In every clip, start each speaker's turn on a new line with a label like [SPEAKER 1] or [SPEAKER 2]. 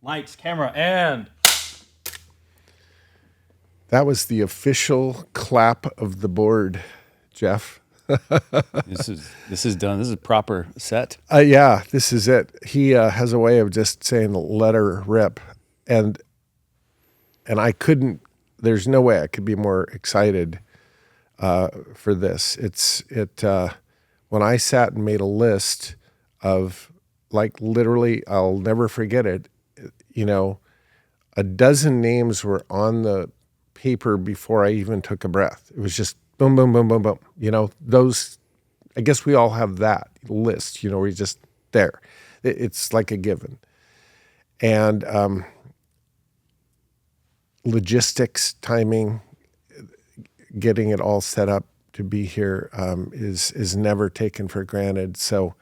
[SPEAKER 1] Lights, camera, and...
[SPEAKER 2] That was the official clap of the board, Jeff.
[SPEAKER 3] This is done. This is a proper set.
[SPEAKER 2] Yeah, this is it. He has a way of just saying "let her rip," and I couldn't. There's no way I could be more excited for this. When I sat and made a list of, like, literally, I'll never forget it. You know, a dozen names were on the paper before I even took a breath. It was just boom, boom, boom, boom, boom. You know, those, I guess we all have that list, you know, where you're just there. It's like a given. And logistics, timing, getting it all set up to be here is never taken for granted. So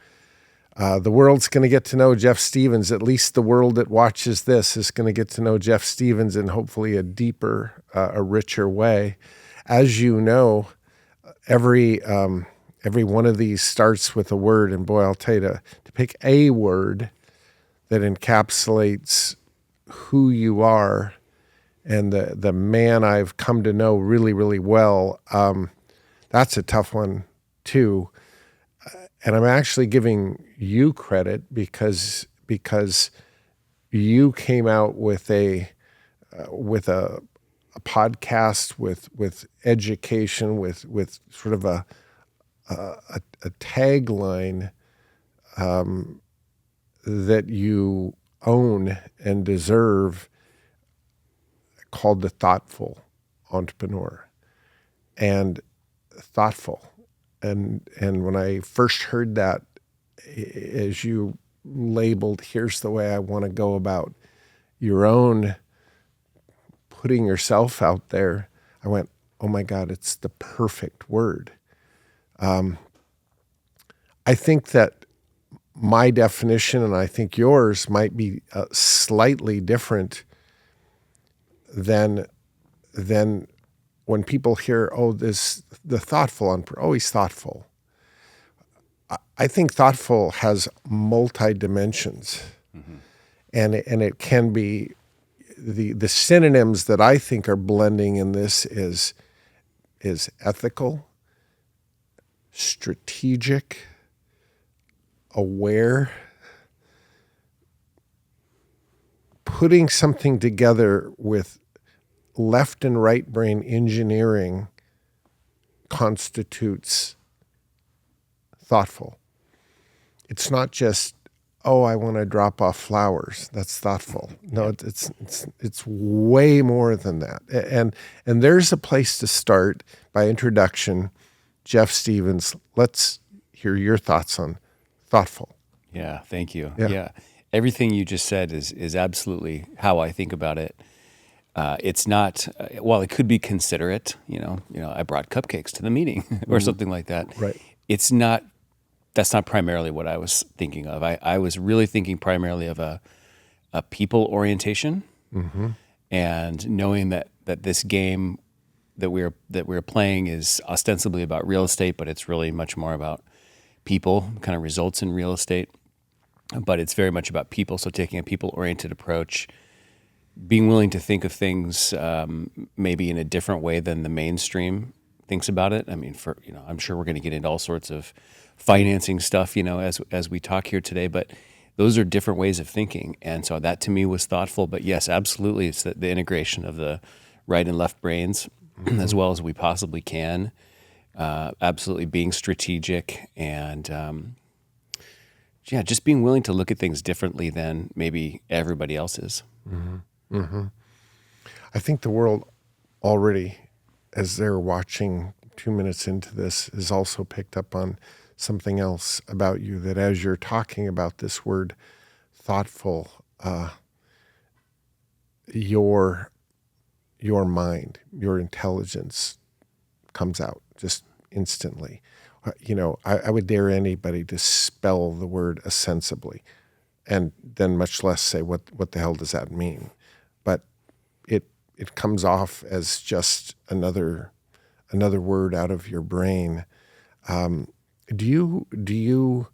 [SPEAKER 2] the world's going to get to know Jeff Stevens. At least the world that watches this is going to get to know Jeff Stevens in hopefully a deeper, a richer way. As you know, every one of these starts with a word, and boy, I'll tell you, to pick a word that encapsulates who you are and the man I've come to know really, really well, that's a tough one too. And I'm actually giving you credit because you came out with a podcast with education, with sort of a tagline that you own and deserve, called the thoughtful entrepreneur. And thoughtful. And when I first heard that, as you labeled, here's the way I want to go about your own putting yourself out there, I went, oh my God, it's the perfect word. I think that my definition, and I think yours, might be slightly different than when people hear, the thoughtful entrepreneur, he's thoughtful. I think thoughtful has multi-dimensions. Mm-hmm. And it can be, the synonyms that I think are blending in this is ethical, strategic, aware, putting something together with left and right brain engineering constitutes thoughtful. It's not just, I want to drop off flowers. That's thoughtful. No, it's way more than that. And there's a place to start by introduction. Jeff Stevens, let's hear your thoughts on thoughtful.
[SPEAKER 3] Yeah, thank you. Yeah. Everything you just said is absolutely how I think about it. It's not, while it could be considerate, you know, I brought cupcakes to the meeting or something like that.
[SPEAKER 2] Right.
[SPEAKER 3] That's not primarily what I was thinking of. I was really thinking primarily of a people orientation, mm-hmm. and knowing that this game that we're playing is ostensibly about real estate, but it's really much more about people, kind of results in real estate, but it's very much about people. So taking a people oriented approach, being willing to think of things maybe in a different way than the mainstream thinks about it. I mean, I'm sure we're going to get into all sorts of financing stuff, as we talk here today, but those are different ways of thinking. And so that to me was thoughtful. But yes, absolutely, it's the integration of the right and left brains, mm-hmm. as well as we possibly can. Absolutely being strategic and just being willing to look at things differently than maybe everybody else is.
[SPEAKER 2] Mm-hmm. Mm-hmm. I think the world already, as they're watching 2 minutes into this, has also picked up on something else about you, that as you're talking about this word thoughtful, your mind, your intelligence comes out just instantly. I would dare anybody to spell the word ostensibly, and then much less say what the hell does that mean. But it comes off as just another word out of your brain. Do you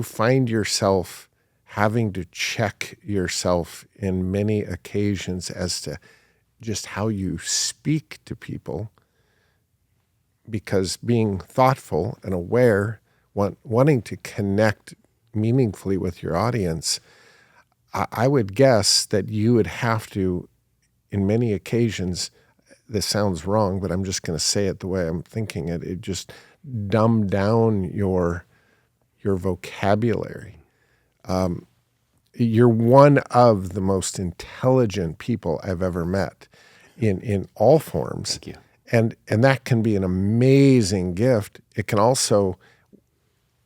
[SPEAKER 2] find yourself having to check yourself in many occasions as to just how you speak to people, because being thoughtful and aware, wanting to connect meaningfully with your audience, I would guess that you would have to, in many occasions, this sounds wrong, but I'm just going to say it the way I'm thinking it. It just dumb down your vocabulary. You're one of the most intelligent people I've ever met in all forms.
[SPEAKER 3] Thank you.
[SPEAKER 2] And that can be an amazing gift. It can also,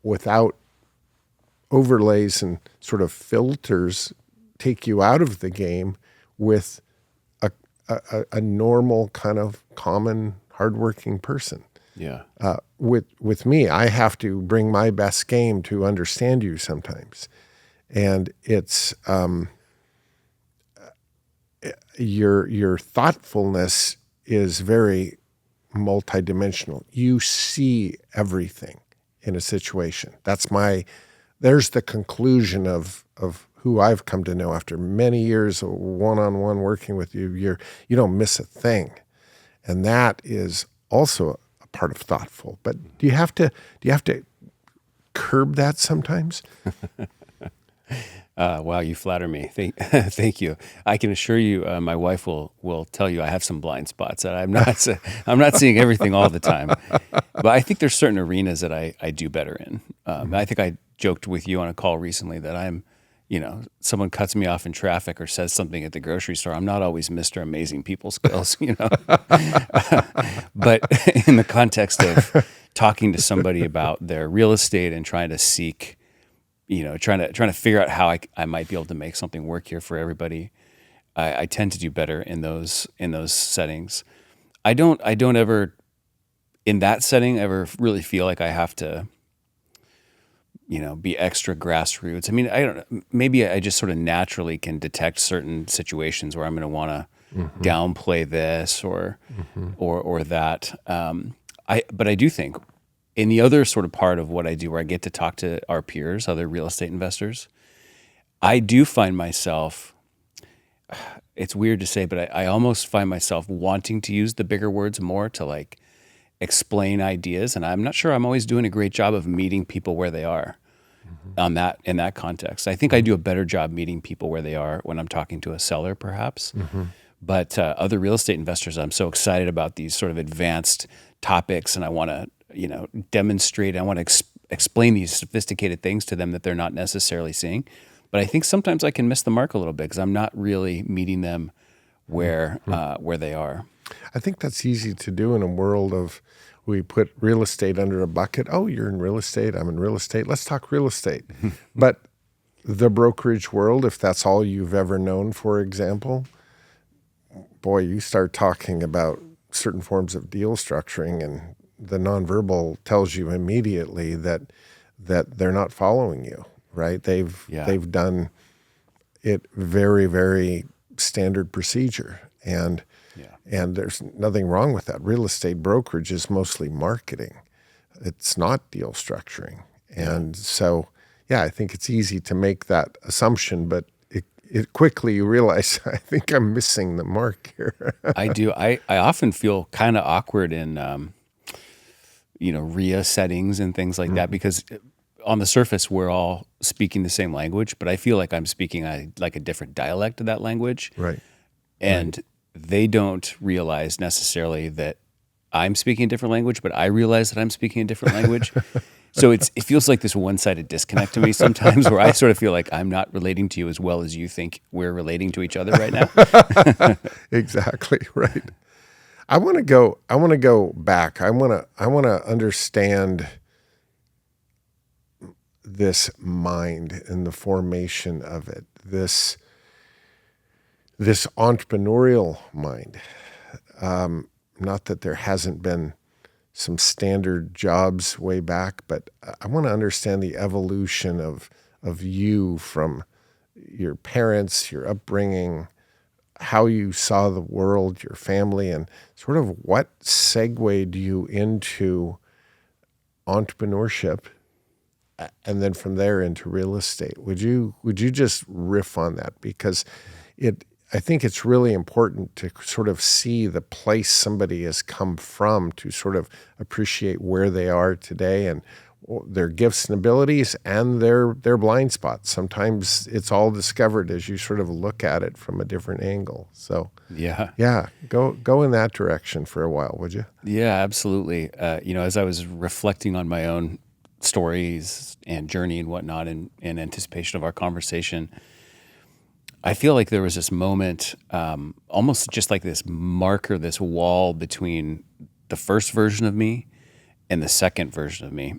[SPEAKER 2] without overlays and sort of filters, take you out of the game with a normal kind of common hardworking person.
[SPEAKER 3] Yeah.
[SPEAKER 2] With me, I have to bring my best game to understand you sometimes, and it's your thoughtfulness is very multidimensional. You see everything in a situation. There's the conclusion of who I've come to know after many years of one-on-one working with you. You don't miss a thing, and that is also a part of thoughtful. But do you have to curb that sometimes?
[SPEAKER 3] Wow, you flatter me. Thank you. I can assure you, my wife will tell you I have some blind spots that I'm not seeing everything all the time. But I think there's certain arenas that I do better in. I think I joked with you on a call recently that I'm, someone cuts me off in traffic or says something at the grocery store. I'm not always Mr. Amazing People Skills, But in the context of talking to somebody about their real estate and trying to seek, trying to figure out how I might be able to make something work here for everybody, I tend to do better in those settings. I don't ever, in that setting, ever really feel like I have to, be extra grassroots. I mean, I don't know. Maybe I just sort of naturally can detect certain situations where I'm going to want to downplay this or that. But I do think in the other sort of part of what I do, where I get to talk to our peers, other real estate investors, I do find myself, it's weird to say, but I almost find myself wanting to use the bigger words more to like explain ideas. And I'm not sure I'm always doing a great job of meeting people where they are in that context. I think I do a better job meeting people where they are when I'm talking to a seller, perhaps. But other real estate investors, I'm so excited about these sort of advanced topics, and I want to, demonstrate. I want to explain these sophisticated things to them that they're not necessarily seeing. But I think sometimes I can miss the mark a little bit because I'm not really meeting them where they are.
[SPEAKER 2] I think that's easy to do in a world of, we put real estate under a bucket. Oh, you're in real estate. I'm in real estate. Let's talk real estate. But the brokerage world, if that's all you've ever known, for example, boy, you start talking about certain forms of deal structuring, and the nonverbal tells you immediately that they're not following you, right? They've done it very, very standard procedure. And there's nothing wrong with that. Real estate brokerage is mostly marketing. It's not deal structuring. And so, I think it's easy to make that assumption, but it quickly you realize, I think I'm missing the mark here.
[SPEAKER 3] I do. I often feel kind of awkward in, RIA settings and things like that, because on the surface, we're all speaking the same language, but I feel like I'm speaking a different dialect of that language.
[SPEAKER 2] Right.
[SPEAKER 3] And they don't realize necessarily that I'm speaking a different language, but I realize that I'm speaking a different language. So it feels like this one-sided disconnect to me sometimes, where I sort of feel like I'm not relating to you as well as you think we're relating to each other right now.
[SPEAKER 2] Exactly, right. I want to go back. I want to understand this mind and the formation of it. This entrepreneurial mind. Not that there hasn't been some standard jobs way back, but I want to understand the evolution of you from your parents, your upbringing, how you saw the world, your family, and sort of what segued you into entrepreneurship and then from there into real estate. Would you just riff on that? Because I think it's really important to sort of see the place somebody has come from to sort of appreciate where they are today and their gifts and abilities and their blind spots. Sometimes it's all discovered as you sort of look at it from a different angle. So yeah, go in that direction for a while, would you?
[SPEAKER 3] Yeah, absolutely. As I was reflecting on my own stories and journey and whatnot in anticipation of our conversation, I feel like there was this moment, almost just like this marker, this wall between the first version of me and the second version of me.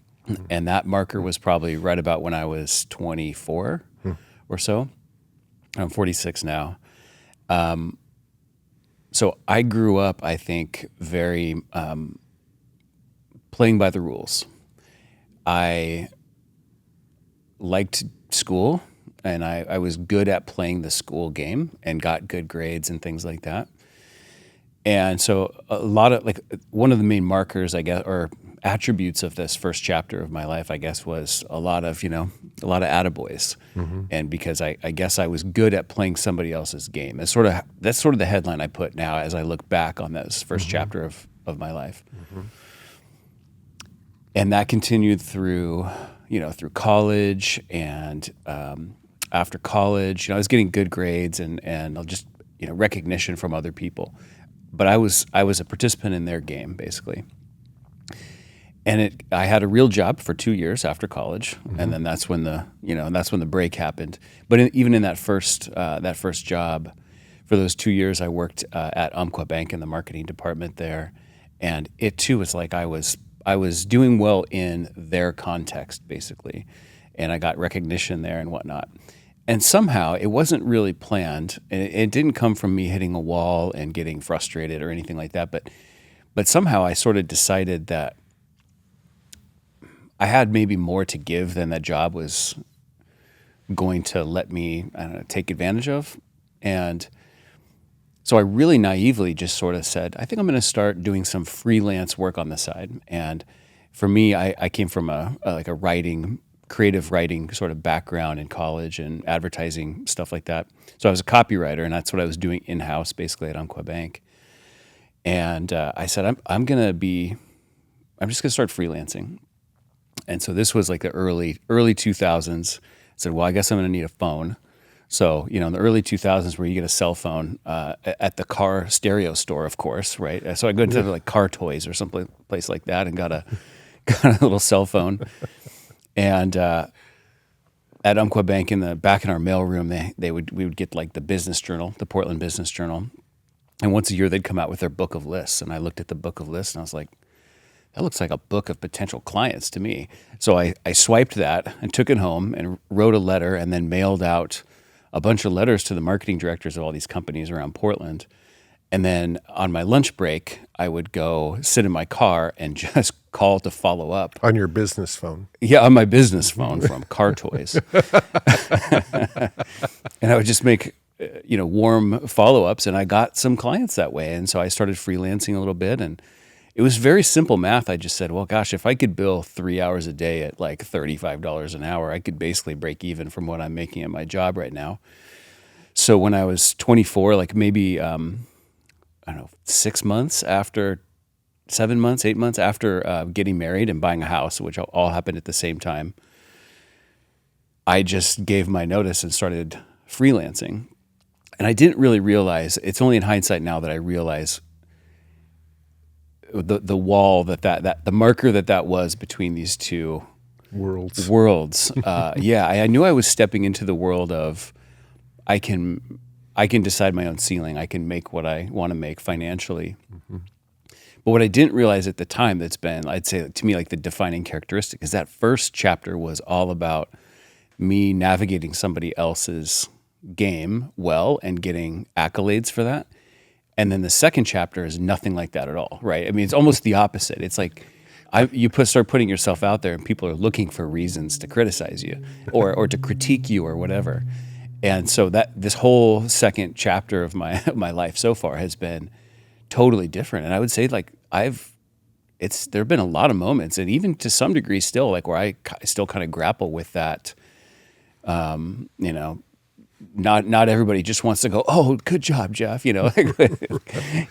[SPEAKER 3] And that marker was probably right about when I was 24 or so. I'm 46 now. So I grew up, I think, very playing by the rules. I liked school, and I was good at playing the school game and got good grades and things like that. And so a lot of, like, one of the main markers, I guess, or attributes of this first chapter of my life, I guess, was a lot of attaboys. And because I guess I was good at playing somebody else's game. That's sort of the headline I put now as I look back on this first chapter of my life. And that continued through college and after college. I was getting good grades and just recognition from other people. But I was a participant in their game, basically. And I had a real job for 2 years after college, and then that's when the break happened. But even in that first job, for those 2 years, I worked at Umpqua Bank in the marketing department there, and it too was like I was doing well in their context, basically, and I got recognition there and whatnot. And somehow it wasn't really planned, and it didn't come from me hitting a wall and getting frustrated or anything like that. But somehow I sort of decided that I had maybe more to give than that job was going to let me, I don't know, take advantage of. And so I really naively just sort of said, I think I'm going to start doing some freelance work on the side. And for me, I came from a creative writing sort of background in college and advertising, stuff like that. So I was a copywriter, and that's what I was doing in-house basically at Umpqua Bank. And I said, I'm just going to start freelancing. And so this was like the early 2000s. I said, well, I guess I'm going to need a phone. So, in the early 2000s where you get a cell phone at the car stereo store, of course, right? So I go into like Car Toys or some place like that and got a little cell phone. And at Umpqua Bank, back in our mailroom, we would get like the Business Journal, the Portland Business Journal. And once a year they'd come out with their book of lists. And I looked at the book of lists and I was like, that looks like a book of potential clients to me. So I swiped that and took it home and wrote a letter and then mailed out a bunch of letters to the marketing directors of all these companies around Portland. And then on my lunch break, I would go sit in my car and just call to follow up.
[SPEAKER 2] On your business phone?
[SPEAKER 3] Yeah, on my business phone from Car Toys. And I would just make warm follow-ups, and I got some clients that way. And so I started freelancing a little bit, and it was very simple math. I just said, well, gosh, if I could bill 3 hours a day at like $35 an hour, I could basically break even from what I'm making at my job right now. So when I was 24, like maybe, 6 months after, 7 months, 8 months after getting married and buying a house, which all happened at the same time, I just gave my notice and started freelancing. And I didn't really realize, it's only in hindsight now that I realize the wall that the marker that was between these two worlds. I knew I was stepping into the world of I can decide my own ceiling. I can make what I want to make financially. But what I didn't realize at the time, that's been, I'd say to me, like the defining characteristic, is that first chapter was all about me navigating somebody else's game well and getting accolades for that. And then the second chapter is nothing like that at all, right? I mean, it's almost the opposite. It's like you start putting yourself out there, and people are looking for reasons to criticize you or to critique you or whatever. And so that this whole second chapter of my life so far has been totally different. And I would say, like, I've there have been a lot of moments, and even to some degree still, like where I still kind of grapple with that. You know, not everybody just wants to go, oh, good job, Jeff. You know, and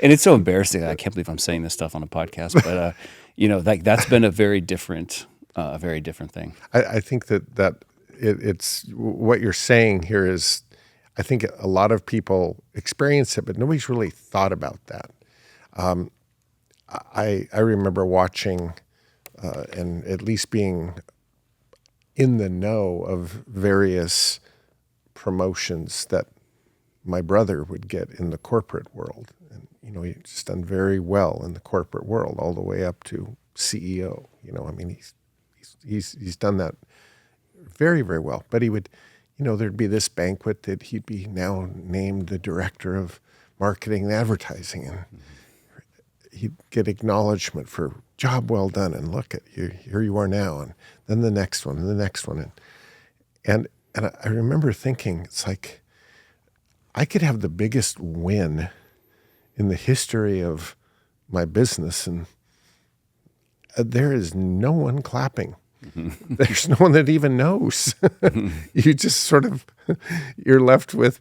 [SPEAKER 3] it's so embarrassing. I can't believe I'm saying this stuff on a podcast, but you know, like that's been a very different thing.
[SPEAKER 2] I think that it's what you're saying here is, I think a lot of people experience it, but nobody's really thought about that. I remember watching and at least being in the know of various promotions that my brother would get in the corporate world. And, you know, he's done very well in the corporate world, all the way up to CEO. You know, I mean, he's done that very, very well. But he would, you know, there'd be this banquet that he'd be now named the director of marketing and advertising, and he'd get acknowledgement for job well done, and look at you, here you are now, and then the next one, and the next one, and I remember thinking, it's like I could have the biggest win in the history of my business, and there is no one clapping. Mm-hmm. There's no one that even knows. You just sort of, you're left with,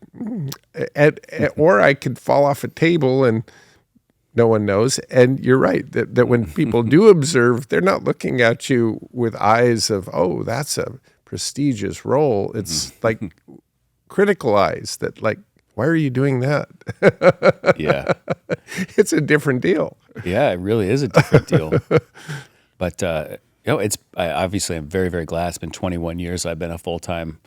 [SPEAKER 2] or I could fall off a table and no one knows. And you're right, that when people do observe, they're not looking at you with eyes of, oh, that's a prestigious role. It's like critical eyes that like, why are you doing that?
[SPEAKER 3] Yeah.
[SPEAKER 2] It's a different deal.
[SPEAKER 3] Yeah, it really is a different deal. But, you know, obviously I'm very, very glad. It's been 21 years. I've been a full-time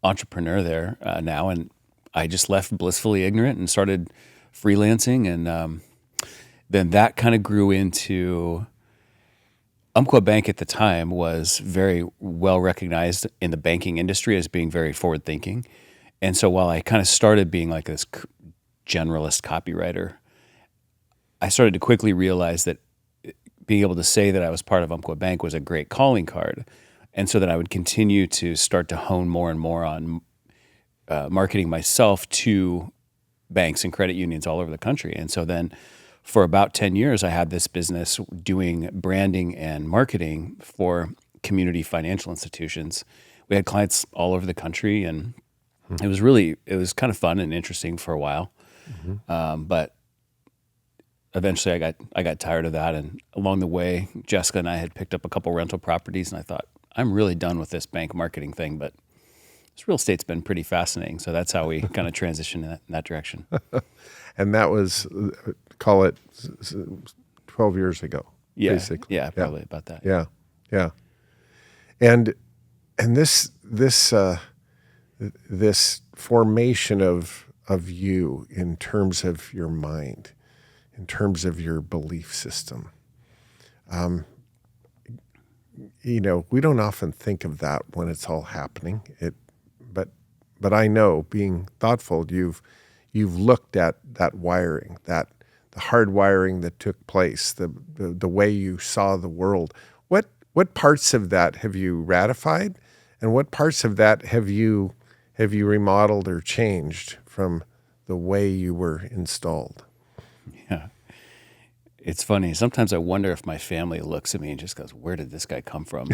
[SPEAKER 3] entrepreneur there now, and I just left blissfully ignorant and started freelancing. And then that kind of grew into Umpqua Bank at the time was very well recognized in the banking industry as being very forward-thinking. And so while I kind of started being like this generalist copywriter, I started to quickly realize that being able to say that I was part of Umpqua Bank was a great calling card. And so that I would continue to start to hone more and more on marketing myself to banks and credit unions all over the country. And so then for about 10 years, I had this business doing branding and marketing for community financial institutions. We had clients all over the country, and it was kind of fun and interesting for a while. Mm-hmm. But eventually I got tired of that. And along the way, Jessica and I had picked up a couple rental properties, and I thought, I'm really done with this bank marketing thing, but this real estate's been pretty fascinating. So that's how we kind of transitioned in that direction.
[SPEAKER 2] And that was, call it 12 years ago, basically.
[SPEAKER 3] Yeah, probably about that.
[SPEAKER 2] Yeah, yeah. And this formation of you in terms of your mind, in terms of your belief system, you know, we don't often think of that when it's all happening. But I know, being thoughtful, you've looked at that wiring, the hard wiring that took place, the way you saw the world. What parts of that have you ratified, and what parts of that have you remodeled or changed from the way you were installed?
[SPEAKER 3] Yeah. It's funny. Sometimes I wonder if my family looks at me and just goes, "Where did this guy come from?"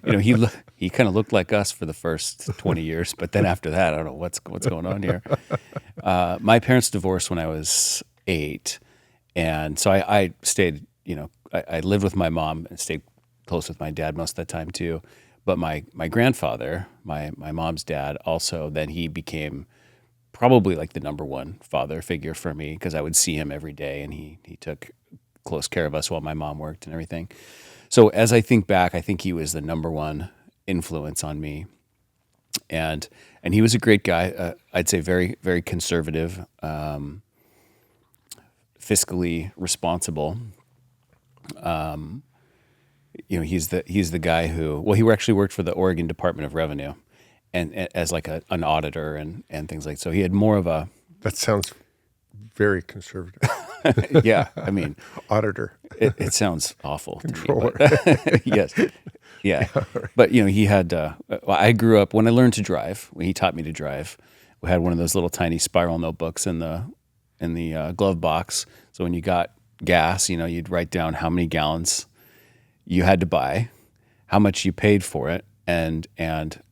[SPEAKER 3] You know, he kind of looked like us for the first 20 years, but then after that, I don't know what's going on here. My parents divorced when I was 8, and so I stayed. You know, I lived with my mom and stayed close with my dad most of the time too. But my grandfather, my mom's dad, also then he became probably like the number one father figure for me, because I would see him every day, and he took close care of us while my mom worked and everything. So as I think back, I think he was the number one influence on me. And he was a great guy. I'd say very, very conservative, fiscally responsible. You know, he's the guy who, well, he actually worked for the Oregon Department of Revenue, and as like an auditor and things like. So he had more of a.
[SPEAKER 2] That sounds very conservative.
[SPEAKER 3] Yeah, I mean,
[SPEAKER 2] auditor.
[SPEAKER 3] It sounds awful.
[SPEAKER 2] Controller.
[SPEAKER 3] To me, yes, yeah. Right. But you know, he had. I grew up when I learned to drive. When he taught me to drive, we had one of those little tiny spiral notebooks in the glove box. So when you got gas, you'd write down how many gallons you had to buy, how much you paid for it, and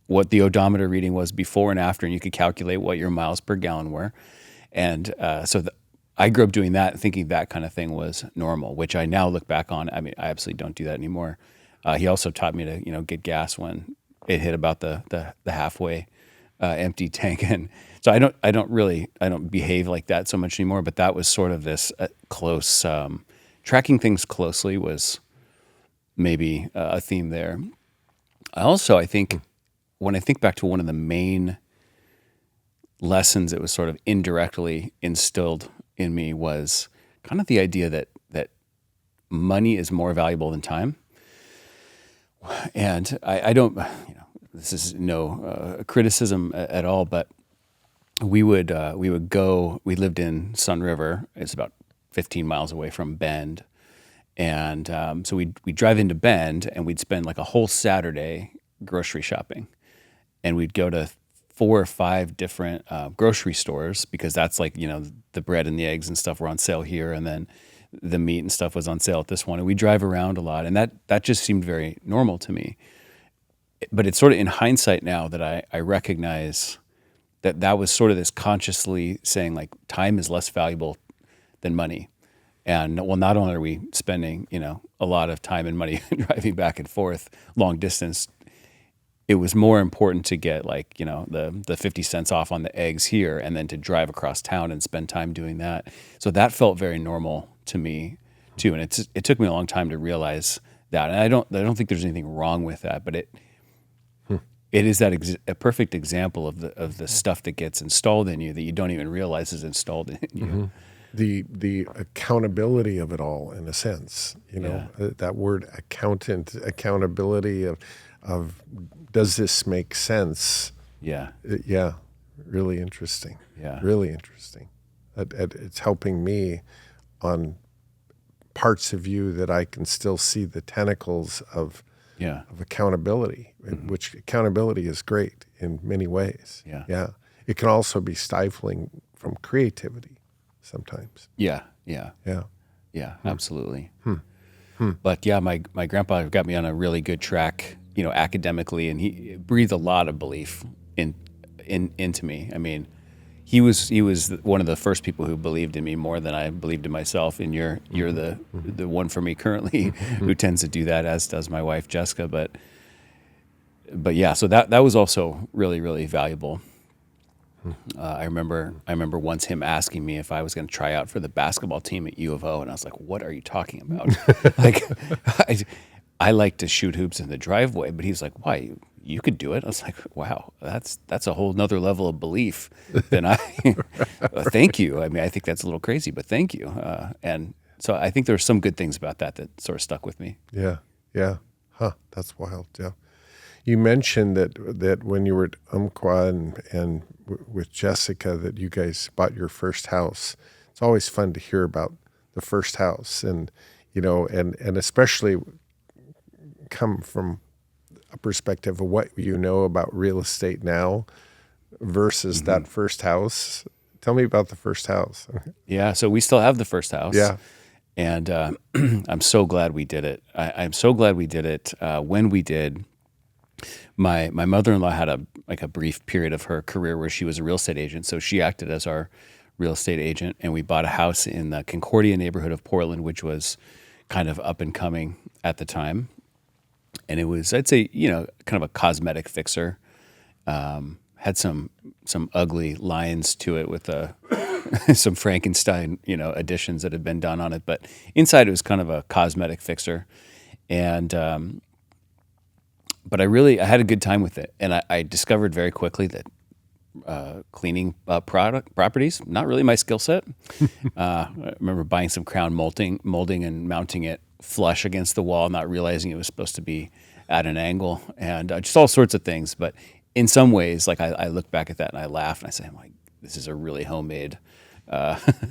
[SPEAKER 3] what the odometer reading was before and after, and you could calculate what your miles per gallon were. And I grew up doing that, thinking that kind of thing was normal, which I now look back on. I mean, I absolutely don't do that anymore. He also taught me to, get gas when it hit about the halfway empty tank, and so I don't behave like that so much anymore. But that was sort of this close tracking things closely was maybe a theme there. I think when I think back to one of the main lessons that was sort of indirectly instilled in me was kind of the idea that money is more valuable than time. And I don't, this is no criticism at all, but we would go. We lived in Sun River. It's about 15 miles away from Bend, and so we'd drive into Bend, and we'd spend like a whole Saturday grocery shopping, and we'd go to 4 or 5 different grocery stores, because that's like, the bread and the eggs and stuff were on sale here, and then the meat and stuff was on sale at this one. And we drive around a lot, and that just seemed very normal to me. But it's sort of in hindsight now that I recognize that was sort of this consciously saying, like, time is less valuable than money. And well, not only are we spending, a lot of time and money driving back and forth long distance, it was more important to get, like, the 50 cents off on the eggs here, and then to drive across town and spend time doing that. So that felt very normal to me too. And it took me a long time to realize that. And I don't think there's anything wrong with that, but it is a perfect example of the stuff that gets installed in you that you don't even realize is installed in you.
[SPEAKER 2] Mm-hmm. The accountability of it all, in a sense, that word accountability of does this make sense?
[SPEAKER 3] Yeah.
[SPEAKER 2] Yeah. Really interesting.
[SPEAKER 3] Yeah.
[SPEAKER 2] Really interesting. It's helping me on parts of you that I can still see the tentacles of accountability, mm-hmm. which accountability is great in many ways.
[SPEAKER 3] Yeah.
[SPEAKER 2] Yeah. It can also be stifling from creativity sometimes.
[SPEAKER 3] Yeah. Yeah.
[SPEAKER 2] Yeah.
[SPEAKER 3] Yeah, absolutely. But yeah, my grandpa got me on a really good track, academically, and he breathed a lot of belief into me. I mean, he was one of the first people who believed in me more than I believed in myself. And you're the one for me currently who tends to do that, as does my wife Jessica. But yeah, so that was also really, really valuable. I remember once him asking me if I was going to try out for the basketball team at U of O, and I was like, "What are you talking about?" Like, I like to shoot hoops in the driveway, but he's like, "Why? You could do it." I was like, "Wow, that's a whole nother level of belief than I." Thank you. I mean, I think that's a little crazy, but thank you. And so I think there's some good things about that sort of stuck with me.
[SPEAKER 2] Yeah, yeah. Huh, that's wild. Yeah. You mentioned that when you were at Umpqua and with Jessica, that you guys bought your first house. It's always fun to hear about the first house, and and especially come from a perspective of what you know about real estate now versus
[SPEAKER 3] Mm-hmm.
[SPEAKER 2] that first house. Tell me about the first house.
[SPEAKER 3] Yeah, so we still have the first house.
[SPEAKER 2] Yeah.
[SPEAKER 3] And I'm so glad we did it. I'm so glad we did it when we did. My mother-in-law had a brief period of her career where she was a real estate agent, so she acted as our real estate agent, and we bought a house in the Concordia neighborhood of Portland, which was kind of up and coming at the time. And it was, I'd say, kind of a cosmetic fixer. Had some ugly lines to it with some Frankenstein, additions that had been done on it, but inside it was kind of a cosmetic fixer. And but I had a good time with it, and I discovered very quickly that cleaning properties, not really my skill set. I remember buying some crown molding and mounting it flush against the wall, not realizing it was supposed to be at an angle, and just all sorts of things. But in some ways, like I look back at that and I laugh and I say, like, this is a really homemade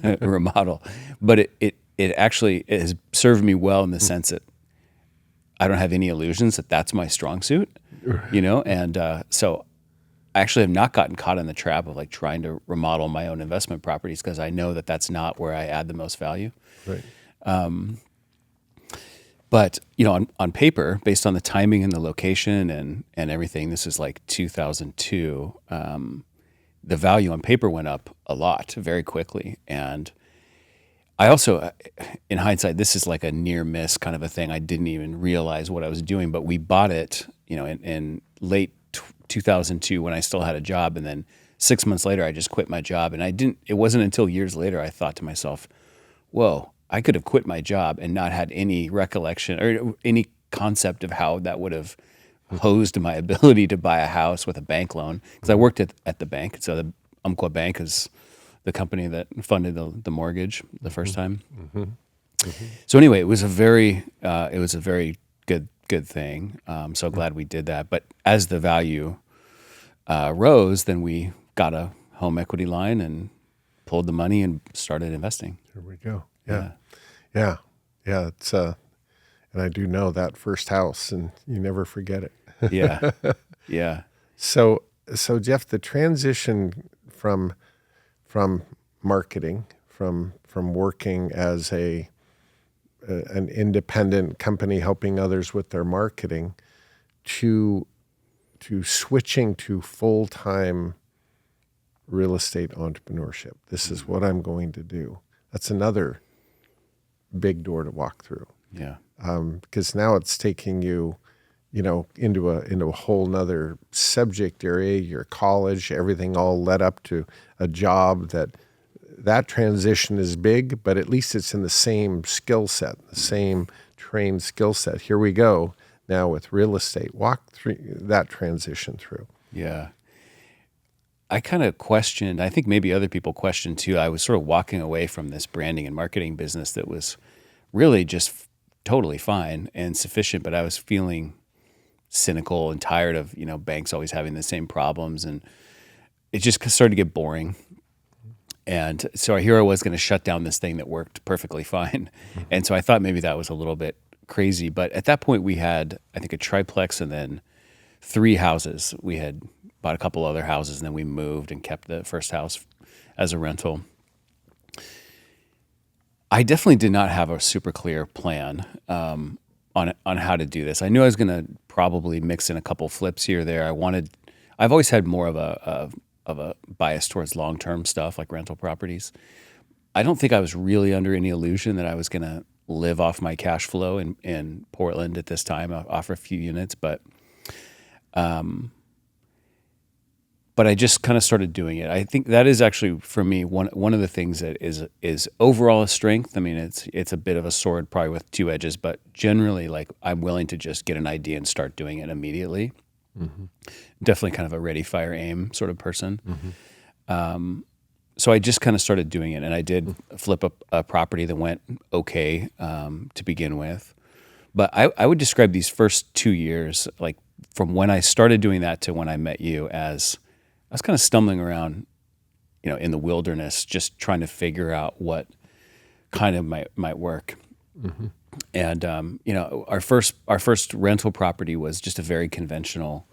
[SPEAKER 3] remodel. But it actually has served me well in the sense that I don't have any illusions that that's my strong suit, and so I actually have not gotten caught in the trap of like trying to remodel my own investment properties, because I know that that's not where I add the most value.
[SPEAKER 2] Right.
[SPEAKER 3] But on paper, based on the timing and the location and everything, this is like 2002. The value on paper went up a lot very quickly. And I also, in hindsight, this is like a near miss kind of a thing. I didn't even realize what I was doing, but we bought it, in late 2002 when I still had a job. And then 6 months later, I just quit my job. And it wasn't until years later I thought to myself, whoa, I could have quit my job and not had any recollection or any concept of how that would have posed my ability to buy a house with a bank loan. Because I worked at the bank. So the Umpqua Bank is the company that funded the mortgage the first time. So anyway, it was a very good thing. So glad we did that. But as the value rose, then we got a home equity line and pulled the money and started investing.
[SPEAKER 2] Here we go. Yeah. It's and I do know that first house, and you never forget it.
[SPEAKER 3] Yeah.
[SPEAKER 2] So Jeff, the transition from marketing, from working as an independent company helping others with their marketing, to switching to full-time real estate entrepreneurship. This is what I'm going to do. That's another big door to walk through.
[SPEAKER 3] Yeah.
[SPEAKER 2] Because now it's taking you, into a whole nother subject area, your college, everything all led up to a job that transition is big, but at least it's in the same skill set, the same trained skill set. Here we go now with real estate. Walk through that transition through.
[SPEAKER 3] Yeah. I kind of questioned, I think maybe other people questioned too. I was sort of walking away from this branding and marketing business that was really just totally fine and sufficient, but I was feeling cynical and tired of, banks always having the same problems, and it just started to get boring. And so here I was going to shut down this thing that worked perfectly fine. And so I thought maybe that was a little bit crazy, but at that point we had, I think, a triplex and then 3 houses. We had bought a couple other houses, and then we moved and kept the first house as a rental. I definitely did not have a super clear plan on how to do this. I knew I was going to probably mix in a couple flips here or there. I've always had more of a bias towards long-term stuff like rental properties. I don't think I was really under any illusion that I was going to live off my cash flow in Portland at this time. I offer a few units, but I just kind of started doing it. I think that is actually, for me, one of the things that is overall a strength. I mean, it's a bit of a sword, probably with 2 edges, but generally, like, I'm willing to just get an idea and start doing it immediately. Definitely kind of a ready, fire, aim sort of person. So I just kind of started doing it, and I did flip a property that went okay to begin with. But I would describe these first 2 years, like from when I started doing that to when I met you, as I was kind of stumbling around, in the wilderness, just trying to figure out what kind of might work. And our first rental property was just a very conventional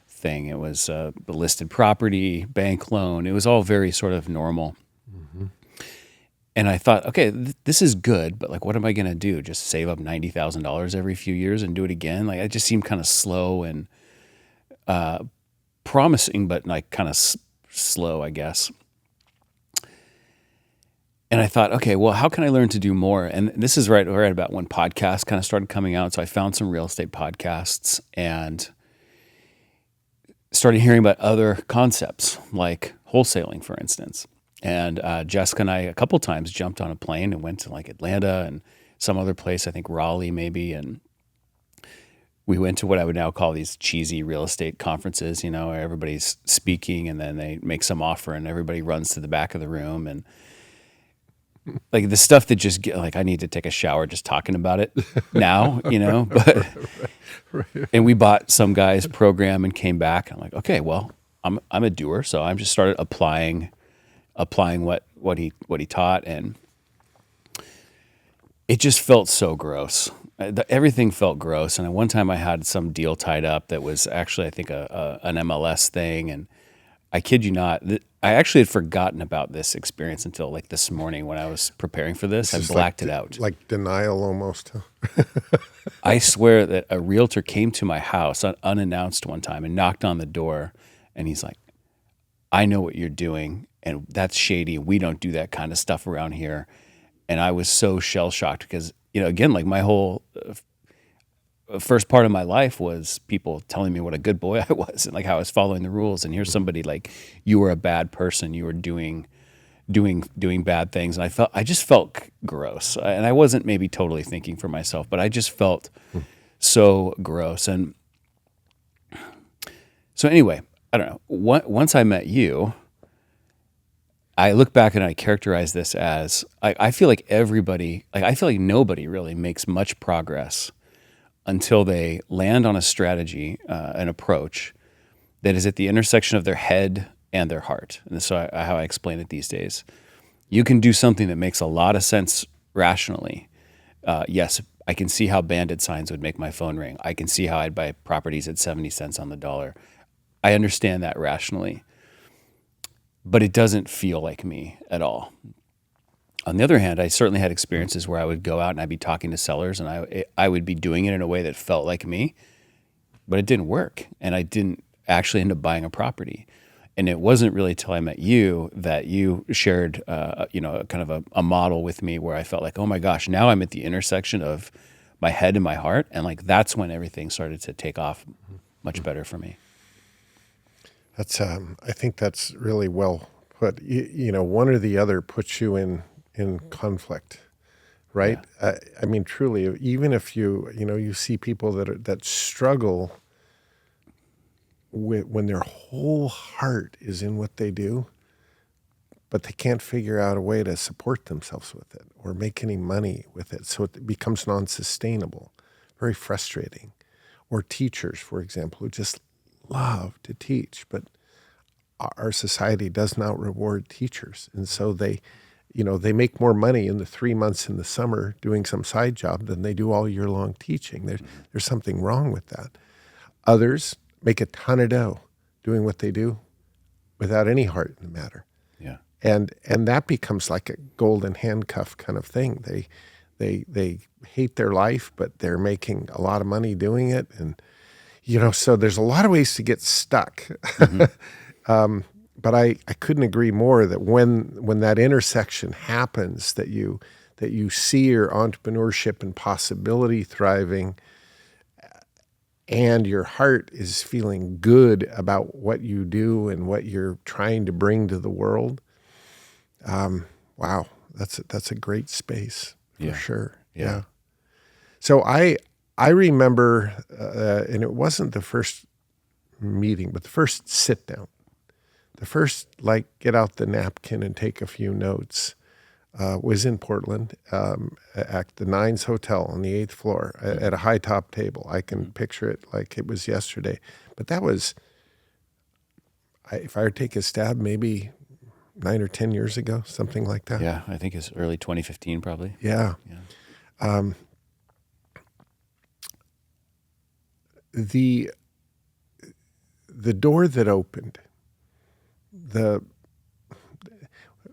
[SPEAKER 3] thing. It was a listed property, bank loan. It was all very sort of normal. And I thought, okay, this is good, but like, what am I going to do? Just save up $90,000 every few years and do it again? Like, it just seemed kind of slow and promising, but like kind of slow, I guess. And I thought, okay, well, how can I learn to do more? And this is right about when podcasts kind of started coming out. So I found some real estate podcasts and started hearing about other concepts like wholesaling, for instance. And Jessica and I a couple times jumped on a plane and went to like Atlanta and some other place, I think Raleigh maybe, and we went to what I would now call these cheesy real estate conferences, where everybody's speaking and then they make some offer and everybody runs to the back of the room, and like the stuff that just like, I need to take a shower just talking about it now, but and we bought some guy's program and came back. And I'm like, okay, well, I'm a doer, so I just started applying what he taught, and it just felt so gross. Everything felt gross. And at one time I had some deal tied up that was actually, I think, an MLS thing. And I kid you not, I actually had forgotten about this experience until like this morning when I was preparing for this. I
[SPEAKER 2] This is
[SPEAKER 3] blacked it out.
[SPEAKER 2] like denial almost. Huh?
[SPEAKER 3] I swear that a realtor came to my house unannounced one time and knocked on the door, and he's like, I know what you're doing, and that's shady. We don't do that kind of stuff around here. And I was so shell shocked because, again, like my whole first part of my life was people telling me what a good boy I was and like how I was following the rules. And here's somebody like, you were a bad person. You were doing bad things. And I just felt gross. And I wasn't maybe totally thinking for myself, but I just felt so gross. And so anyway, I don't know. Once I met you, I look back and I characterize this as I feel like I feel like nobody really makes much progress until they land on a strategy, an approach that is at the intersection of their head and their heart. And this is how I explain it these days. You can do something that makes a lot of sense rationally. Yes, I can see how bandit signs would make my phone ring. I can see how I'd buy properties at 70 cents on the dollar. I understand that rationally, but it doesn't feel like me at all. On the other hand, I certainly had experiences where I would go out and I'd be talking to sellers and I would be doing it in a way that felt like me, but it didn't work. And I didn't actually end up buying a property. And it wasn't really till I met you that you shared, kind of a model with me where I felt like, oh my gosh, now I'm at the intersection of my head and my heart. And like, that's when everything started to take off much better for me.
[SPEAKER 2] That's I think that's really well put. One or the other puts you in conflict, right?
[SPEAKER 3] Yeah.
[SPEAKER 2] I mean, truly, even if you see people that struggle when their whole heart is in what they do, but they can't figure out a way to support themselves with it or make any money with it, so it becomes non-sustainable, very frustrating. Or teachers, for example, who just love to teach, but our society does not reward teachers, and so they make more money in the 3 months in the summer doing some side job than they do all year long teaching. There's something wrong with that. Others make a ton of dough doing what they do without any heart in the matter.
[SPEAKER 3] Yeah.
[SPEAKER 2] And that becomes like a golden handcuff kind of thing. They hate their life, but they're making a lot of money doing it. And, so there's a lot of ways to get stuck.
[SPEAKER 3] Mm-hmm.
[SPEAKER 2] But I couldn't agree more that when that intersection happens, that you see your entrepreneurship and possibility thriving, and your heart is feeling good about what you do and what you're trying to bring to the world. Wow, that's a great space for sure. Yeah. So I remember, and it wasn't the first meeting, but the first sit down. The first, get out the napkin and take a few notes, was in Portland, at the Nines Hotel on the 8th floor at a high top table. I can picture it like it was yesterday. But that was, if I were to take a stab, maybe 9 or 10 years ago, something like that.
[SPEAKER 3] Yeah, I think it's early 2015 probably.
[SPEAKER 2] Yeah. The door that opened,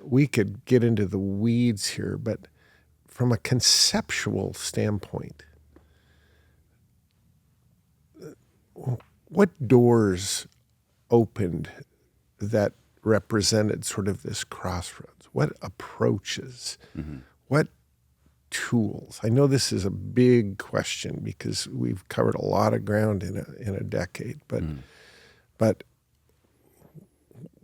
[SPEAKER 2] we could get into the weeds here, but from a conceptual standpoint, what doors opened that represented sort of this crossroads? What approaches? Mm-hmm. What tools? I know this is a big question because we've covered a lot of ground in a decade, but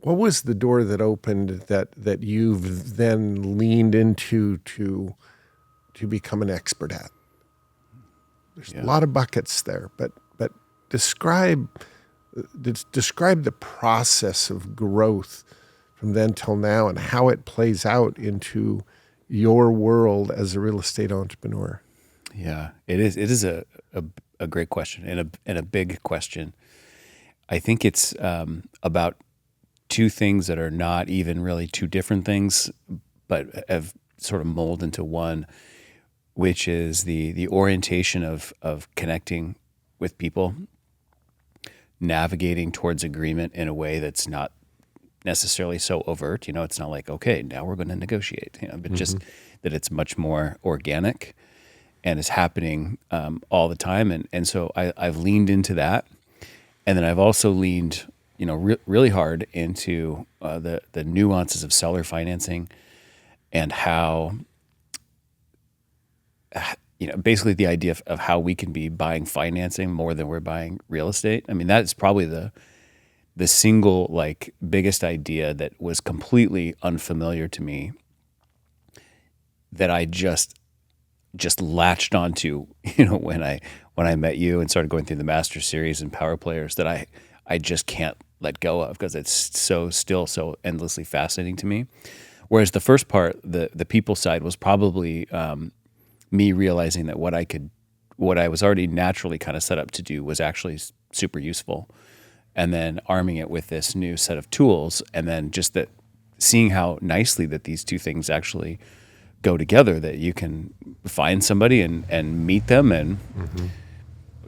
[SPEAKER 2] what was the door that opened that you've then leaned into to become an expert at? There's a lot of buckets there, but describe the process of growth from then till now and how it plays out into your world as a real estate entrepreneur.
[SPEAKER 3] Yeah, it is a great question and a big question. I think it's about two things that are not even really two different things, but have sort of molded into one, which is the orientation of connecting with people, navigating towards agreement in a way that's not necessarily so overt. It's not like, okay, now we're going to negotiate, but just that it's much more organic and is happening all the time. And so I've leaned into that. And then I've also leaned, really hard into the nuances of seller financing and how, basically the idea of how we can be buying financing more than we're buying real estate. I mean, that's probably the single biggest idea that was completely unfamiliar to me that I just latched onto, when I met you and started going through the Master Series and Power Players, that I just can't let go of because it's still so endlessly fascinating to me. Whereas the first part, the people side, was probably me realizing that what I was already naturally kind of set up to do was actually super useful, and then arming it with this new set of tools, and then just that seeing how nicely that these two things actually go together, that you can find somebody and meet them and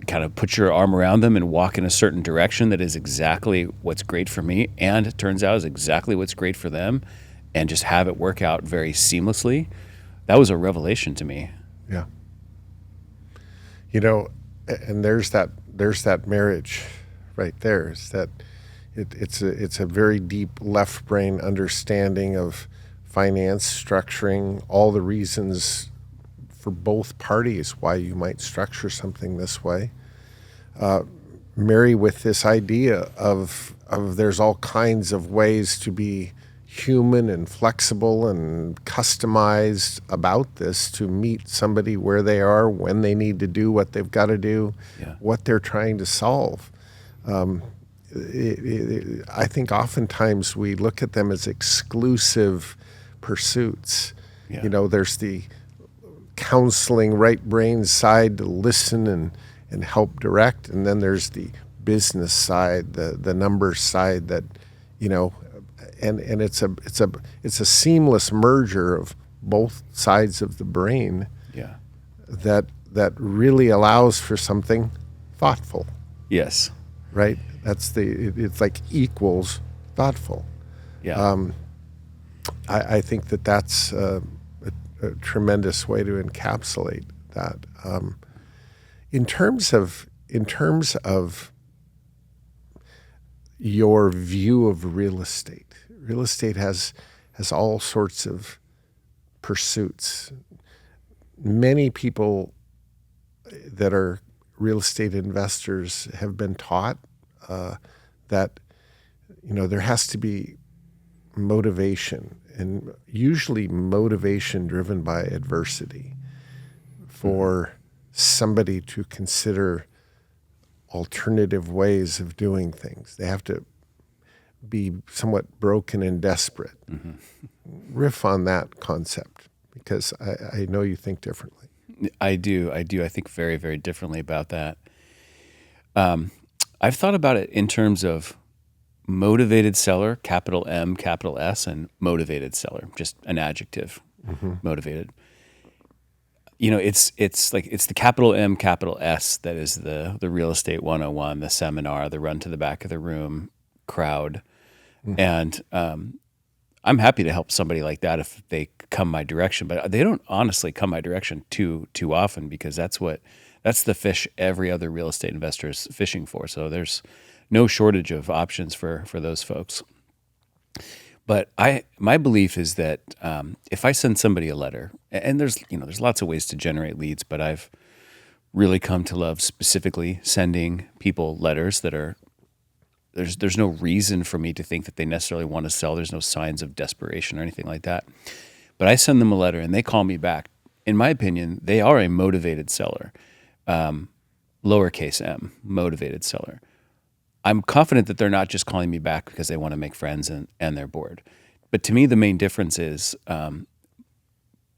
[SPEAKER 3] kind of put your arm around them and walk in a certain direction that is exactly what's great for me, and it turns out is exactly what's great for them, and just have it work out very seamlessly. That was a revelation to me.
[SPEAKER 2] Yeah. And there's that marriage right there. Is that it's a very deep left brain understanding of finance, structuring, all the reasons for both parties why you might structure something this way. Marry with this idea of there's all kinds of ways to be human and flexible and customized about this to meet somebody where they are, when they need to do what they've got to do, what they're trying to solve. I think oftentimes we look at them as exclusive pursuits. There's the counseling right brain side to listen and help direct, and then there's the business side, the numbers side that, and it's a seamless merger of both sides of the brain. That really allows for something thoughtful.
[SPEAKER 3] Yes.
[SPEAKER 2] Right? It's like equals thoughtful. I think that's a tremendous way to encapsulate that. In terms of your view of real estate has all sorts of pursuits. Many people that are real estate investors have been taught that there has to be motivation, and usually motivation driven by adversity, for somebody to consider alternative ways of doing things. They have to be somewhat broken and desperate. Riff on that concept, because I know you think differently.
[SPEAKER 3] I do. I think very, very differently about that. I've thought about it in terms of motivated seller, capital M, capital S, and motivated seller, just an adjective, motivated. It's the capital M, capital S that is the real estate 101, the seminar, the run to the back of the room crowd. And I'm happy to help somebody like that if they come my direction, but they don't honestly come my direction too often, because that's the fish every other real estate investor is fishing for. So there's no shortage of options for those folks. But my belief is that if I send somebody a letter, and there's lots of ways to generate leads, but I've really come to love specifically sending people letters that are, there's no reason for me to think that they necessarily want to sell. There's no signs of desperation or anything like that. But I send them a letter and they call me back. In my opinion, they are a motivated seller, lowercase m, motivated seller. I'm confident that they're not just calling me back because they want to make friends and they're bored. But to me, the main difference is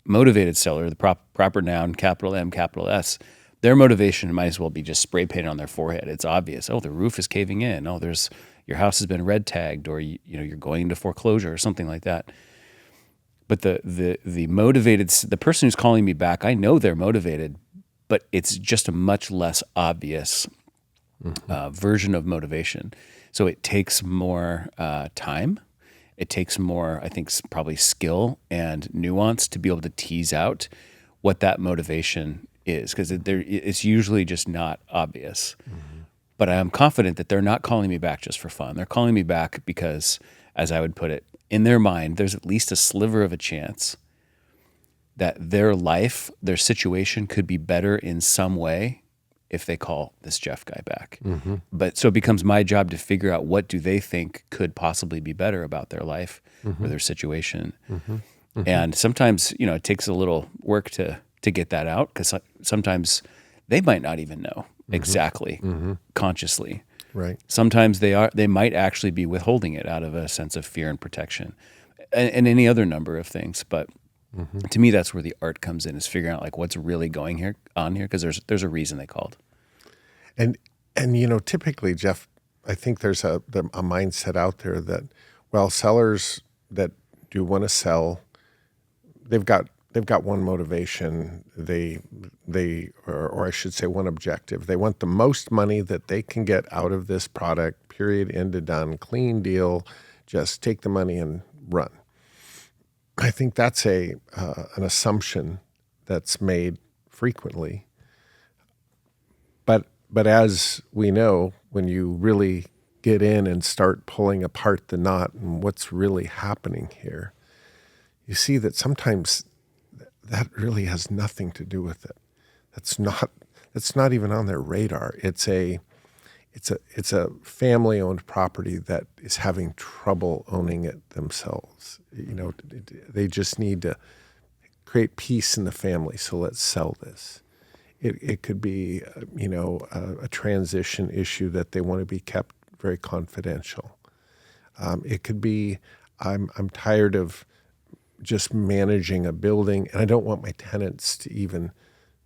[SPEAKER 3] motivated seller, the proper noun, capital M, capital S, their motivation might as well be just spray painted on their forehead. It's obvious. Oh, the roof is caving in. Oh, your house has been red tagged, or you're going into foreclosure or something like that. But the motivated, the person who's calling me back, I know they're motivated, but it's just a much less obvious version of motivation. So it takes more time. It takes more, I think, probably skill and nuance to be able to tease out what that motivation is, because it's usually just not obvious. But I am confident that they're not calling me back just for fun. They're calling me back because, as I would put it, in their mind, there's at least a sliver of a chance that their life, their situation could be better in some way if they call this Jeff guy back. But so it becomes my job to figure out what do they think could possibly be better about their life or their situation. And sometimes, it takes a little work to get that out, because sometimes they might not even know exactly consciously.
[SPEAKER 2] Right.
[SPEAKER 3] Sometimes they might actually be withholding it out of a sense of fear and protection, and any other number of things. But to me, that's where the art comes in, is figuring out like what's really going on here, because there's a reason they called.
[SPEAKER 2] And typically, Jeff, I think there's a mindset out there that, well, sellers that do want to sell, they've got one motivation. Or I should say one objective. They want the most money that they can get out of this product, period, end to done, clean deal, just take the money and run. I think that's an assumption that's made frequently. But as we know, when you really get in and start pulling apart the knot and what's really happening here, you see that sometimes that really has nothing to do with it. That's not even on their radar. It's a family-owned property that is having trouble owning it themselves. They just need to create peace in the family. So let's sell this. It could be, a transition issue that they want to be kept very confidential. It could be, I'm tired of just managing a building, and I don't want my tenants to even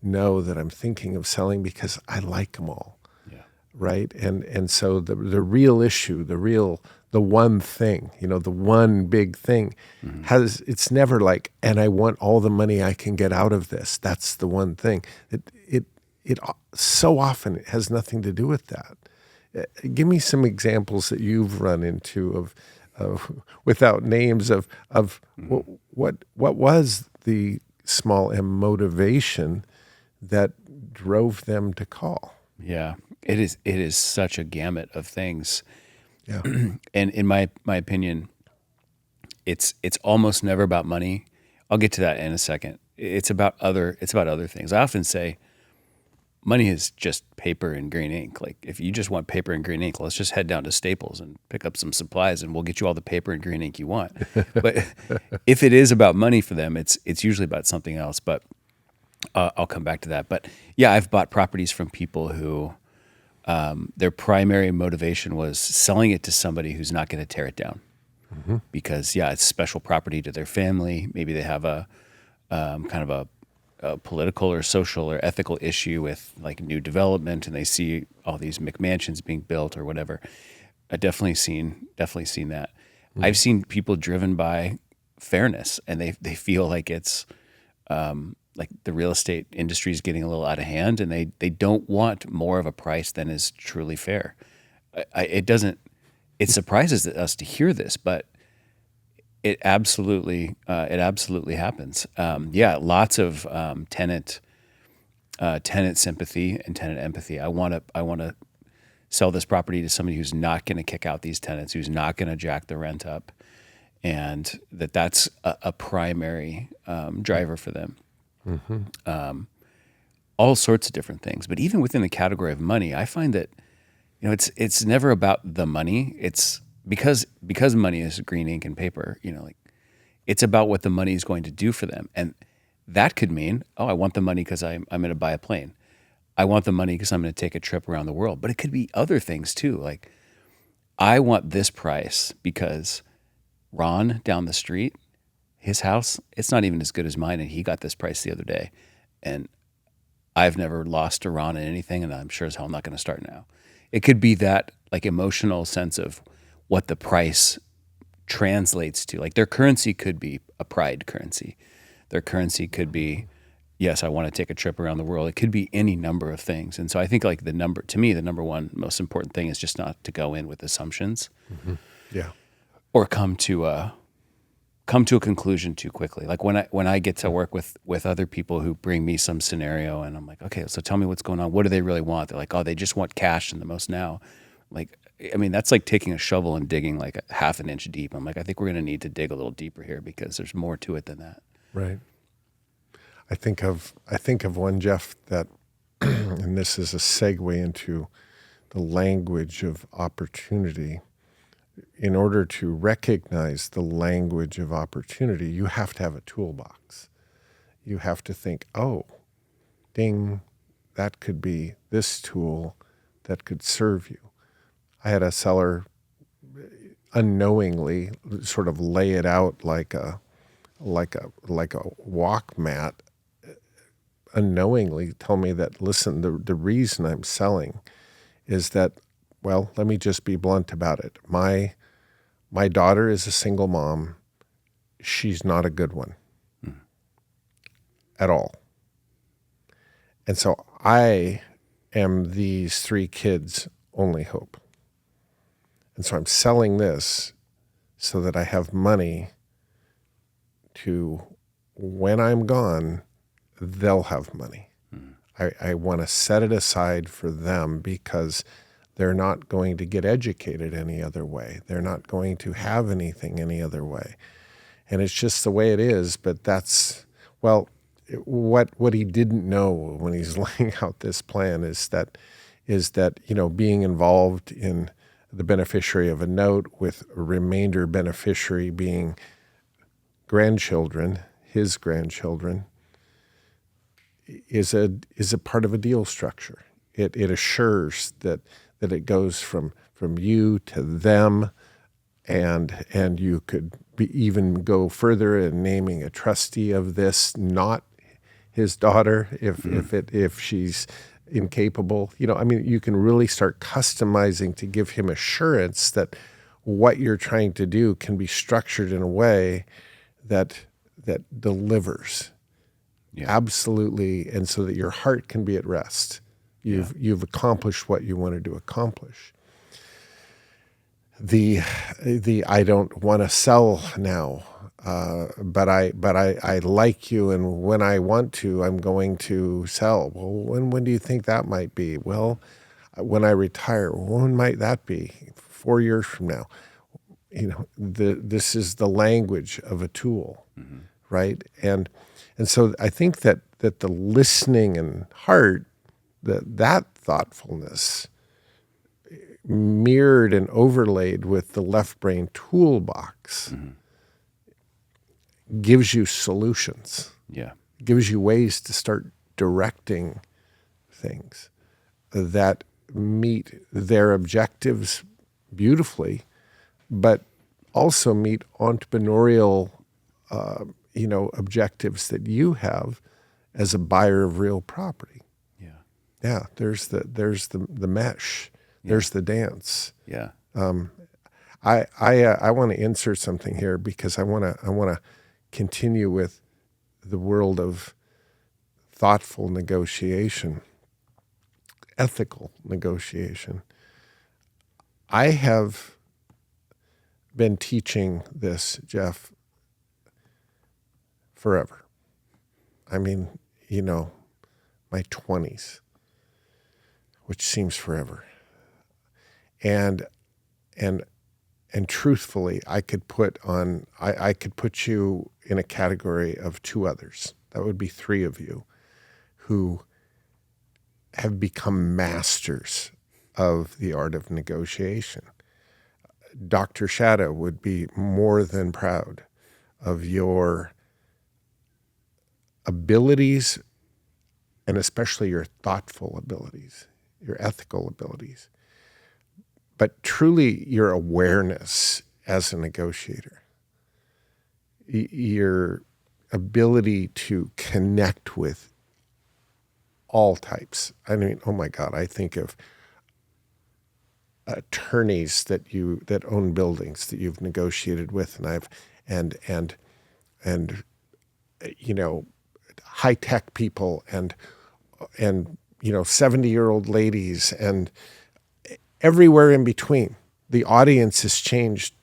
[SPEAKER 2] know that I'm thinking of selling because I like them all.
[SPEAKER 3] Yeah.
[SPEAKER 2] Right. And so the real issue, the one thing, the one big thing it's never like, and I want all the money I can get out of this. That's the one thing. It so often it has nothing to do with that. Give me some examples that you've run into of without names of what was the small m motivation that drove them to call.
[SPEAKER 3] Yeah, it is such a gamut of things.
[SPEAKER 2] Yeah.
[SPEAKER 3] And in my opinion, it's almost never about money. I'll get to that in a second. It's about other things. I often say money is just paper and green ink. Like, if you just want paper and green ink, let's just head down to Staples and pick up some supplies and we'll get you all the paper and green ink you want. But if it is about money for them, it's usually about something else. But I'll come back to that. But yeah, I've bought properties from people who their primary motivation was selling it to somebody who's not going to tear it down. Because it's special property to their family. Maybe they have a kind of a political or social or ethical issue with like new development, and they see all these McMansions being built or whatever. I've definitely seen that. I've seen people driven by fairness, and they feel like it's like the real estate industry is getting a little out of hand, and they don't want more of a price than is truly fair. It surprises us to hear this, but it absolutely happens. Lots of tenant sympathy and tenant empathy. I want to sell this property to somebody who's not going to kick out these tenants, who's not going to jack the rent up, and that's a primary driver for them. All sorts of different things, but even within the category of money, I find that it's never about the money. It's because money is green ink and paper. It's about what the money is going to do for them, and that could mean, I want the money because I'm going to buy a plane. I want the money because I'm going to take a trip around the world. But it could be other things too, like I want this price because Ron down the street, his house, it's not even as good as mine, and he got this price the other day. And I've never lost to Ron in anything, and I'm sure as hell not going to start now. It could be that like emotional sense of what the price translates to. Like their currency could be a pride currency. Their currency could be, yes, I want to take a trip around the world. It could be any number of things. And so I think like the number one most important thing is just not to go in with assumptions.
[SPEAKER 2] Yeah.
[SPEAKER 3] or come to a conclusion too quickly. Like when I get to work with other people who bring me some scenario and I'm like, okay, so tell me what's going on. What do they really want? They're like, oh, they just want cash and the most now. Like, I mean, that's like taking a shovel and digging like a half an inch deep. I'm like, I think we're going to need to dig a little deeper here because there's more to it than that.
[SPEAKER 2] Right. I think of one, Jeff, that, and this is a segue into the language of opportunity. In order to recognize the language of opportunity, you have to have a toolbox. You have to think, oh, ding, that could be this tool that could serve you. I had a seller unknowingly sort of lay it out like a walk mat, unknowingly tell me that, listen, the reason I'm selling is that, well, let me just be blunt about it. My daughter is a single mom. She's not a good one at all. And so I am these 3 kids' only hope. And so I'm selling this so that I have money to, when I'm gone, they'll have money. I want to set it aside for them because they're not going to get educated any other way. They're not going to have anything any other way. And it's just the way it is, but that's, well, what he didn't know when he's laying out this plan is that, being involved in the beneficiary of a note with a remainder beneficiary being grandchildren, his grandchildren, is a part of a deal structure. It assures that it goes from you to them, and you could even go further in naming a trustee of this, not his daughter, if she's incapable. You can really start customizing to give him assurance that what you're trying to do can be structured in a way that delivers. Yeah. Absolutely, and so that your heart can be at rest. You've accomplished what you wanted to accomplish. The I don't want to sell now, but I like you, and when I want to, I'm going to sell. Well, when do you think that might be? Well, when I retire. When might that be? 4 years from now. This is the language of a tool, right? And so I think that the listening and heart, that thoughtfulness mirrored and overlaid with the left brain toolbox gives you solutions.
[SPEAKER 3] Yeah.
[SPEAKER 2] Gives you ways to start directing things that meet their objectives beautifully, but also meet entrepreneurial objectives that you have as a buyer of real property. Yeah, there's the mesh. Yeah. There's the dance.
[SPEAKER 3] Yeah.
[SPEAKER 2] I want to insert something here because I want to continue with the world of thoughtful negotiation, ethical negotiation. I have been teaching this, Jeff, forever. I mean, my 20s, which seems forever. And truthfully, I could put you in a category of 2 others. That would be 3 of you who have become masters of the art of negotiation. Dr. Shadow would be more than proud of your abilities, and especially your thoughtful abilities, your ethical abilities, but truly your awareness as a negotiator, your ability to connect with all types. I mean, oh my God, I think of attorneys that own buildings that you've negotiated with, and high-tech people and 70-year-old ladies and everywhere in between. The audience has changed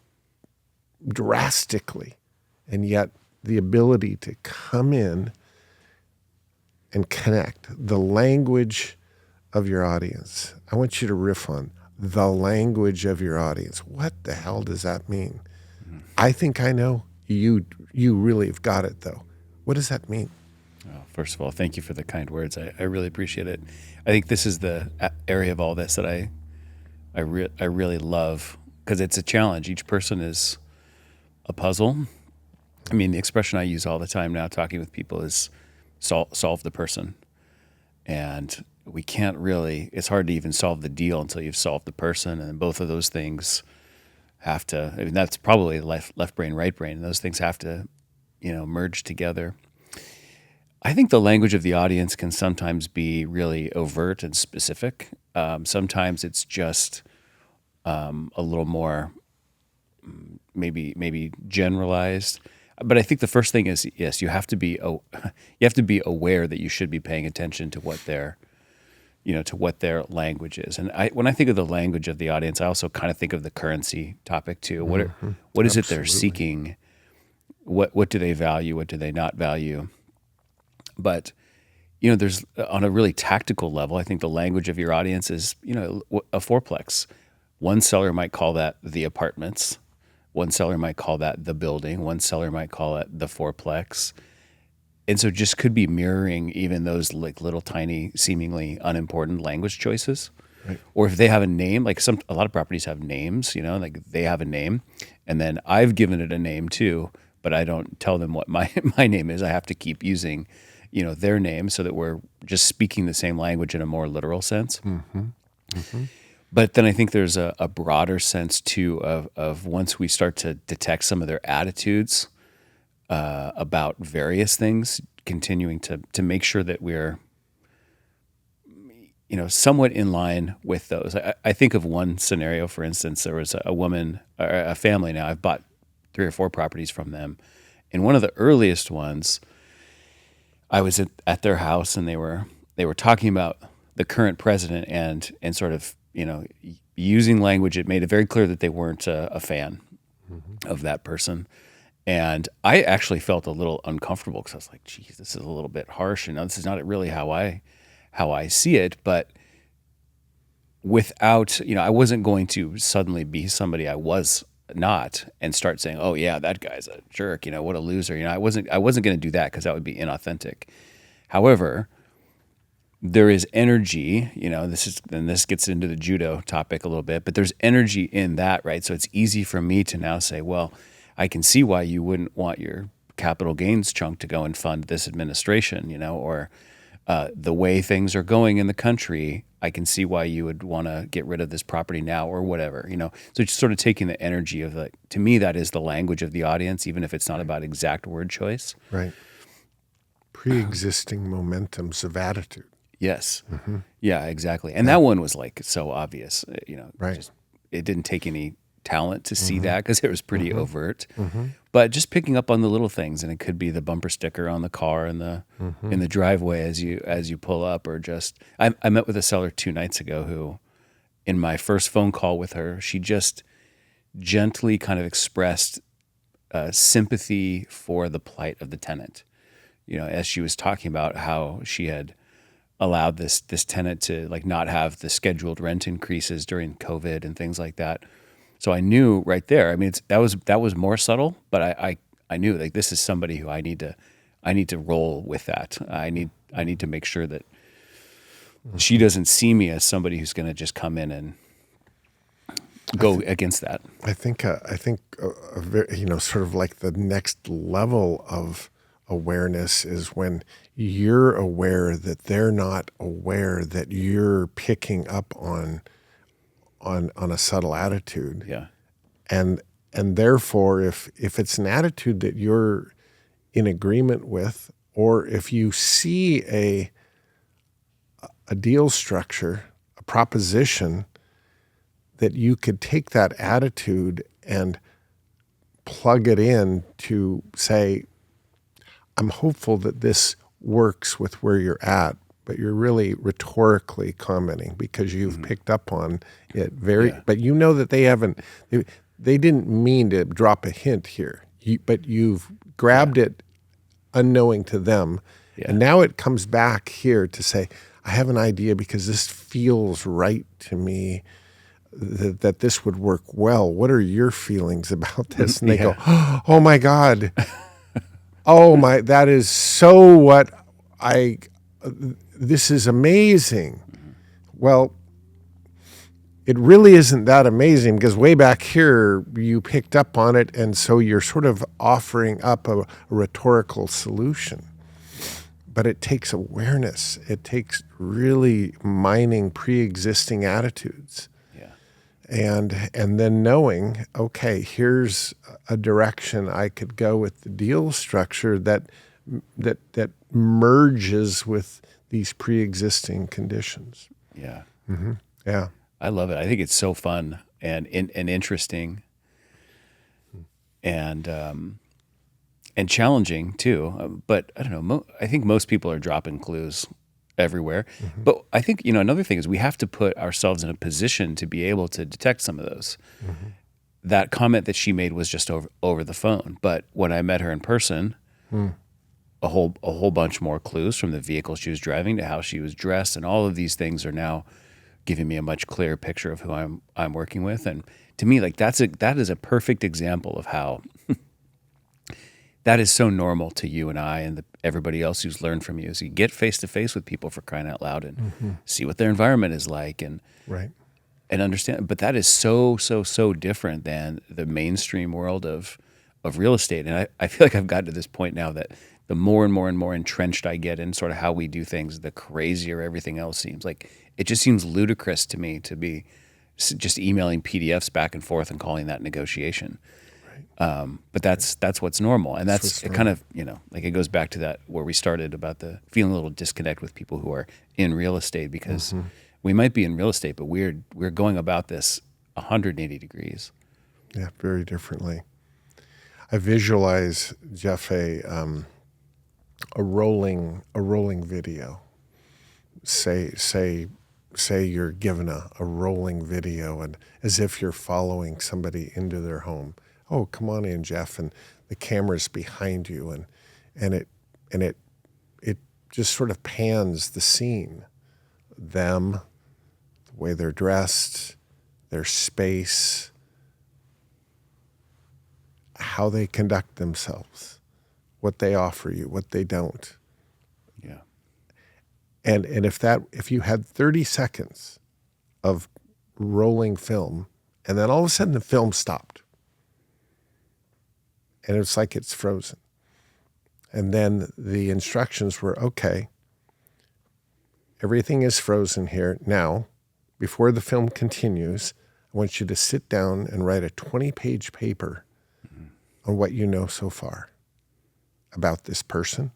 [SPEAKER 2] drastically. And yet the ability to come in and connect the language of your audience. I want you to riff on the language of your audience. What the hell does that mean? I think I know. You really have got it, though. What does that mean?
[SPEAKER 3] Well, first of all, thank you for the kind words. I really appreciate it. I think this is the area of all this that I really love, because it's a challenge. Each person is a puzzle. I mean, the expression I use all the time now talking with people is solve the person. And we can't really, it's hard to even solve the deal until you've solved the person. And both of those things have to, I mean, that's probably left brain, right brain. And those things have to, merge together. I think the language of the audience can sometimes be really overt and specific. Sometimes it's just a little more maybe generalized. But I think the first thing is, yes, you have to be aware that you should be paying attention to what their language is. And when I think of the language of the audience, I also kind of think of the currency topic too. What is it they're seeking? What do they value? What do they not value? But there's on a really tactical level, I think the language of your audience is a fourplex. One seller might call that the apartments. One seller might call that the building. One seller might call it the fourplex. And so just could be mirroring even those like little tiny, seemingly unimportant language choices. Right. Or if they have a name, like a lot of properties have names, like they have a name. And then I've given it a name too, but I don't tell them what my name is. I have to keep using, their name so that we're just speaking the same language in a more literal sense. Mm-hmm. Mm-hmm. But then I think there's a broader sense too of once we start to detect some of their attitudes about various things, continuing to make sure that we're, somewhat in line with those. I think of one scenario, for instance, there was a woman, or a family now, I've bought 3 or 4 properties from them. And one of the earliest ones, I was at their house and they were talking about the current president and sort of, using language. It made it very clear that they weren't a fan of that person. And I actually felt a little uncomfortable because I was like, geez, this is a little bit harsh. And this is not really how I see it. But without, I wasn't going to suddenly be somebody I was not and start saying, oh yeah, that guy's a jerk, what a loser. I wasn't going to do that because that would be inauthentic. However, there is energy, this gets into the judo topic a little bit, but there's energy in that, right? So it's easy for me to now say, well, I can see why you wouldn't want your capital gains chunk to go and fund this administration, or the way things are going in the country, I can see why you would want to get rid of this property now or whatever, So just sort of taking the energy of to me, that is the language of the audience, even if it's not about exact word choice.
[SPEAKER 2] Right. Pre-existing momentums of attitude.
[SPEAKER 3] Yes. Mm-hmm. Yeah, exactly. And that one was like so obvious,
[SPEAKER 2] Right.
[SPEAKER 3] It didn't take any talent to see that because it was pretty overt. Mm-hmm. But just picking up on the little things, and it could be the bumper sticker on the car in the driveway as you pull up, or just I met with a seller 2 nights ago who, in my first phone call with her, she just gently kind of expressed sympathy for the plight of the tenant. As she was talking about how she had allowed this tenant to like not have the scheduled rent increases during COVID and things like that. So I knew right there. I mean, that was more subtle, but I knew like this is somebody who I need to roll with that. I need to make sure that she doesn't see me as somebody who's going to just come in and go against that.
[SPEAKER 2] I think a very, sort of like the next level of awareness is when you're aware that they're not aware that you're picking up on a subtle attitude.
[SPEAKER 3] Yeah.
[SPEAKER 2] And therefore if it's an attitude that you're in agreement with, or if you see a deal structure, a proposition that you could take that attitude and plug it in to say, I'm hopeful that this works with where you're at, but you're really rhetorically commenting because you've picked up on it but you know that they haven't, they didn't mean to drop a hint here, but you've grabbed it unknowing to them.
[SPEAKER 3] Yeah.
[SPEAKER 2] And now it comes back here to say, I have an idea because this feels right to me that this would work well. What are your feelings about this? And they go, oh my God. Oh my, that is so what this is amazing. Well, it really isn't that amazing because way back here you picked up on it, and so you're sort of offering up a rhetorical solution. But it takes awareness. It takes really mining pre-existing attitudes.
[SPEAKER 3] Yeah.
[SPEAKER 2] And then knowing, okay, here's a direction I could go with the deal structure that merges with these pre-existing conditions.
[SPEAKER 3] Yeah.
[SPEAKER 2] Mm-hmm. Yeah.
[SPEAKER 3] I love it. I think it's so fun and interesting and challenging too. But I don't know. I think most people are dropping clues everywhere. Mm-hmm. But I think, another thing is we have to put ourselves in a position to be able to detect some of those. Mm-hmm. That comment that she made was just over the phone. But when I met her in person, a whole bunch more clues, from the vehicle she was driving to how she was dressed, and all of these things are now giving me a much clearer picture of who I'm working with. And to me, like that is a perfect example of how that is so normal to you and I and everybody else who's learned from you. So you get face to face with people, for crying out loud, and see what their environment is like, and understand. But that is so different than the mainstream world of real estate. And I feel like I've gotten to this point now that the more and more entrenched I get in sort of how we do things, the crazier everything else seems. Like, it just seems ludicrous to me to be just emailing PDFs back and forth and calling that negotiation. But that's what's normal. And that's it, kind of, like it goes back to that where we started about the feeling a little disconnect with people who are in real estate, because we might be in real estate, but we're going about this 180 degrees.
[SPEAKER 2] Yeah, very differently. I visualize, Jeff, a rolling video. Say you're given a rolling video, and as if you're following somebody into their home. Oh, come on in, Jeff, and the camera's behind you, and it just sort of pans the scene, them, the way they're dressed, their space, how they conduct themselves, what they offer you, what they don't.
[SPEAKER 3] Yeah.
[SPEAKER 2] And if you had 30 seconds of rolling film, and then all of a sudden the film stopped, and it's like it's frozen, and then the instructions were, okay, everything is frozen here. Now, before the film continues, I want you to sit down and write a 20-page paper on what you know so far about this person,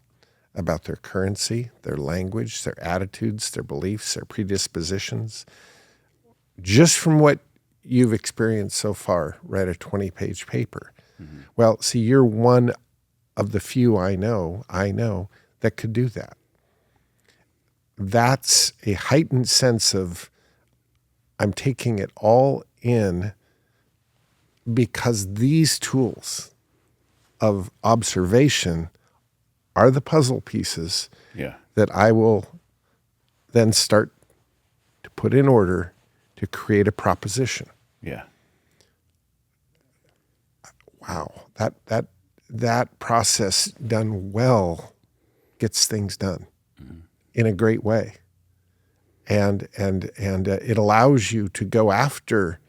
[SPEAKER 2] about their currency, their language, their attitudes, their beliefs, their predispositions. Just from what you've experienced so far, write a 20-page paper. Mm-hmm. Well, see, you're one of the few I know that could do that. That's a heightened sense of, I'm taking it all in, because these tools of observation are the puzzle pieces that I will then start to put in order to create a proposition.
[SPEAKER 3] Yeah.
[SPEAKER 2] Wow. That process done well gets things done in a great way. And it allows you to go after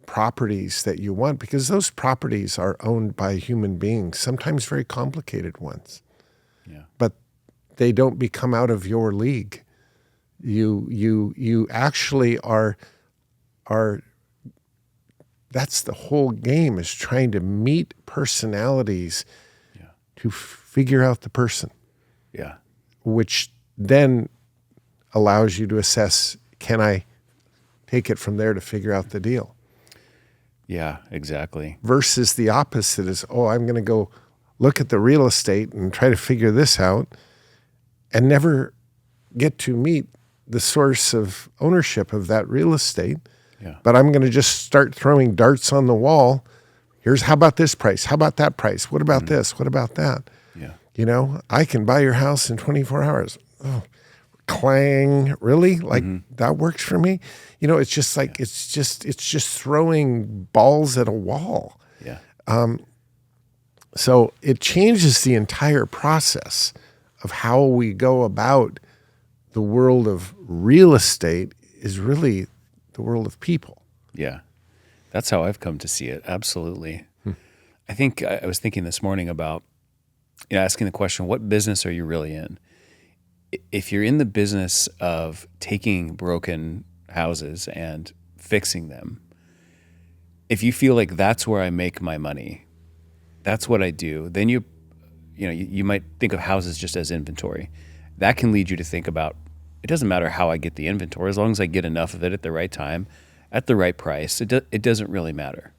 [SPEAKER 2] properties that you want, because those properties are owned by human beings, sometimes very complicated ones.
[SPEAKER 3] Yeah.
[SPEAKER 2] But they don't become out of your league. You actually are that's the whole game, is trying to meet personalities to figure out the person.
[SPEAKER 3] Yeah.
[SPEAKER 2] Which then allows you to assess, can I take it from there to figure out the deal?
[SPEAKER 3] Yeah, exactly.
[SPEAKER 2] Versus the opposite is, I'm going to go look at the real estate and try to figure this out, and never get to meet the source of ownership of that real estate.
[SPEAKER 3] Yeah.
[SPEAKER 2] but I'm going to just start throwing darts on the wall. How about this price? How about that price? What about this? What about that?
[SPEAKER 3] Yeah.
[SPEAKER 2] You know, I can buy your house in 24 hours. Oh, clang. Really? Like that works for me? You know, it's just like, it's just throwing balls at a wall.
[SPEAKER 3] Yeah.
[SPEAKER 2] So it changes the entire process of how we go about the world of real estate is really the world of people.
[SPEAKER 3] Yeah. That's how I've come to see it. Absolutely. I think I was thinking this morning about, asking the question, what business are you really in? If you're in the business of taking broken houses and fixing them, if you feel like that's where I make my money, that's what I do, then you might think of houses just as inventory. That can lead you to think about, it doesn't matter how I get the inventory, as long as I get enough of it at the right time, at the right price, it doesn't really matter.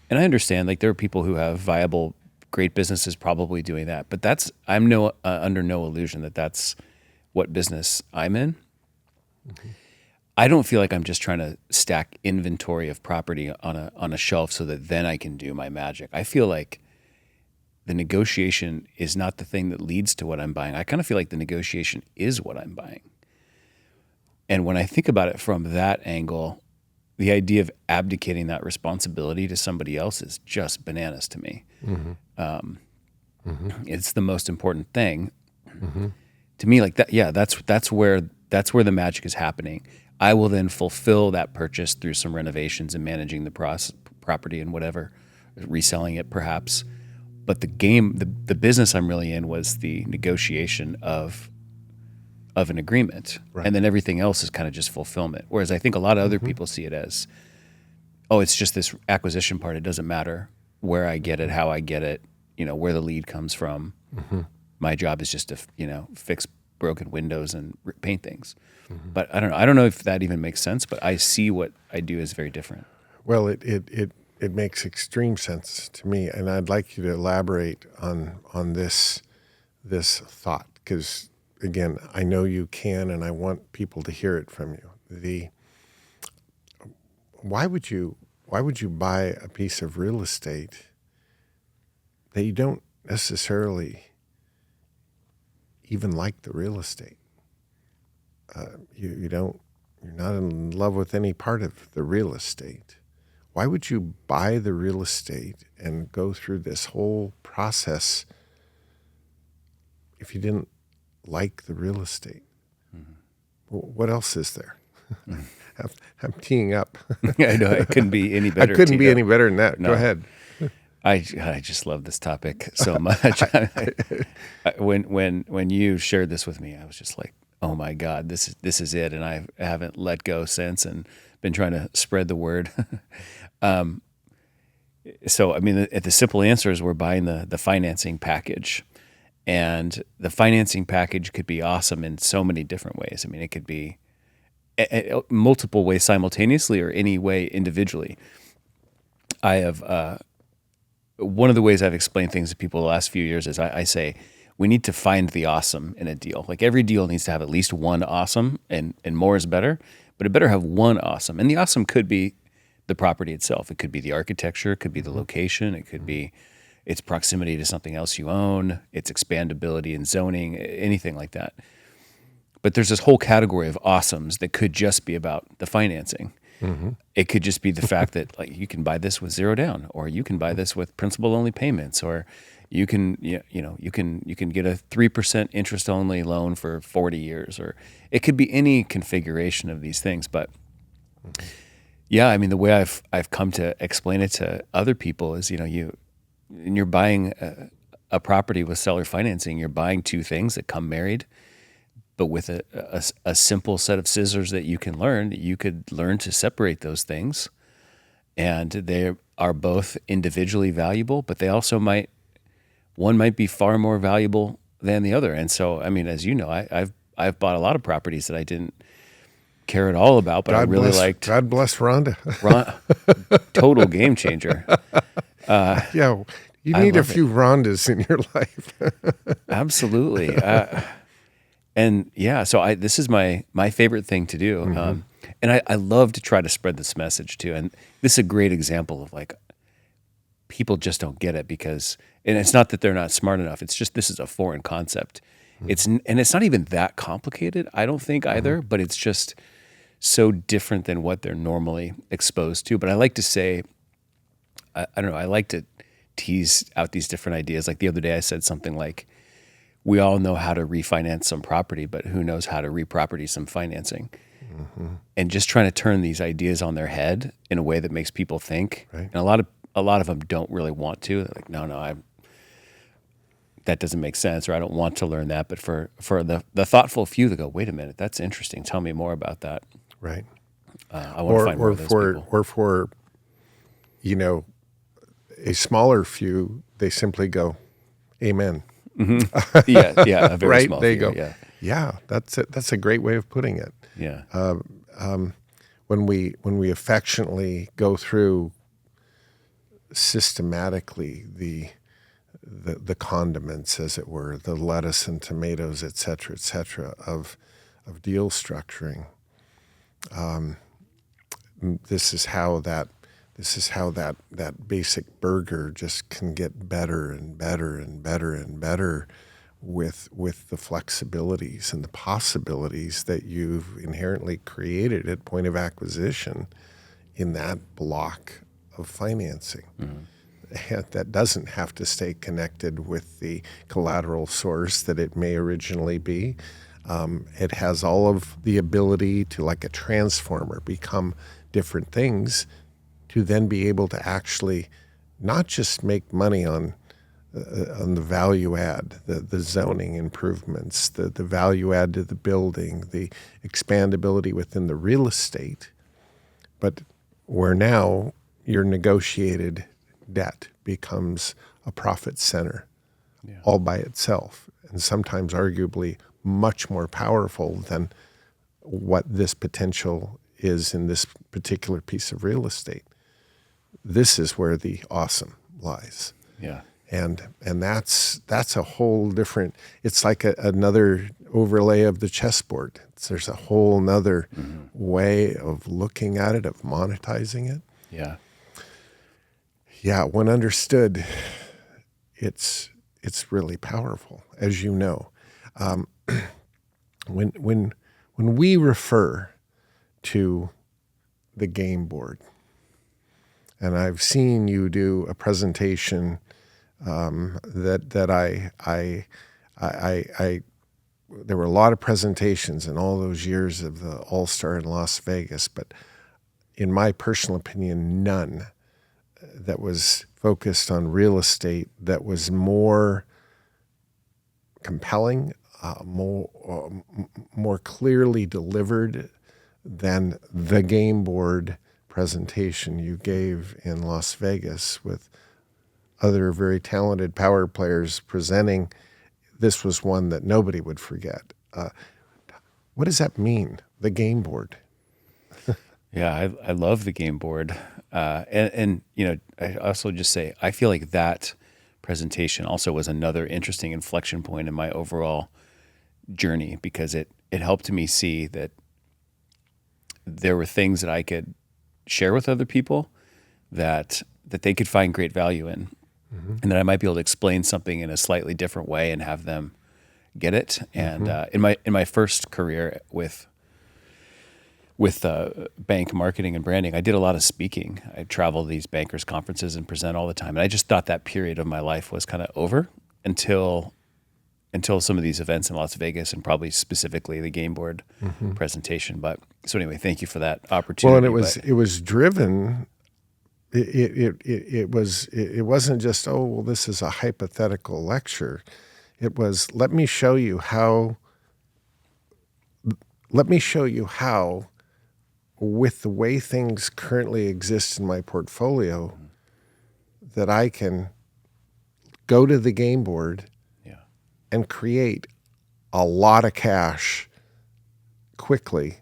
[SPEAKER 3] And I understand, like, there are people who have viable, great businesses probably doing that, but I'm under no illusion that that's what business I'm in. Mm-hmm. I don't feel like I'm just trying to stack inventory of property on a shelf so that then I can do my magic. I feel like the negotiation is not the thing that leads to what I'm buying. I kind of feel like the negotiation is what I'm buying. And when I think about it from that angle, the idea of abdicating that responsibility to somebody else is just bananas to me. It's the most important thing to me. Like that, yeah, that's where the magic is happening. I will then fulfill that purchase through some renovations and managing the property and whatever, reselling it perhaps. But the business I'm really in was the negotiation of an agreement. Right. And then everything else is kind of just fulfillment. Whereas I think a lot of other people see it as, oh, it's just this acquisition part. It doesn't matter where I get it, how I get it, where the lead comes from. My job is just to, fix broken windows and paint things. But I don't know if that even makes sense, but I see what I do is very different.
[SPEAKER 2] Well, it makes extreme sense to me, and I'd like you to elaborate on this thought, because again, I know you can, and I want people to hear it from you. Why would you buy a piece of real estate that you don't necessarily even like the real estate? You're not in love with any part of the real estate. Why would you buy the real estate and go through this whole process if you didn't like the real estate? What else is there? I'm teeing up.
[SPEAKER 3] I know, it couldn't be any better.
[SPEAKER 2] I couldn't be any better than that. No. Go ahead.
[SPEAKER 3] I just love this topic so much. When you shared this with me, I was just like, oh my God, this is it. And I haven't let go since and been trying to spread the word. So, I mean, the simple answer is we're buying the financing package. And the financing package could be awesome in so many different ways. I mean, it could be multiple ways simultaneously or any way individually. I have one of the ways I've explained things to people the last few years is I say we need to find the awesome in a deal. Like every deal needs to have at least one awesome, and more is better, but it better have one awesome. And the awesome could be the property itself. It could be the architecture, it could be the location, it could be its proximity to something else you own, its expandability in zoning, anything like that. But there's this whole category of awesomes that could just be about the financing. It could just be the fact that, like, you can buy this with zero down, or you can buy this with principal only payments, or you can get a 3% interest only loan for 40 years, or it could be any configuration of these things. But yeah, I mean, the way I've come to explain it to other people is, you're buying a property with seller financing, you're buying two things that come married, but with a simple set of scissors that you can learn. You could learn to separate those things, and they are both individually valuable, but they also one might be far more valuable than the other. And so, I mean, as you know, I've bought a lot of properties that I didn't care at all about, but I really liked.
[SPEAKER 2] God bless Rhonda.
[SPEAKER 3] Total game changer.
[SPEAKER 2] Yeah, you need a few Rhondas in your life.
[SPEAKER 3] Absolutely. And yeah, so this is my favorite thing to do. And I love to try to spread this message too. And this is a great example of like people just don't get it because, and it's not that they're not smart enough. It's just this is a foreign concept. And it's not even that complicated, I don't think either, but it's just so different than what they're normally exposed to. But I like to say, I don't know, I like to tease out these different ideas. Like the other day I said something like, we all know how to refinance some property, but who knows how to reproperty some financing? And just trying to turn these ideas on their head in a way that makes people think.
[SPEAKER 2] Right.
[SPEAKER 3] And a lot of them don't really want to. They're like, no, that doesn't make sense, or I don't want to learn that. But for the thoughtful few that go, wait a minute, that's interesting. Tell me more about that.
[SPEAKER 2] Right.
[SPEAKER 3] I want to find more of those people.
[SPEAKER 2] Or for, you know, a smaller few, they simply go, amen.
[SPEAKER 3] Yeah, a very
[SPEAKER 2] Right?
[SPEAKER 3] small
[SPEAKER 2] They
[SPEAKER 3] few,
[SPEAKER 2] go,
[SPEAKER 3] yeah.
[SPEAKER 2] yeah, that's it. That's a great way of putting it.
[SPEAKER 3] Yeah.
[SPEAKER 2] When we affectionately go through systematically the condiments, as it were, the lettuce and tomatoes, et cetera, of deal structuring. This is how that basic burger just can get better and better and better and better with the flexibilities and the possibilities that you've inherently created at point of acquisition in that block of financing. That doesn't have to stay connected with the collateral source that it may originally be. It has all of the ability to, like a transformer, become different things to then be able to actually not just make money on the value add, the zoning improvements, the value add to the building, the expandability within the real estate, but where now your negotiated debt becomes a profit center all by itself, and sometimes arguably much more powerful than what this potential is in this particular piece of real estate. This is where the awesome lies.
[SPEAKER 3] Yeah.
[SPEAKER 2] And that's a whole different, it's like another overlay of the chessboard. There's a whole nother way of looking at it, of monetizing it.
[SPEAKER 3] Yeah.
[SPEAKER 2] Yeah, when understood, it's really powerful, as you know. When we refer to the game board, and I've seen you do a presentation that I there were a lot of presentations in all those years of the All-Star in Las Vegas, but in my personal opinion, none that was focused on real estate that was more compelling, more clearly delivered than the game board presentation you gave in Las Vegas with other very talented power players presenting. This was one that nobody would forget. What does that mean, the game board?
[SPEAKER 3] Yeah, I love the game board. And you know, I also just say, I feel like that presentation also was another interesting inflection point in my overall journey, because it helped me see that there were things that I could share with other people that they could find great value in, and that I might be able to explain something in a slightly different way and have them get it. And in my first career with bank marketing and branding, I did a lot of speaking. I traveled to these bankers conferences and present all the time. And I just thought that period of my life was kind of over until some of these events in Las Vegas, and probably specifically the game board presentation. But so anyway, thank you for that opportunity.
[SPEAKER 2] Well, and it was driven. It wasn't just, oh, well, this is a hypothetical lecture. It was, let me show you how, with the way things currently exist in my portfolio, that I can go to the game board and create a lot of cash quickly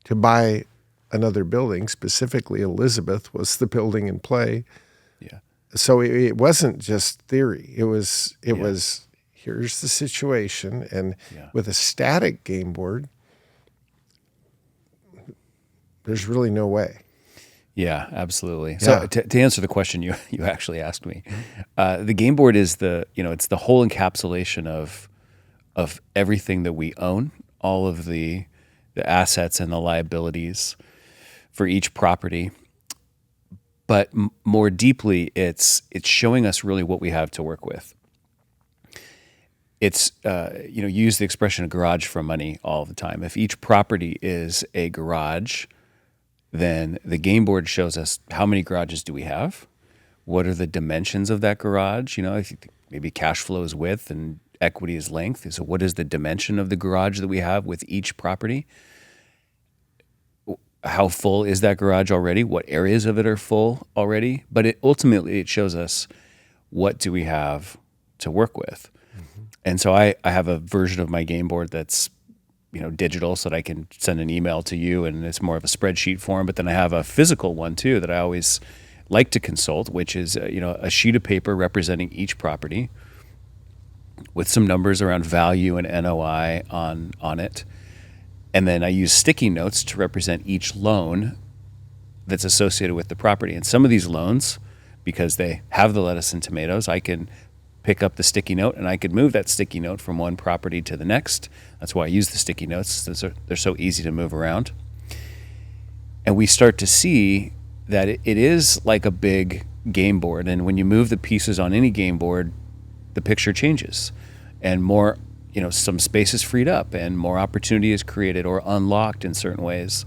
[SPEAKER 2] to buy another building. Specifically, Elizabeth was the building in play.
[SPEAKER 3] Yeah.
[SPEAKER 2] So it wasn't just theory. It was here's the situation, and with a static game board, there's really no way.
[SPEAKER 3] Yeah, absolutely.
[SPEAKER 2] Yeah.
[SPEAKER 3] So to answer the question you actually asked me, the game board is it's the whole encapsulation of everything that we own, all of the assets and the liabilities for each property. But more deeply, it's showing us really what we have to work with. It's you use the expression garage for money all the time. If each property is a garage, then the game board shows us how many garages do we have, what are the dimensions of that garage. If maybe cash flow is width and equity is length. So what is the dimension of the garage that we have with each property? How full is that garage already? What areas of it are full already? But ultimately it shows us what do we have to work with. And so I have a version of my game board that's digital, so that I can send an email to you, and it's more of a spreadsheet form. But then I have a physical one too that I always like to consult, which is a sheet of paper representing each property with some numbers around value and NOI on it. And then I use sticky notes to represent each loan that's associated with the property. And some of these loans, because they have the lettuce and tomatoes, I can pick up the sticky note and I could move that sticky note from one property to the next. That's why I use the sticky notes. They're so easy to move around. And we start to see that it is like a big game board. And when you move the pieces on any game board, the picture changes and more, some space is freed up and more opportunity is created or unlocked in certain ways.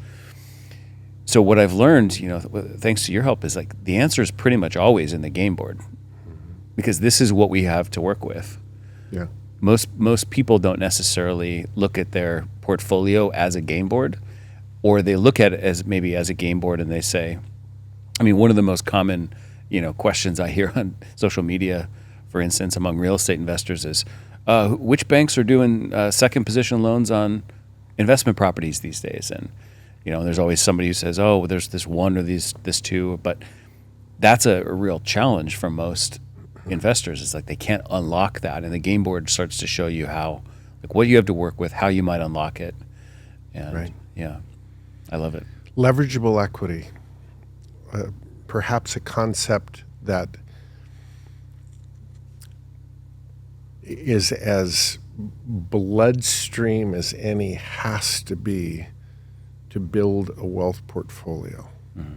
[SPEAKER 3] So what I've learned, thanks to your help, is like the answer is pretty much always in the game board, because this is what we have to work with.
[SPEAKER 2] Yeah.
[SPEAKER 3] Most people don't necessarily look at their portfolio as a game board, or they look at it as maybe as a game board and they say, one of the most common, questions I hear on social media, for instance, among real estate investors is, which banks are doing second position loans on investment properties these days? And, there's always somebody who says, oh, there's this one or this two, but that's a real challenge for most investors. It's like they can't unlock that, and the game board starts to show you how, like, what you have to work with, how you might unlock it. And
[SPEAKER 2] right.
[SPEAKER 3] Yeah, I love it.
[SPEAKER 2] Leverageable equity, perhaps a concept that is as bloodstream as any has to be to build a wealth portfolio.
[SPEAKER 3] Mm-hmm.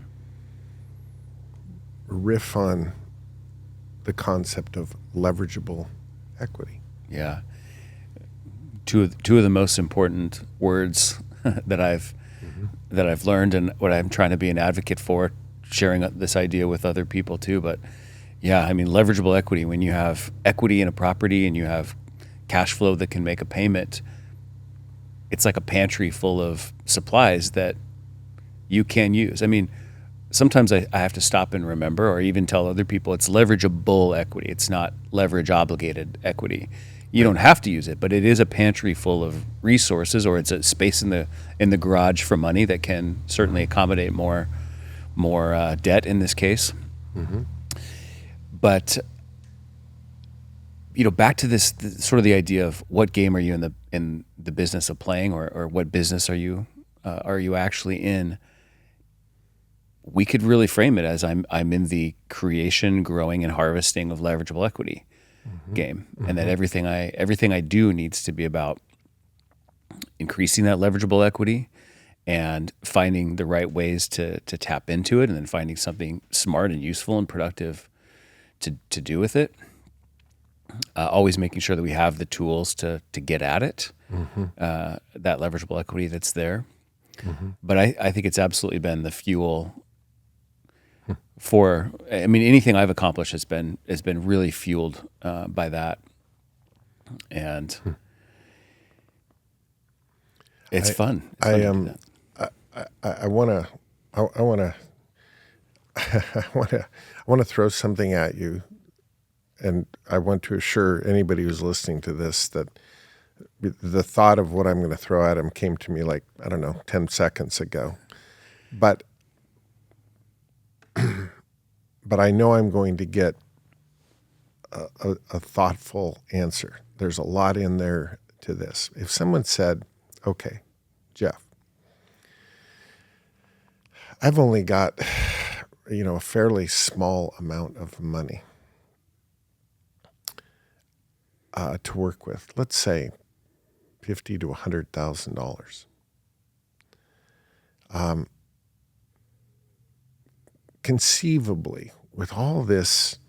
[SPEAKER 2] Riff on the concept of leverageable equity.
[SPEAKER 3] Yeah. Two of the most important words that I've learned, and what I'm trying to be an advocate for, sharing this idea with other people too. But yeah, leverageable equity, when you have equity in a property and you have cash flow that can make a payment, it's like a pantry full of supplies that you can use. Sometimes I have to stop and remember, or even tell other people, it's leverageable equity. It's not leverage obligated equity. You don't have to use it, but it is a pantry full of resources, or it's a space in the garage for money that can certainly accommodate more debt in this case.
[SPEAKER 2] Mm-hmm.
[SPEAKER 3] But back to this sort of the idea of what game are you in the business of playing, or what business are you actually in? We could really frame it as I'm in the creation, growing, and harvesting of leverageable equity game, and that everything I do needs to be about increasing that leverageable equity and finding the right ways to tap into it, and then finding something smart and useful and productive to do with it. Always making sure that we have the tools to get at it, that leverageable equity that's there. But I think it's absolutely been the fuel for, anything I've accomplished has been really fueled by that. And it's fun. It's fun to do that.
[SPEAKER 2] I want to throw something at you, and I want to assure anybody who's listening to this that the thought of what I'm going to throw at him came to me 10 seconds ago. But I know I'm going to get a thoughtful answer. There's a lot in there to this. If someone said, okay, Jeff, I've only got, a fairly small amount of money to work with. Let's say $50,000 to $100,000. Conceivably, with all this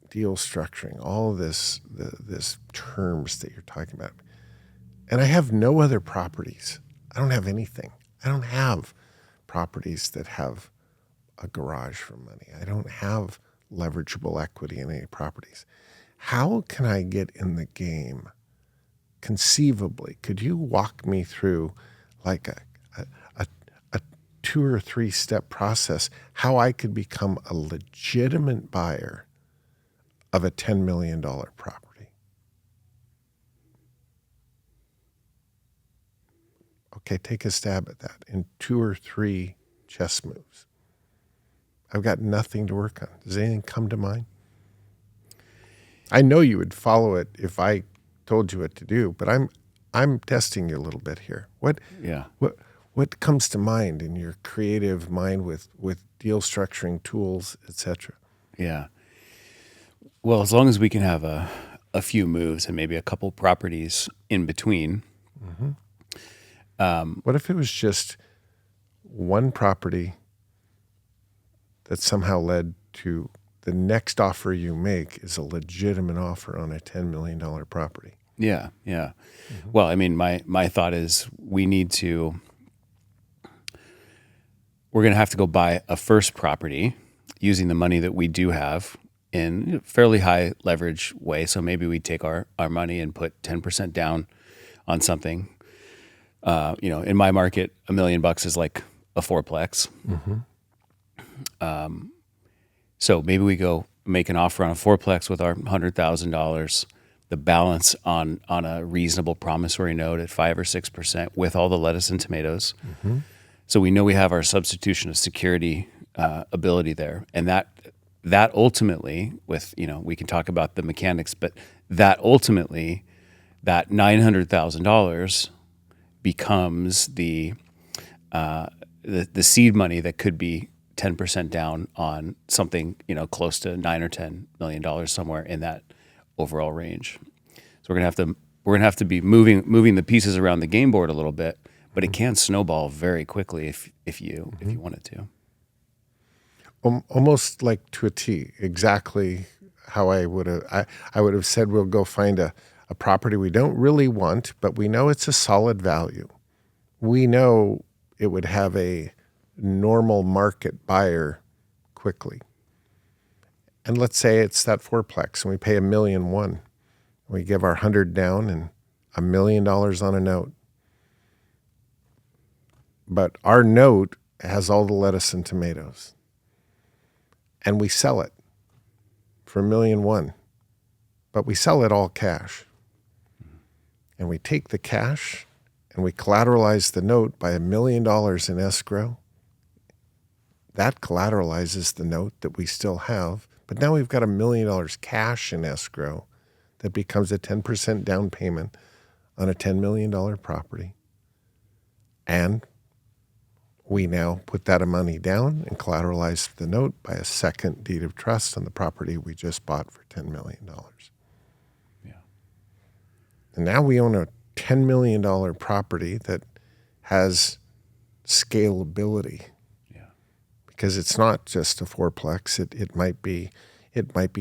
[SPEAKER 2] deal structuring, all this terms that you're talking about, and I have no other properties. I don't have anything. I don't have properties that have a garage for money. I don't have leverageable equity in any properties. How can I get in the game? Conceivably, could you walk me through like a 2 or 3 step process how I could become a legitimate buyer of a $10 million property? Okay, take a stab at that in 2 or 3 chess moves. I've got nothing to work on. Does anything come to mind? I know you would follow it if I told you what to do, but I'm testing you a little bit here. What comes to mind in your creative mind with deal structuring tools, etc.?
[SPEAKER 3] Yeah. Well, as long as we can have a few moves and maybe a couple properties in between.
[SPEAKER 2] What if it was just one property that somehow led to the next offer you make is a legitimate offer on a $10 million property?
[SPEAKER 3] Yeah. Well, I mean, my thought is we're going to have to go buy a first property using the money that we do have in a fairly high leverage way. So maybe we take our money and put 10% down on something. In my market, $1 million is like a fourplex. So maybe we go make an offer on a fourplex with our $100,000, the balance on a reasonable promissory note at 5 or 6% with all the lettuce and tomatoes. So we know we have our substitution of security ability there, and that ultimately, with we can talk about the mechanics, but that ultimately, that $900,000 becomes the seed money that could be 10% down on something close to $9 or $10 million somewhere in that overall range. So we're gonna have to be moving the pieces around the game board a little bit, but it can snowball very quickly if you want it to.
[SPEAKER 2] Almost like to a T, exactly how I would have said we'll go find a property we don't really want, but we know it's a solid value. We know it would have a normal market buyer quickly. And let's say it's that fourplex and we pay $1.1 million. We give our 100 down and $1 million on a note. But our note has all the lettuce and tomatoes. And we sell it for $1.1 million. But we sell it all cash. And we take the cash and we collateralize the note by $1 million in escrow. That collateralizes the note that we still have. But now we've got $1 million cash in escrow that becomes a 10% down payment on a $10 million property. And we now put that money down and collateralize the note by a second deed of trust on the property we just bought for $10 million.
[SPEAKER 3] Yeah.
[SPEAKER 2] And now we own a $10 million property that has scalability.
[SPEAKER 3] Yeah.
[SPEAKER 2] Because it's not just a fourplex. It might be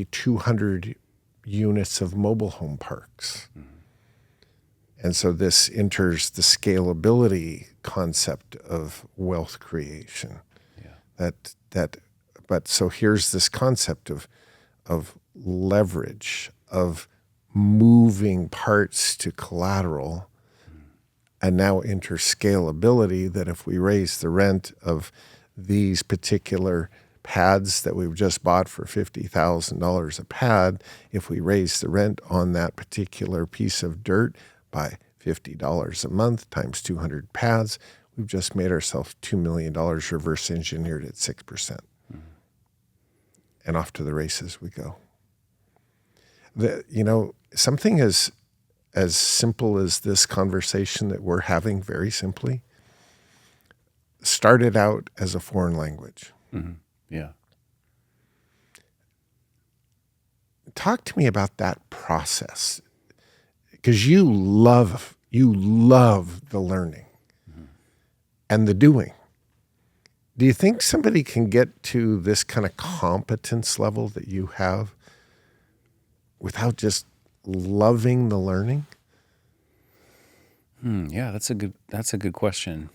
[SPEAKER 2] 200 units of mobile home parks. And so this enters the scalability concept of wealth creation. Yeah. But so here's this concept of leverage, of moving parts to collateral, and now enter scalability, that if we raise the rent of these particular pads that we've just bought for $50,000 a pad, if we raise the rent on that particular piece of dirt by $50 a month times 200 pads, we've just made ourselves $2 million reverse engineered at 6%. And off to the races we go. Something as simple as this conversation that we're having, very simply, started out as a foreign language.
[SPEAKER 3] Mm-hmm. Yeah.
[SPEAKER 2] Talk to me about that process, because you love the learning and the doing. Do you think somebody can get to this kind of competence level that you have without just loving the learning?
[SPEAKER 3] Yeah, that's a good question.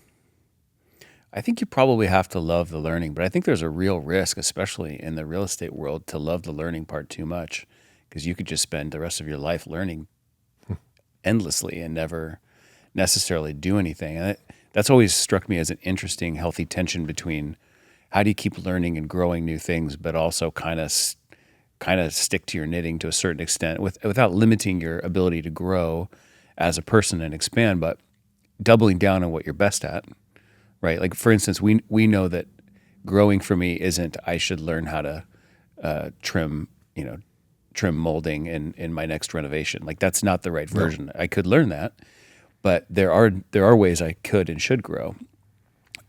[SPEAKER 3] I think you probably have to love the learning, but I think there's a real risk, especially in the real estate world, to love the learning part too much, because you could just spend the rest of your life learning endlessly and never necessarily do anything. And that's always struck me as an interesting, healthy tension between how do you keep learning and growing new things, but also kind of stick to your knitting to a certain extent without limiting your ability to grow as a person and expand, but doubling down on what you're best at, right? Like, for instance, we know that growing for me isn't I should learn how to trim molding in my next renovation. Like, that's not the right version. No. I could learn that, but there are ways I could and should grow,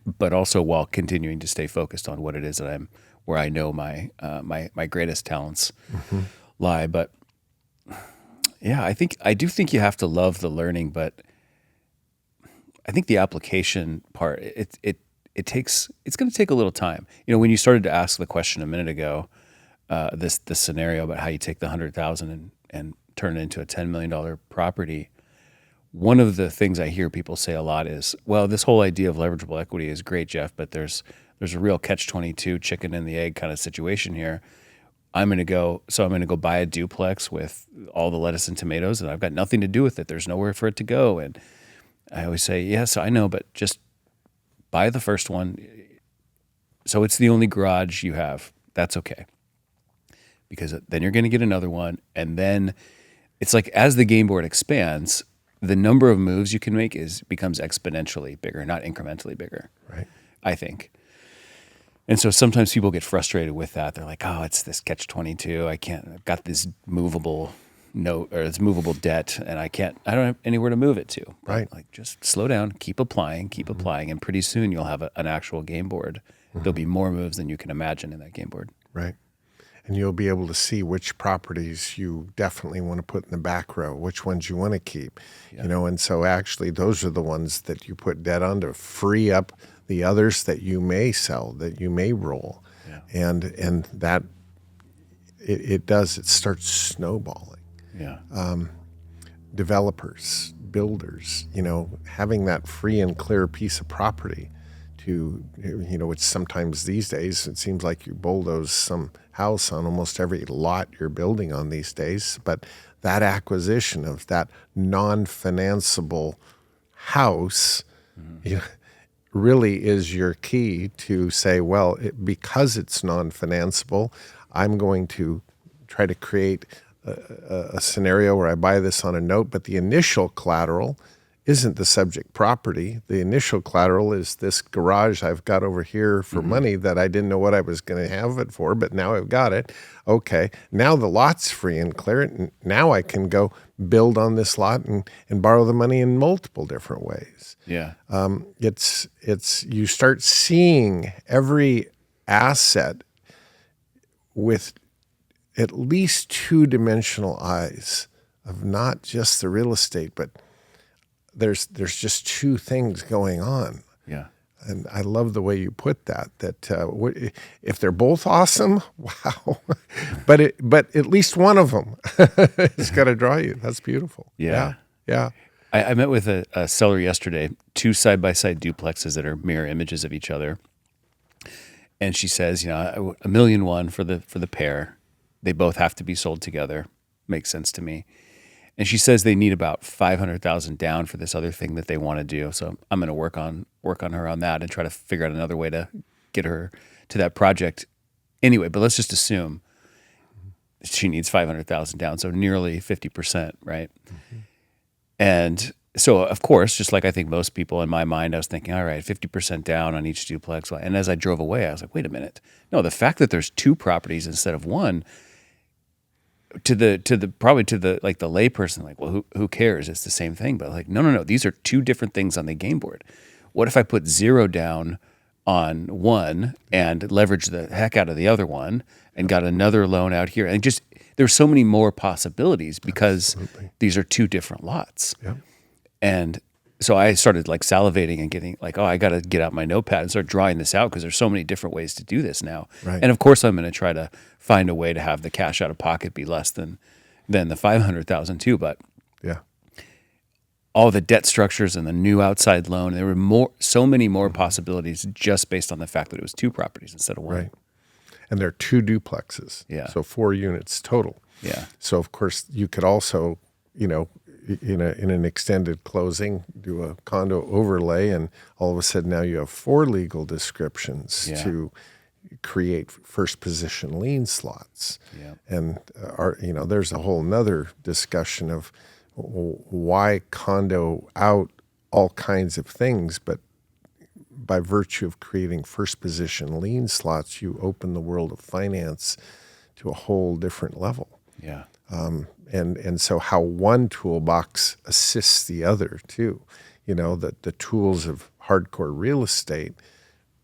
[SPEAKER 3] but also while continuing to stay focused on what it is that where I know my greatest talents lie. But yeah, I do think you have to love the learning, but I think the application part, it's going to take a little time. When you started to ask the question a minute ago, this scenario about how you take the 100,000 and turn it into a $10 million property. One of the things I hear people say a lot is, well, this whole idea of leverageable equity is great, Jeff, but there's a real catch-22 chicken and the egg kind of situation here. I'm going to go buy a duplex with all the lettuce and tomatoes, and I've got nothing to do with it. There's nowhere for it to go. And I always say, yes, I know, but just buy the first one. So it's the only garage you have. That's okay. Because then you're going to get another one. And then it's like, as the game board expands, the number of moves you can make becomes exponentially bigger, not incrementally bigger.
[SPEAKER 2] Right.
[SPEAKER 3] I think. And so sometimes people get frustrated with that. They're like, oh, it's this catch-22. I've got this movable note or this movable debt, and I don't have anywhere to move it to. But
[SPEAKER 2] right.
[SPEAKER 3] Like, just slow down, keep applying, and pretty soon you'll have an actual game board. There'll be more moves than you can imagine in that game board.
[SPEAKER 2] Right. And you'll be able to see which properties you definitely want to put in the back row, which ones you want to keep, and so actually those are the ones that you put debt on to free up the others that you may sell, that you may roll.
[SPEAKER 3] Yeah.
[SPEAKER 2] And that it starts snowballing.
[SPEAKER 3] Yeah.
[SPEAKER 2] Developers, builders, having that free and clear piece of property to, which sometimes these days it seems like you bulldoze some house on almost every lot you're building on these days. But that acquisition of that non-financeable house, really is your key to say, well, because it's non-financeable, I'm going to try to create a scenario where I buy this on a note, but the initial collateral isn't the subject property. The initial collateral is this garage I've got over here for money that I didn't know what I was going to have it for, but now I've got it. Okay, now the lot's free and clear, and now I can go build on this lot and borrow the money in multiple different ways.
[SPEAKER 3] Yeah.
[SPEAKER 2] It's you start seeing every asset with at least two-dimensional eyes of not just the real estate, but there's just two things going on.
[SPEAKER 3] Yeah.
[SPEAKER 2] And I love the way you put that if they're both awesome, wow. but at least one of them is got to draw you. That's beautiful.
[SPEAKER 3] Yeah.
[SPEAKER 2] Yeah.
[SPEAKER 3] I met with a seller yesterday, two side-by-side duplexes that are mirror images of each other. And she says, $1.1 million for the pair. They both have to be sold together. Makes sense to me. And she says they need about $500,000 down for this other thing that they want to do. So I'm going to work on her on that and try to figure out another way to get her to that project. Anyway, but let's just assume she needs $500,000 down, so nearly 50%, right? Mm-hmm. And so, of course, just like I think most people in my mind, I was thinking, all right, 50% down on each duplex. And as I drove away, I was like, wait a minute. No, the fact that there's two properties instead of one, to the layperson, like, well, who cares? It's the same thing. But like, no. These are two different things on the game board. What if I put 0 down on one and leveraged the heck out of the other one and got another loan out here. And just there's so many more possibilities because these are two different lots.
[SPEAKER 2] Yeah.
[SPEAKER 3] And so I started like salivating and getting like, oh, I got to get out my notepad and start drawing this out because there's so many different ways to do this now.
[SPEAKER 2] Right.
[SPEAKER 3] And of course, I'm going to try to find a way to have the cash out of pocket be less than the 500,000 too. But
[SPEAKER 2] Yeah.
[SPEAKER 3] all the debt structures and the new outside loan, there were so many more possibilities just based on the fact that it was two properties instead of one.
[SPEAKER 2] Right. And they're two duplexes.
[SPEAKER 3] Yeah.
[SPEAKER 2] So 4 units total.
[SPEAKER 3] Yeah.
[SPEAKER 2] So of course you could also, in an extended closing, do a condo overlay, and all of a sudden now you have 4 legal descriptions to create first position lien slots.
[SPEAKER 3] Yeah.
[SPEAKER 2] And there's a whole nother discussion of why condo out all kinds of things, but by virtue of creating first position lien slots, you open the world of finance to a whole different level.
[SPEAKER 3] Yeah.
[SPEAKER 2] And so how one toolbox assists the other too, that the tools of hardcore real estate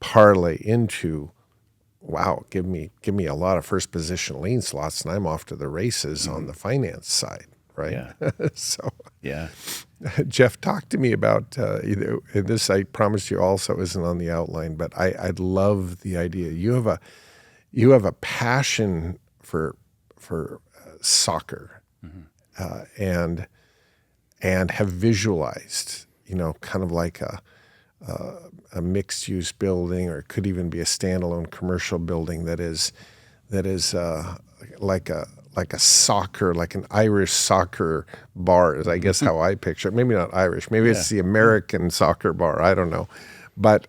[SPEAKER 2] parlay into, wow, give me a lot of first position lien slots and I'm off to the races on the finance side, right?
[SPEAKER 3] Yeah.
[SPEAKER 2] So
[SPEAKER 3] Yeah.
[SPEAKER 2] Jeff, talk to me about this. I promise you also isn't on the outline, but I love the idea. You have a passion for soccer, and have visualized, kind of like a mixed use building, or it could even be a standalone commercial building that is like a soccer, like an Irish soccer bar is I guess how I picture it. Maybe not Irish. Maybe it's the American soccer bar. I don't know. But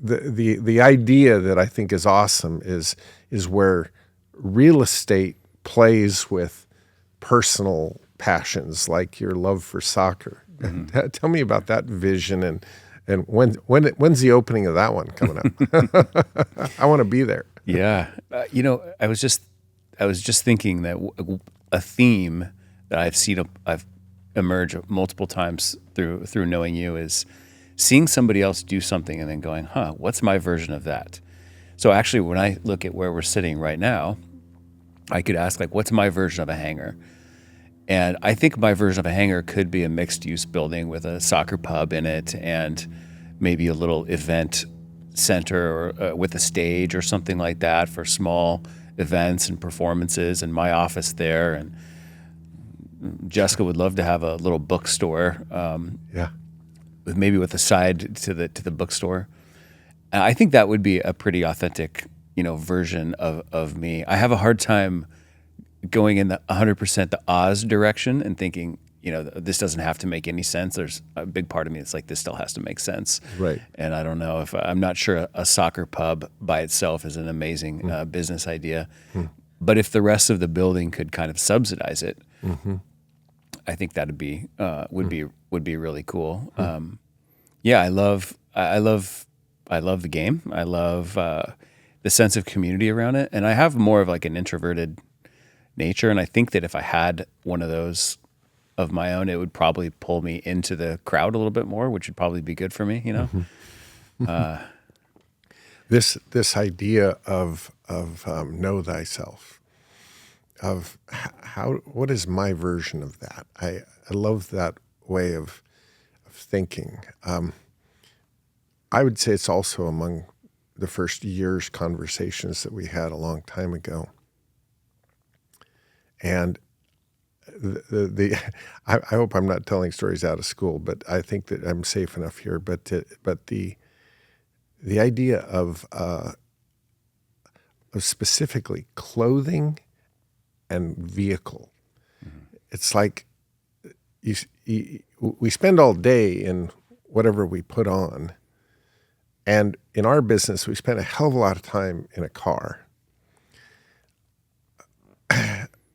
[SPEAKER 2] the idea that I think is awesome is where real estate plays with personal passions like your love for soccer. Mm-hmm. Tell me about that vision and when's the opening of that one coming up? I want to be there.
[SPEAKER 3] Yeah. I was just thinking that a theme that I've emerge multiple times through knowing you is seeing somebody else do something and then going, what's my version of that? So actually, when I look at where we're sitting right now, I could ask like, what's my version of a hangar? And I think my version of a hangar could be a mixed use building with a soccer pub in it and maybe a little event center or with a stage or something like that for small events and performances, and my office there. And Jessica would love to have a little bookstore, with a side to the bookstore. And I think that would be a pretty authentic, version of me. I have a hard time going in the 100% the Oz direction and thinking, this doesn't have to make any sense. There's a big part of me that's like, this still has to make sense.
[SPEAKER 2] Right.
[SPEAKER 3] And I don't know if I'm not sure a soccer pub by itself is an amazing business idea, but if the rest of the building could kind of subsidize it, I think that'd be would be really cool. I love the game. I love the sense of community around it, and I have more of like an introverted nature, and I think that if I had one of those of my own, it would probably pull me into the crowd a little bit more, which would probably be good for me,
[SPEAKER 2] This idea of know thyself, of what is my version of that? I love that way of thinking. I would say it's also among the first year's conversations that we had a long time ago. And I hope I'm not telling stories out of school, but I think that I'm safe enough here. But the idea of specifically clothing and vehicle, it's like we spend all day in whatever we put on, and in our business we spend a hell of a lot of time in a car.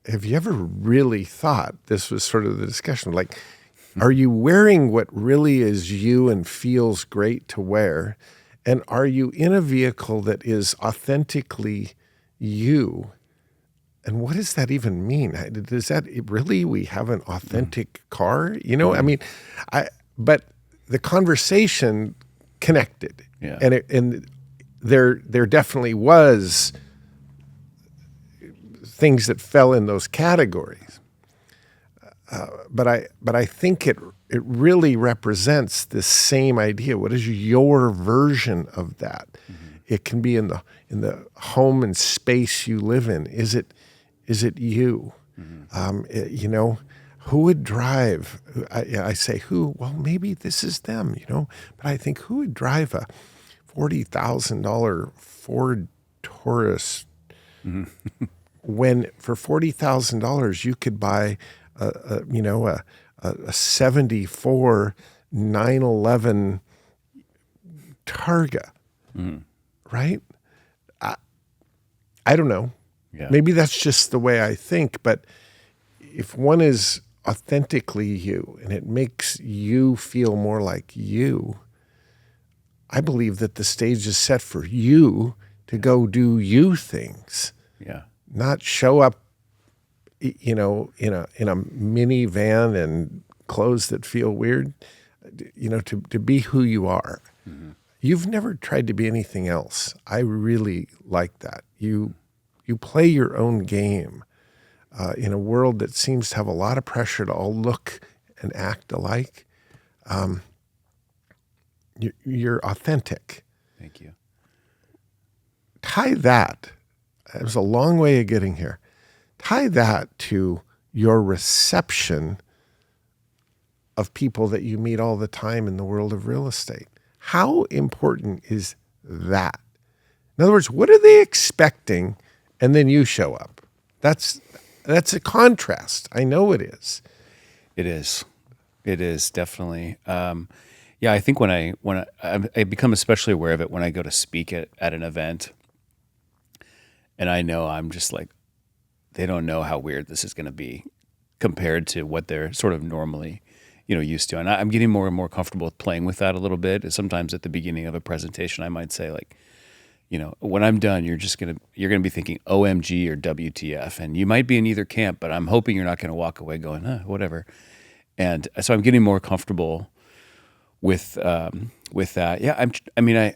[SPEAKER 2] Have you ever really thought, this was sort of the discussion, like, are you wearing what really is you and feels great to wear? And are you in a vehicle that is authentically you? And what does that even mean? Does that really, we have an authentic car? I mean, but the conversation connected.
[SPEAKER 3] Yeah.
[SPEAKER 2] And there definitely was things that fell in those categories. But I think it really represents this same idea. What is your version of that? Mm-hmm. It can be in the home and space you live in. Is it you? Mm-hmm. Who would drive? I say who? Well, maybe this is them. But I think who would drive a $40,000 Ford Taurus mm-hmm. when for $40,000 you could buy a 74 911 Targa, right? I don't know.
[SPEAKER 3] Yeah.
[SPEAKER 2] Maybe that's just the way I think, but if one is authentically you and it makes you feel more like you, I believe that the stage is set for you to go do you things.
[SPEAKER 3] Yeah.
[SPEAKER 2] Not show up in a minivan and clothes that feel weird, to be who you are. Mm-hmm. You've never tried to be anything else. I really like that. You play your own game in a world that seems to have a lot of pressure to all look and act alike. You're authentic.
[SPEAKER 3] Thank you.
[SPEAKER 2] Tie that. It was a long way of getting here. Tie that to your reception of people that you meet all the time in the world of real estate. How important is that? In other words, what are they expecting? And then you show up. That's a contrast. I know it is.
[SPEAKER 3] It is. It is definitely. Yeah, I think when I become especially aware of it when I go to speak at an event, and I know I'm just like, they don't know how weird this is going to be compared to what they're sort of normally, used to. And I'm getting more and more comfortable with playing with that a little bit. Sometimes at the beginning of a presentation, I might say like, when I'm done, you're going to be thinking OMG or WTF. And you might be in either camp, but I'm hoping you're not going to walk away going, whatever. And so I'm getting more comfortable with that. Yeah.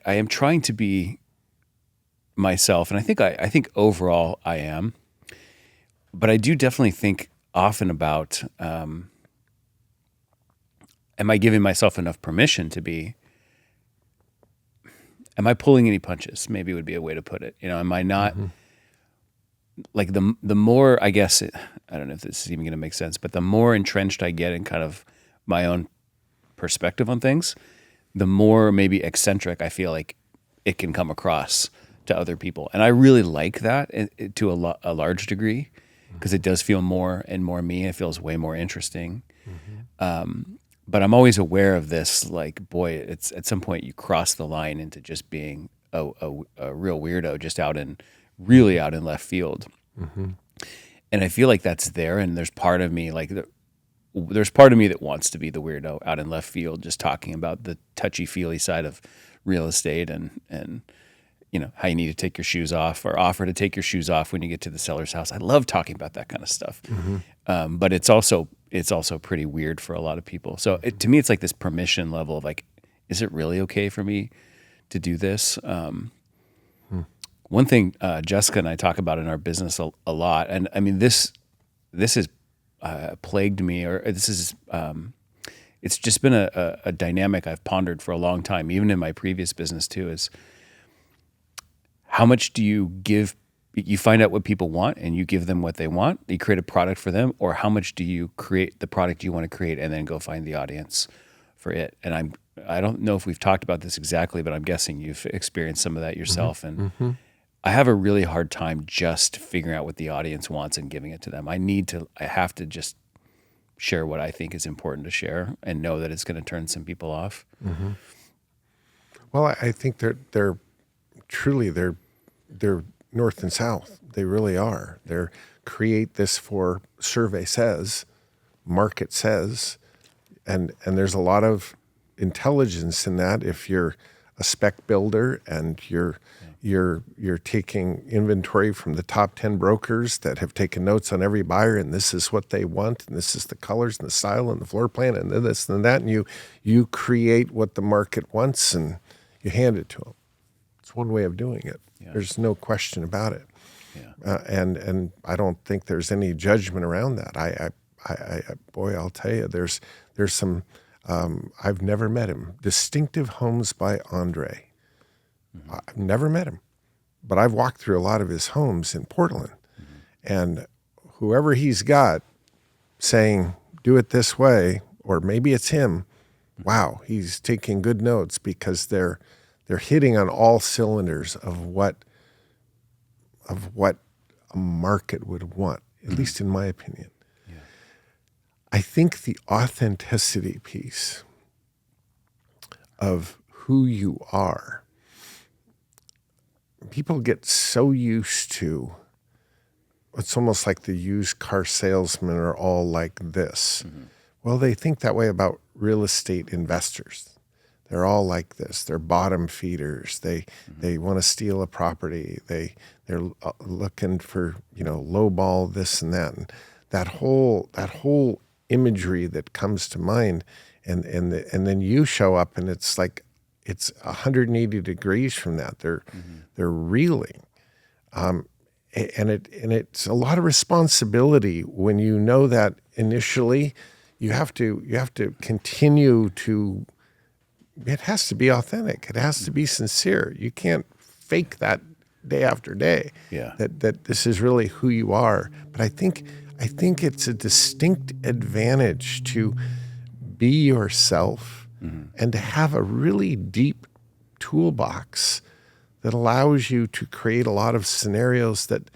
[SPEAKER 3] I am trying to be myself. And I think overall I am, but I do definitely think often about, am I giving myself enough permission to be? Am I pulling any punches? Maybe would be a way to put it. Am I not like the more, I guess, I don't know if this is even going to make sense, but the more entrenched I get in kind of my own perspective on things, the more maybe eccentric I feel like it can come across to other people. And I really like that to a large degree because it does feel more and more me. It feels way more interesting. Mm-hmm. But I'm always aware of this, like, boy, it's at some point you cross the line into just being a real weirdo, just really out in left field. Mm-hmm. And I feel like that's there. And there's part of me there's part of me that wants to be the weirdo out in left field, just talking about the touchy feely side of real estate and how you need to take your shoes off or offer to take your shoes off when you get to the seller's house. I love talking about that kind of stuff. Mm-hmm. But it's also pretty weird for a lot of people. So to me, it's like this permission level of like, is it really okay for me to do this? One thing Jessica and I talk about in our business a lot, and I mean, this has plagued me, or this is, it's just been a dynamic I've pondered for a long time, even in my previous business too, is how much do you give? You find out what people want and you give them what they want. You create a product for them, or how much do you create the product you want to create and then go find the audience for it? And I don't know if we've talked about this exactly, but I'm guessing you've experienced some of that yourself. Mm-hmm. And I have a really hard time just figuring out what the audience wants and giving it to them. I have to just share what I think is important to share and know that it's going to turn some people off.
[SPEAKER 2] Mm-hmm. Well, I think they're truly north and south. They really are. They're create this for survey says, market says, and there's a lot of intelligence in that. If you're a spec builder and you're taking inventory from the top 10 brokers that have taken notes on every buyer, and this is what they want, and this is the colors and the style and the floor plan and this and that, and you create what the market wants, and you hand it to them. It's one way of doing it.
[SPEAKER 3] Yeah.
[SPEAKER 2] There's no question about it.
[SPEAKER 3] Yeah.
[SPEAKER 2] And I don't think there's any judgment around that. Boy, I'll tell you, there's some, I've never met him. Distinctive Homes by Andre. I've never met him, but I've walked through a lot of his homes in Portland, and whoever he's got saying, do it this way, or maybe it's him, wow, he's taking good notes, because they're hitting on all cylinders of what a market would want, at least in my opinion.
[SPEAKER 3] Yeah.
[SPEAKER 2] I think the authenticity piece of who you are, people get so used to, it's almost like the used car salesmen are all like this. Well, they think that way about real estate investors. They're all like this. They're bottom feeders. They want to steal a property. They're looking for, lowball this and that, and that whole imagery that comes to mind, and then you show up and it's like it's 180 degrees from that. They're reeling, and it's a lot of responsibility when you know that initially. You have to continue to. It has to be authentic. It has to be sincere. You can't fake that day after day.
[SPEAKER 3] Yeah.
[SPEAKER 2] That this is really who you are. But I think it's a distinct advantage to be yourself and to have a really deep toolbox that allows you to create a lot of scenarios that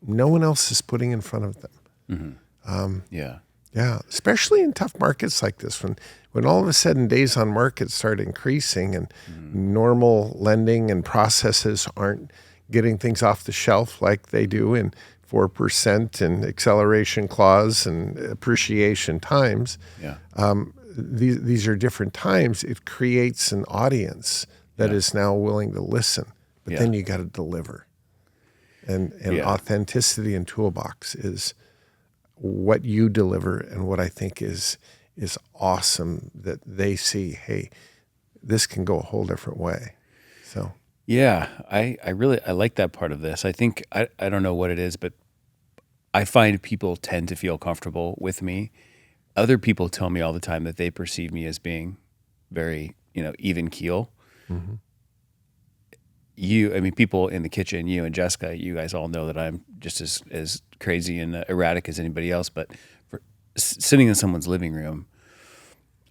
[SPEAKER 2] no one else is putting in front of them.
[SPEAKER 3] Yeah.
[SPEAKER 2] Yeah, especially in tough markets like this, when all of a sudden days on market start increasing and normal lending and processes aren't getting things off the shelf like they do in 4% and acceleration clause and appreciation times.
[SPEAKER 3] Yeah.
[SPEAKER 2] These are different times. It creates an audience that is now willing to listen, but then you got to deliver. And authenticity and toolbox is what you deliver, and what I think is awesome that they see, hey, this can go a whole different way. So
[SPEAKER 3] Yeah, I like that part of this. I think I don't know what it is, but I find people tend to feel comfortable with me. Other people tell me all the time that they perceive me as being very, even keel. People in the kitchen, you and Jessica, you guys all know that I'm just as crazy and erratic as anybody else. But for sitting in someone's living room,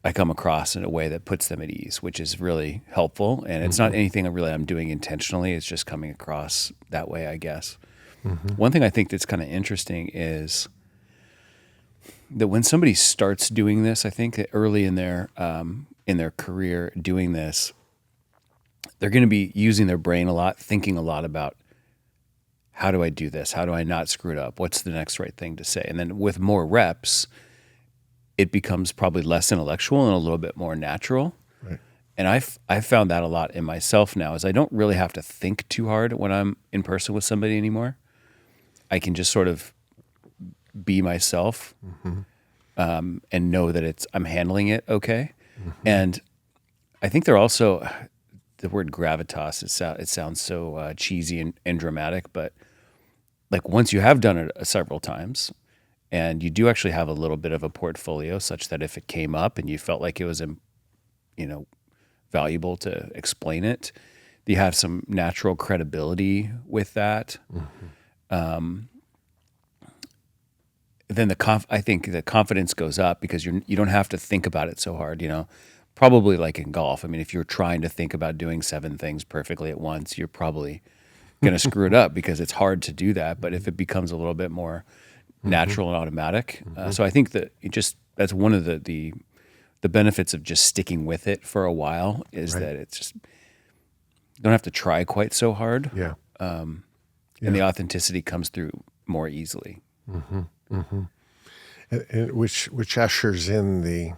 [SPEAKER 3] I come across in a way that puts them at ease, which is really helpful. And it's not anything really I'm doing intentionally. It's just coming across that way, I guess. One thing I think that's kind of interesting is that when somebody starts doing this, I think that early in their career doing this, they're going to be using their brain a lot, thinking a lot about, how do I do this? How do I not screw it up? What's the next right thing to say? And then with more reps, it becomes probably less intellectual and a little bit more natural.
[SPEAKER 2] Right.
[SPEAKER 3] And I've found that a lot in myself now, is I don't really have to think too hard when I'm in person with somebody anymore. I can just sort of be myself and know that I'm handling it okay. And I think they're also, the word gravitas, it sounds so cheesy and dramatic, but like once you have done it several times and you do actually have a little bit of a portfolio such that if it came up and you felt like it was, valuable to explain it, you have some natural credibility with that. Then I think the confidence goes up because you don't have to think about it so hard, Probably like in golf. I mean, if you're trying to think about doing 7 things perfectly at once, you're probably going to screw it up because it's hard to do that. But if it becomes a little bit more natural and automatic, so I think that that's one of the benefits of just sticking with it for a while is that it's just, you don't have to try quite so hard.
[SPEAKER 2] yeah,
[SPEAKER 3] And the authenticity comes through more easily.
[SPEAKER 2] and which ushers in the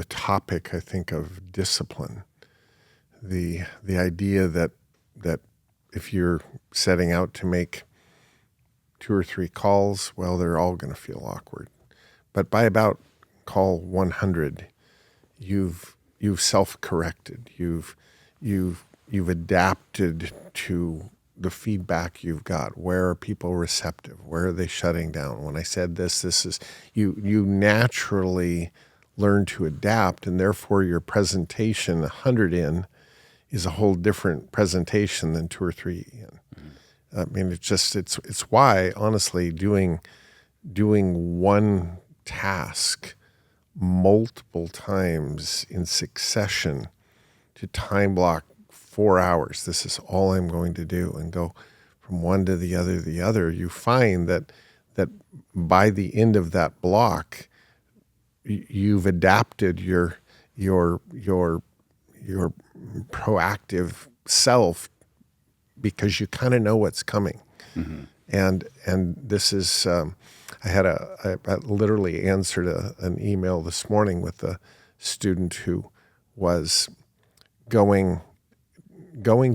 [SPEAKER 2] topic, I think, of discipline, the idea that if you're setting out to make 2 or 3 calls, well, they're all going to feel awkward. But by about call 100, you've self-corrected. You've adapted to the feedback you've got. Where are people receptive? Where are they shutting down? When I said this is you naturally learn to adapt, and therefore your presentation 100 in is a whole different presentation than 2 or 3 in. I mean, it's why, honestly, doing one task multiple times in succession to time block 4 hours. This is all I'm going to do, and go from one to the other. You find that by the end of that block, you've adapted your proactive self, because you kind of know what's coming. And this is I had I literally answered an email this morning with a student who was going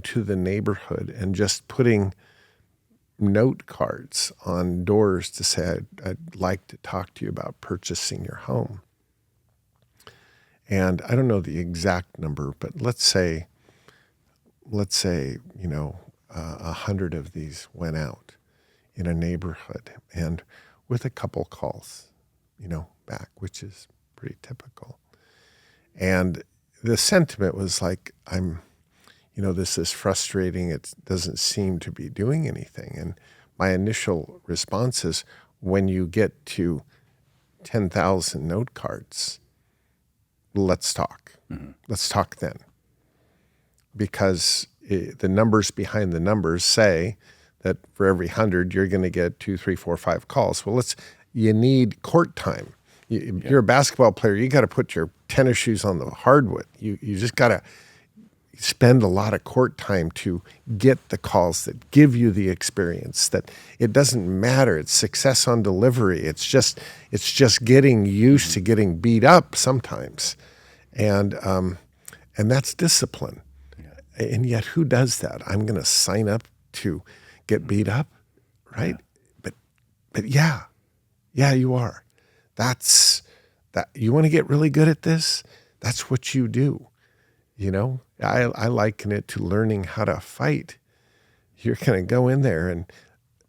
[SPEAKER 2] to the neighborhood and just putting note cards on doors to say, I'd like to talk to you about purchasing your home. And I don't know the exact number, but let's say 100 of these went out in a neighborhood, and with a couple calls, back, which is pretty typical. And the sentiment was like, this is frustrating. It doesn't seem to be doing anything. And my initial response is, when you get to 10,000 note cards, let's talk. Let's talk then. Because the numbers behind the numbers say that for every 100, you're going to get 2, 3, 4, 5 calls. Well, you need court time. You're a basketball player. You got to put your tennis shoes on the hardwood. You just got to spend a lot of court time to get the calls that give you the experience. That it doesn't matter. It's success on delivery. It's just getting used to getting beat up sometimes, and that's discipline. And yet, who does that? I'm going to sign up to get beat up, right? Yeah. But yeah, you are. That's that. You want to get really good at this? That's what you do. I liken it to learning how to fight. You're going to go in there,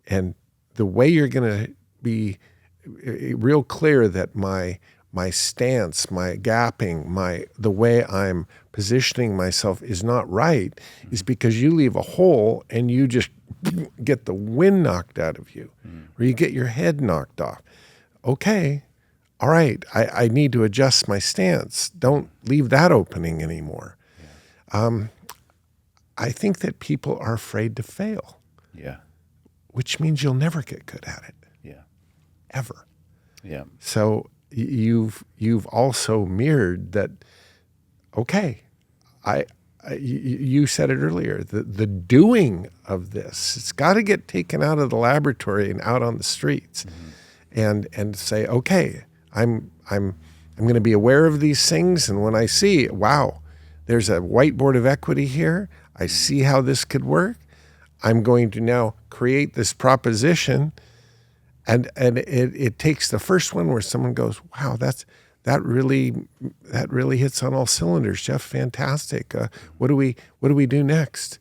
[SPEAKER 2] and the way you're going to be real clear that my stance, my gapping, the way I'm positioning myself is not right, is because you leave a hole and you just get the wind knocked out of you, or you get your head knocked off. Okay, all right, I need to adjust my stance. Don't leave that opening anymore. I think that people are afraid to fail.
[SPEAKER 3] Yeah.
[SPEAKER 2] Which means you'll never get good at it.
[SPEAKER 3] Yeah.
[SPEAKER 2] Ever.
[SPEAKER 3] Yeah.
[SPEAKER 2] So you've also mirrored that. Okay, you said it earlier. The doing of this, it's got to get taken out of the laboratory and out on the streets, and say, okay, I'm going to be aware of these things, and when I see, wow, there's a whiteboard of equity here. I see how this could work. I'm going to now create this proposition, and it takes the first one where someone goes, wow, that really hits on all cylinders, Jeff. Fantastic. What do we do next?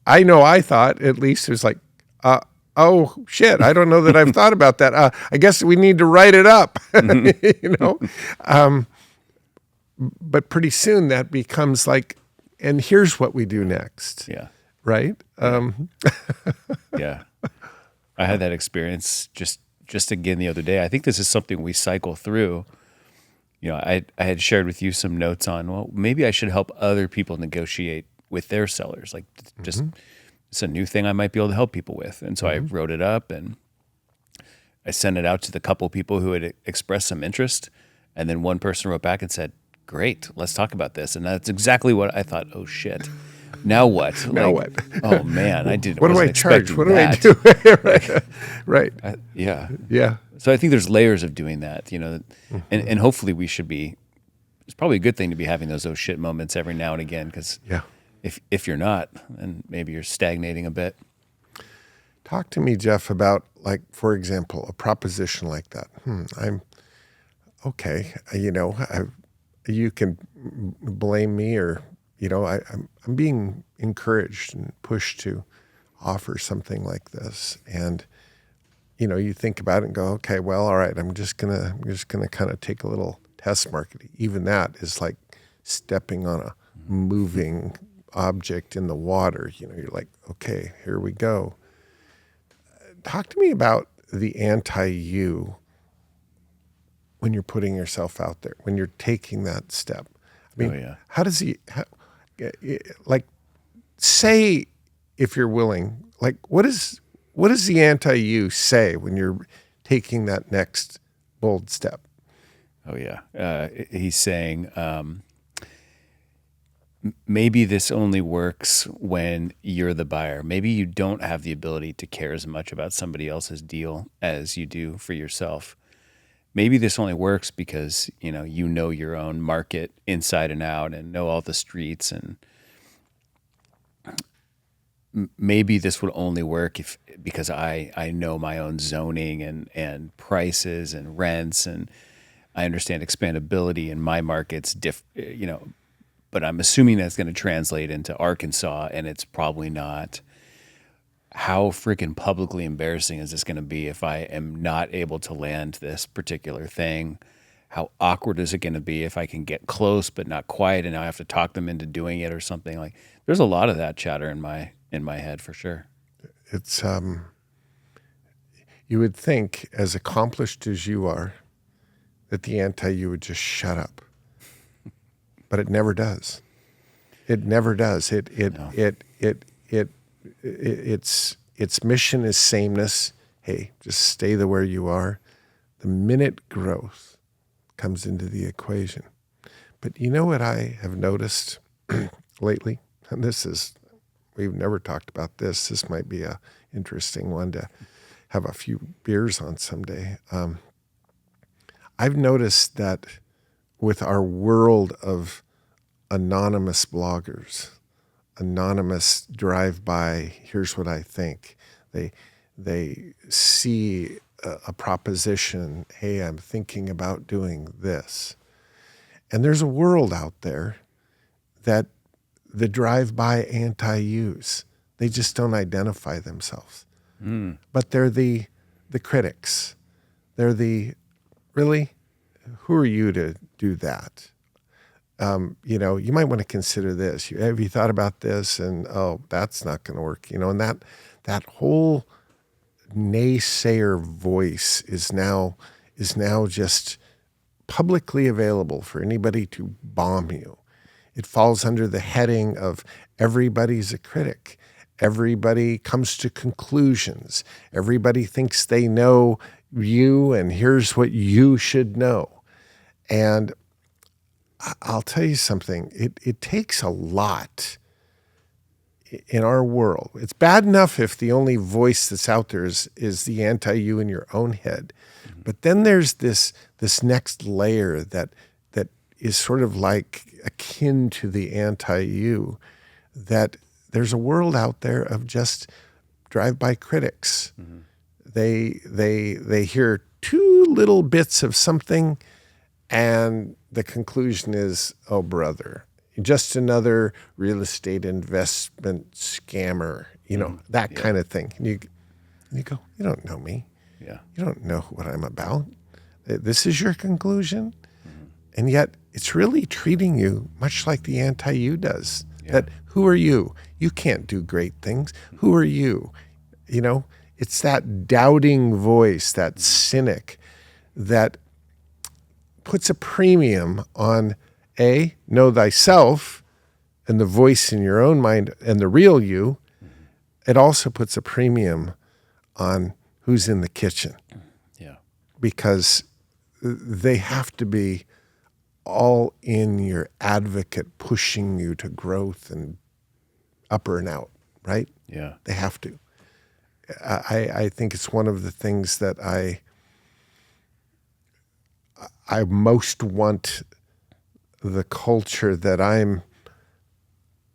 [SPEAKER 2] I know I thought, at least, it was like, oh shit, I don't know that I've thought about that. I guess we need to write it up. But pretty soon that becomes like, and here's what we do next. Yeah. Right?
[SPEAKER 3] Yeah. I had that experience just again the other day. I think this is something we cycle through. I had shared with you some notes on, well, maybe I should help other people negotiate with their sellers. Like, just it's a new thing I might be able to help people with. And so I wrote it up and I sent it out to the couple people who had expressed some interest. And then one person wrote back and said, great, let's talk about this. And that's exactly what I thought. Oh shit. Now what?
[SPEAKER 2] What?
[SPEAKER 3] Oh man, I didn't.
[SPEAKER 2] What do I charge? What do I do? Right.
[SPEAKER 3] Yeah.
[SPEAKER 2] Yeah.
[SPEAKER 3] So I think there's layers of doing that, and hopefully we should be. It's probably a good thing to be having those shit moments every now and again, because if you're not, then maybe you're stagnating a bit.
[SPEAKER 2] Talk to me, Jeff, about, like, for example, a proposition like that. okay, you can blame me, or I'm being encouraged and pushed to offer something like this, and you think about it and go, okay, well, all right, I'm just gonna kind of take a little test market. Even that is like stepping on a moving object in the water. You're like, okay, here we go. Talk to me about the anti-you when you're putting yourself out there, when you're taking that step. I mean,
[SPEAKER 3] Oh, yeah.
[SPEAKER 2] how does like, say, if you're willing, like, what does the anti-you say when you're taking that next bold step?
[SPEAKER 3] Oh, yeah. He's saying, maybe this only works when you're the buyer. Maybe you don't have the ability to care as much about somebody else's deal as you do for yourself. Maybe this only works because, you know your own market inside and out and know all the streets, and maybe this would only work because I know my own zoning and prices and rents, and I understand expandability in my markets, but I'm assuming that's going to translate into Arkansas, and it's probably not. How freaking publicly embarrassing is this going to be if I am not able to land this particular thing? How awkward is it going to be if I can get close but not quite, and I have to talk them into doing it or something? Like, there's a lot of that chatter in my head for sure.
[SPEAKER 2] It's you would think, as accomplished as you are, that the anti-you would just shut up, but it never does. It never does.
[SPEAKER 3] No.
[SPEAKER 2] Its mission is sameness. Hey, just stay where you are. The minute growth comes into the equation. But you know what I have noticed lately? And we've never talked about this. This might be a interesting one to have a few beers on someday. I've noticed that with our world of anonymous bloggers, anonymous drive-by, here's what I think. They see a proposition, hey, I'm thinking about doing this. And there's a world out there that the drive-by anti-use, they just don't identify themselves. But they're the critics. They're really, who are you to do that? You might want to consider this. Have you thought about this? And, oh, that's not going to work. And that whole naysayer voice is now just publicly available for anybody to bomb you. It falls under the heading of everybody's a critic. Everybody comes to conclusions. Everybody thinks they know you, and here's what you should know. And I'll tell you something. It takes a lot in our world. It's bad enough if the only voice that's out there is the anti-you in your own head. Mm-hmm. But then there's this next layer that is sort of like akin to the anti-you, that there's a world out there of just drive-by critics. Mm-hmm. They hear two little bits of something, and the conclusion is, oh, brother, just another real estate investment scammer, that kind of thing. And you go, you don't know me.
[SPEAKER 3] Yeah.
[SPEAKER 2] You don't know what I'm about. This is your conclusion. Mm-hmm. And yet it's really treating you much like the anti-you does. Yeah. That, who are you? You can't do great things. Who are you? It's that doubting voice, that cynic, that puts a premium on know thyself and the voice in your own mind and the real you. Mm-hmm. It also puts a premium on who's in the kitchen.
[SPEAKER 3] Yeah.
[SPEAKER 2] Because they have to be all in your advocate, pushing you to growth and upper and out, right?
[SPEAKER 3] Yeah.
[SPEAKER 2] They have to. I think it's one of the things that I most want the culture that I'm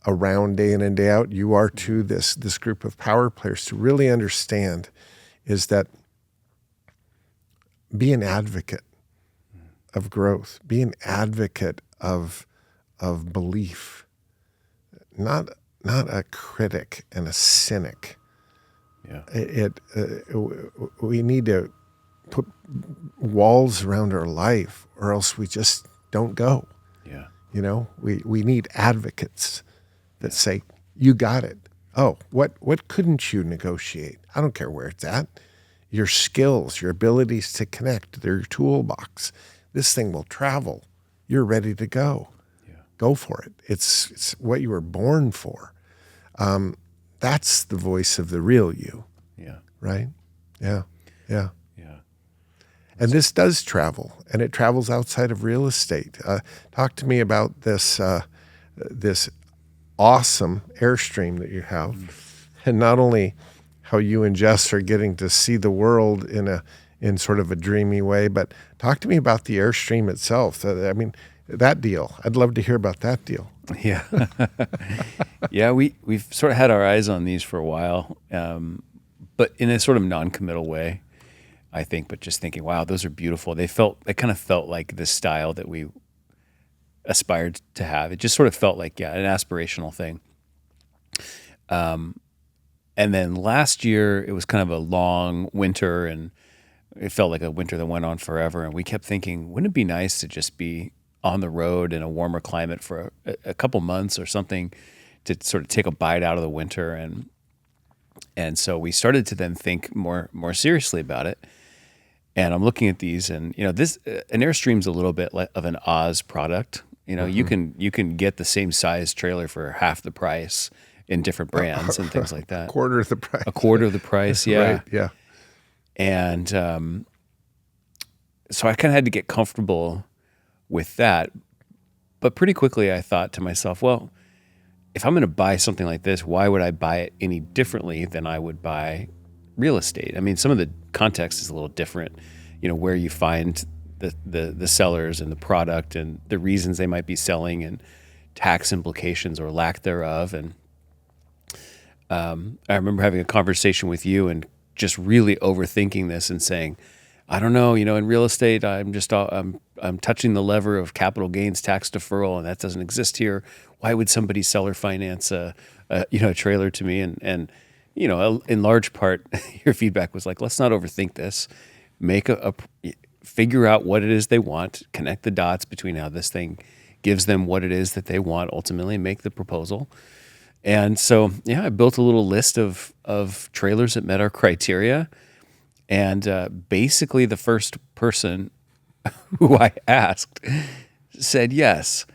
[SPEAKER 2] around day in and day out, you are too, this group of power players, to really understand, is that be an advocate of growth. Be an advocate of belief, not a critic and a cynic.
[SPEAKER 3] Yeah.
[SPEAKER 2] We need to put walls around our life, or else we just don't go.
[SPEAKER 3] Yeah.
[SPEAKER 2] We need advocates that say, "You got it." Oh, what couldn't you negotiate? I don't care where it's at. Your skills, your abilities to connect, they're your toolbox. This thing will travel. You're ready to go.
[SPEAKER 3] Yeah.
[SPEAKER 2] Go for it. It's what you were born for. That's the voice of the real you,
[SPEAKER 3] Yeah.
[SPEAKER 2] right? Yeah, yeah.
[SPEAKER 3] Yeah.
[SPEAKER 2] And this does travel, and it travels outside of real estate. Talk to me about this awesome Airstream that you have, and not only how you and Jess are getting to see the world in sort of a dreamy way, but talk to me about the Airstream itself. I mean, that deal. I'd love to hear about that deal.
[SPEAKER 3] Yeah. Yeah, we've sort of had our eyes on these for a while, but in a sort of non-committal way, I think, but just thinking, wow, those are beautiful. They kind of felt like the style that we aspired to have. It just sort of felt like, an aspirational thing. And then last year, it was kind of a long winter, and it felt like a winter that went on forever. And we kept thinking, wouldn't it be nice to just be on the road in a warmer climate for a couple months or something to sort of take a bite out of the winter? And so we started to then think more seriously about it. And I'm looking at these, and an Airstream's a little bit of an Oz product. You can get the same size trailer for half the price in different brands and things like that.
[SPEAKER 2] A quarter of the price.
[SPEAKER 3] A quarter of the price, yeah.
[SPEAKER 2] Right, yeah.
[SPEAKER 3] And so I kind of had to get comfortable with that. But pretty quickly I thought to myself, well, if I'm going to buy something like this, why would I buy it any differently than I would buy real estate? I mean, some of the context is a little different, where you find the sellers and the product and the reasons they might be selling and tax implications or lack thereof. And I remember having a conversation with you and just really overthinking this and saying, I don't know, in real estate, I'm touching the lever of capital gains tax deferral, and that doesn't exist here. Why would somebody seller finance a trailer to me? And in large part, your feedback was like, let's not overthink this. Figure out what it is they want, connect the dots between how this thing gives them what it is that they want, ultimately make the proposal. And so, I built a little list of trailers that met our criteria. And basically the first person who I asked said yes.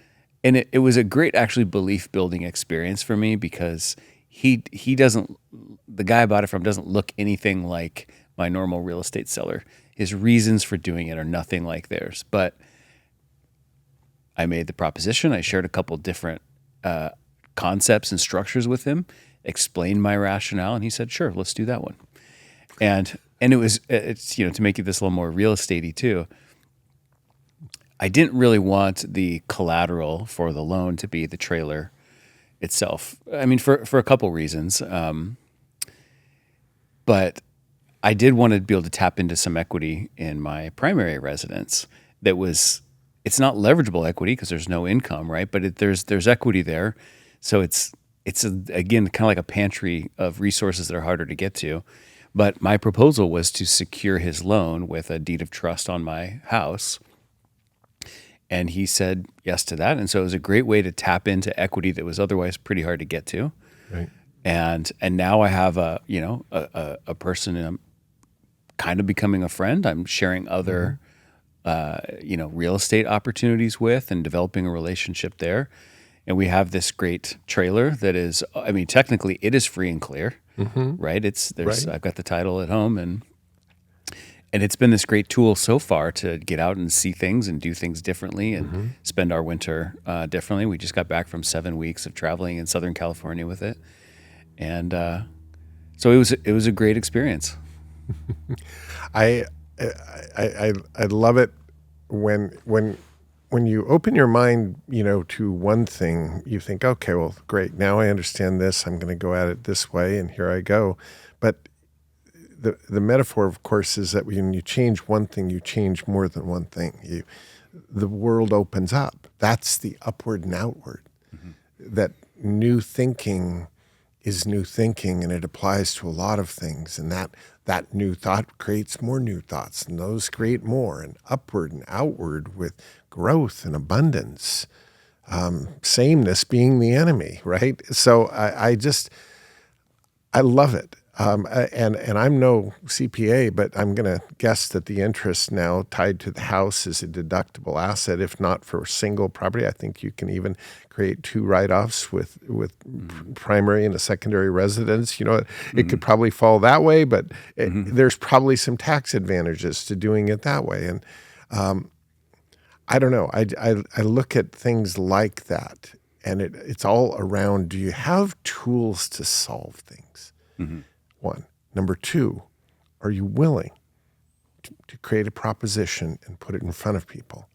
[SPEAKER 3] And it was a great, actually, belief-building experience for me, because the guy I bought it from doesn't look anything like my normal real estate seller. His reasons for doing it are nothing like theirs. But I made the proposition. I shared a couple different concepts and structures with him, explained my rationale, and he said, sure, let's do that one. And it's to make it this a little more real estate-y too. I didn't really want the collateral for the loan to be the trailer itself. I mean, for a couple reasons. But I did want to be able to tap into some equity in my primary residence it's not leverageable equity because there's no income, right? But there's equity there. So it's again, kind of like a pantry of resources that are harder to get to. But my proposal was to secure his loan with a deed of trust on my house. And he said yes to that. And so it was a great way to tap into equity that was otherwise pretty hard to get to.
[SPEAKER 2] Right.
[SPEAKER 3] And now I have a person I'm kind of becoming a friend. I'm sharing other, real estate opportunities with and developing a relationship there. And we have this great trailer that is, technically it is free and clear, right?
[SPEAKER 2] Right.
[SPEAKER 3] I've got the title at home, and it's been this great tool so far to get out and see things and do things differently and spend our winter differently. We just got back from 7 weeks of traveling in Southern California with it. And so it was a great experience.
[SPEAKER 2] I love it when you open your mind, to one thing. You think, okay, well, great. Now I understand this. I'm going to go at it this way, and here I go. But the metaphor, of course, is that when you change one thing, you change more than one thing. the world opens up. That's the upward and outward. That new thinking is new thinking, and it applies to a lot of things. And that new thought creates more new thoughts, and those create more, and upward and outward with growth and abundance. Sameness being the enemy, right? So I love it. And I'm no CPA, but I'm going to guess that the interest now tied to the house is a deductible asset. If not for single property, I think you can even create 2 write-offs with primary and a secondary residence. You know, it could probably fall that way, but there's probably some tax advantages to doing it that way. And I don't know. I look at things like that, and it's all around, do you have tools to solve things? One. Number 2, are you willing to create a proposition and put it in front of people?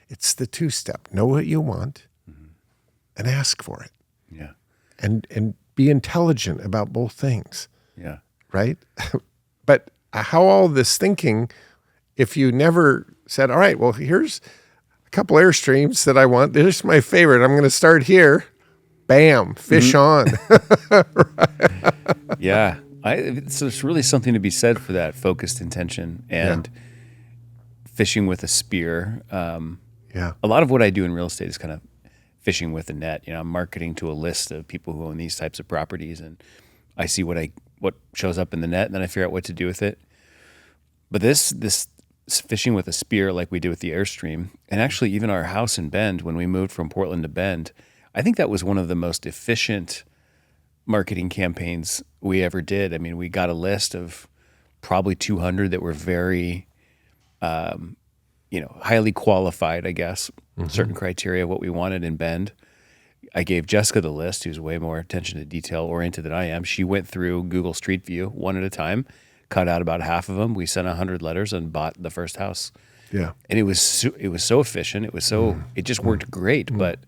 [SPEAKER 2] It's the 2-step. Know what you want and ask for it.
[SPEAKER 3] Yeah.
[SPEAKER 2] And be intelligent about both things.
[SPEAKER 3] Yeah.
[SPEAKER 2] Right? But how all this thinking, if you never said, all right, well, here's a couple Airstreams that I want. This is my favorite. I'm going to start here. Bam, fish on.
[SPEAKER 3] Yeah. So there's really something to be said for that focused intention and fishing with a spear. A lot of what I do in real estate is kind of fishing with a net. You know, I'm marketing to a list of people who own these types of properties, and I see what shows up in the net, and then I figure out what to do with it. But this fishing with a spear, like we did with the Airstream, and actually even our house in Bend, when we moved from Portland to Bend, I think that was one of the most efficient marketing campaigns we ever did. I mean, we got a list of probably 200 that were very, highly qualified, I guess, certain criteria of what we wanted in Bend. I gave Jessica the list, who's way more attention to detail oriented than I am. She went through Google Street View one at a time, cut out about half of them. We sent 100 letters and bought the first house. Yeah. And it was so efficient. It was it just worked great. But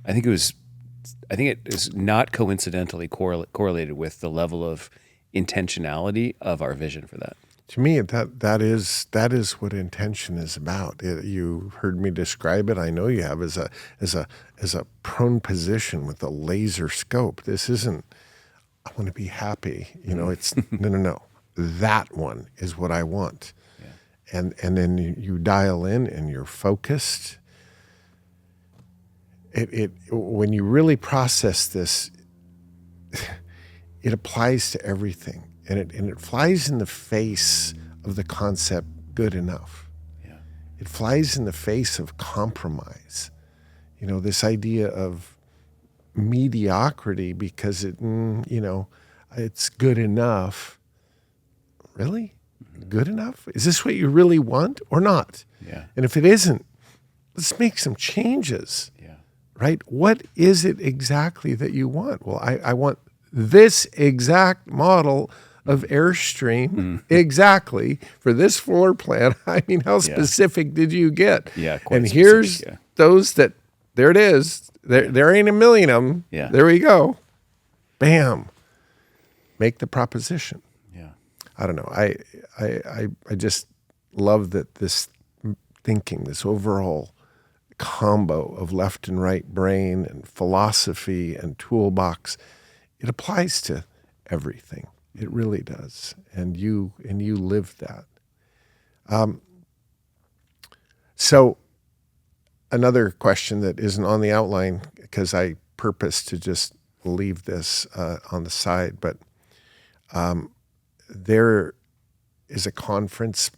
[SPEAKER 3] I think it is not coincidentally correlated with the level of intentionality of our vision for that.
[SPEAKER 2] To me, that is what intention is about. You heard me describe it. I know you have as a prone position with a laser scope. This isn't, I want to be happy. You know, it's no. That one is what I want. Yeah. And then you dial in and you're focused. When you really process this, it applies to everything, and it flies in the face of the concept good enough. Yeah. It flies in the face of compromise. You know, this idea of mediocrity because it's good enough. Really? Good enough? Is this what you really want or not? Yeah. And if it isn't, let's make some changes. Right? What is it exactly that you want? Well, I want this exact model of Airstream exactly for this floor plan. I mean, how specific did you get? Yeah, quite and specific, here's those that, there it is. There ain't a million of them. Yeah. There we go. Bam. Make the proposition. Yeah. I don't know. I just love that this thinking, this overall combo of left and right brain and philosophy and toolbox, it applies to everything. It really does. And you live that. So another question that isn't on the outline, because I purpose to just leave this on the side, but there is a conference,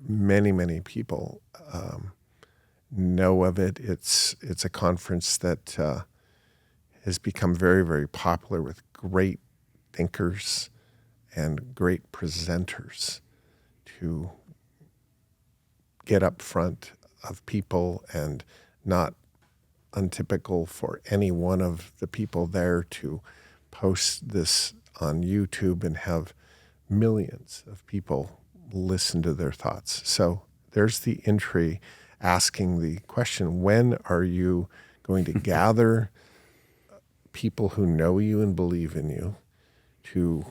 [SPEAKER 2] many people know of it. It's a conference that has become very, very popular with great thinkers and great presenters to get up front of people, and not untypical for any one of the people there to post this on YouTube and have millions of people listen to their thoughts. So there's the entry asking the question, when are you going to gather people who know you and believe in you to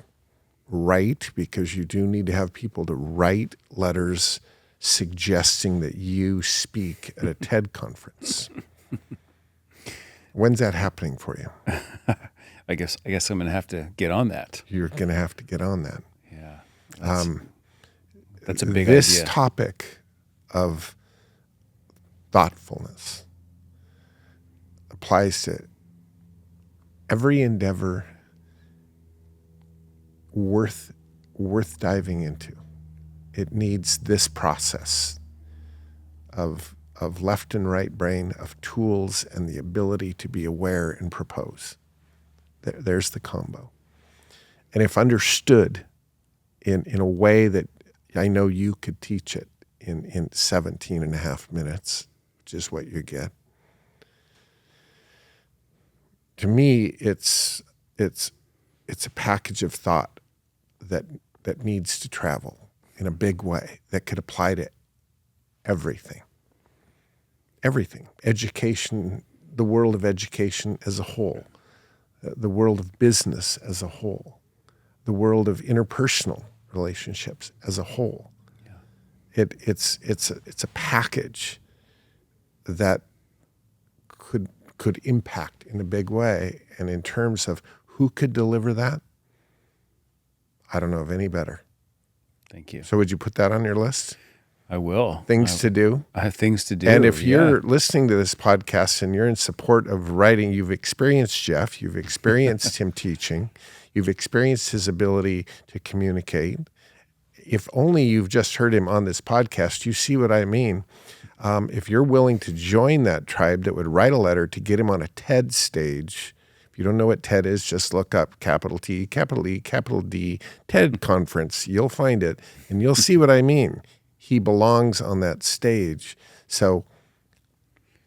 [SPEAKER 2] write, because you do need to have people to write letters suggesting that you speak at a TED conference. When's that happening for you?
[SPEAKER 3] I guess I'm going to have to get on that.
[SPEAKER 2] You're going to have to get on that.
[SPEAKER 3] Yeah. That's a big
[SPEAKER 2] This
[SPEAKER 3] idea.
[SPEAKER 2] topic of thoughtfulness applies to every endeavor worth diving into. It needs this process of left and right brain, of tools and the ability to be aware and propose. There's the combo. And if understood in a way that I know you could teach it in 17 and a half minutes, which is what you get. To me, it's a package of thought that needs to travel in a big way, that could apply to everything. Everything. Education, the world of education as a whole, the world of business as a whole, the world of interpersonal relationships as a whole. Yeah. It's a package that could impact in a big way. And in terms of who could deliver that, I don't know of any better.
[SPEAKER 3] Thank you.
[SPEAKER 2] So would you put that on your list?
[SPEAKER 3] I will.
[SPEAKER 2] Things to do?
[SPEAKER 3] I have things to do.
[SPEAKER 2] And if you're listening to this podcast and you're in support of writing, you've experienced Jeff, you've experienced him teaching, you've experienced his ability to communicate. If only you've just heard him on this podcast, you see what I mean. If you're willing to join that tribe that would write a letter to get him on a TED stage, if you don't know what TED is, just look up capital T, capital E, capital D, TED conference. You'll find it, and you'll see what I mean. He belongs on that stage. So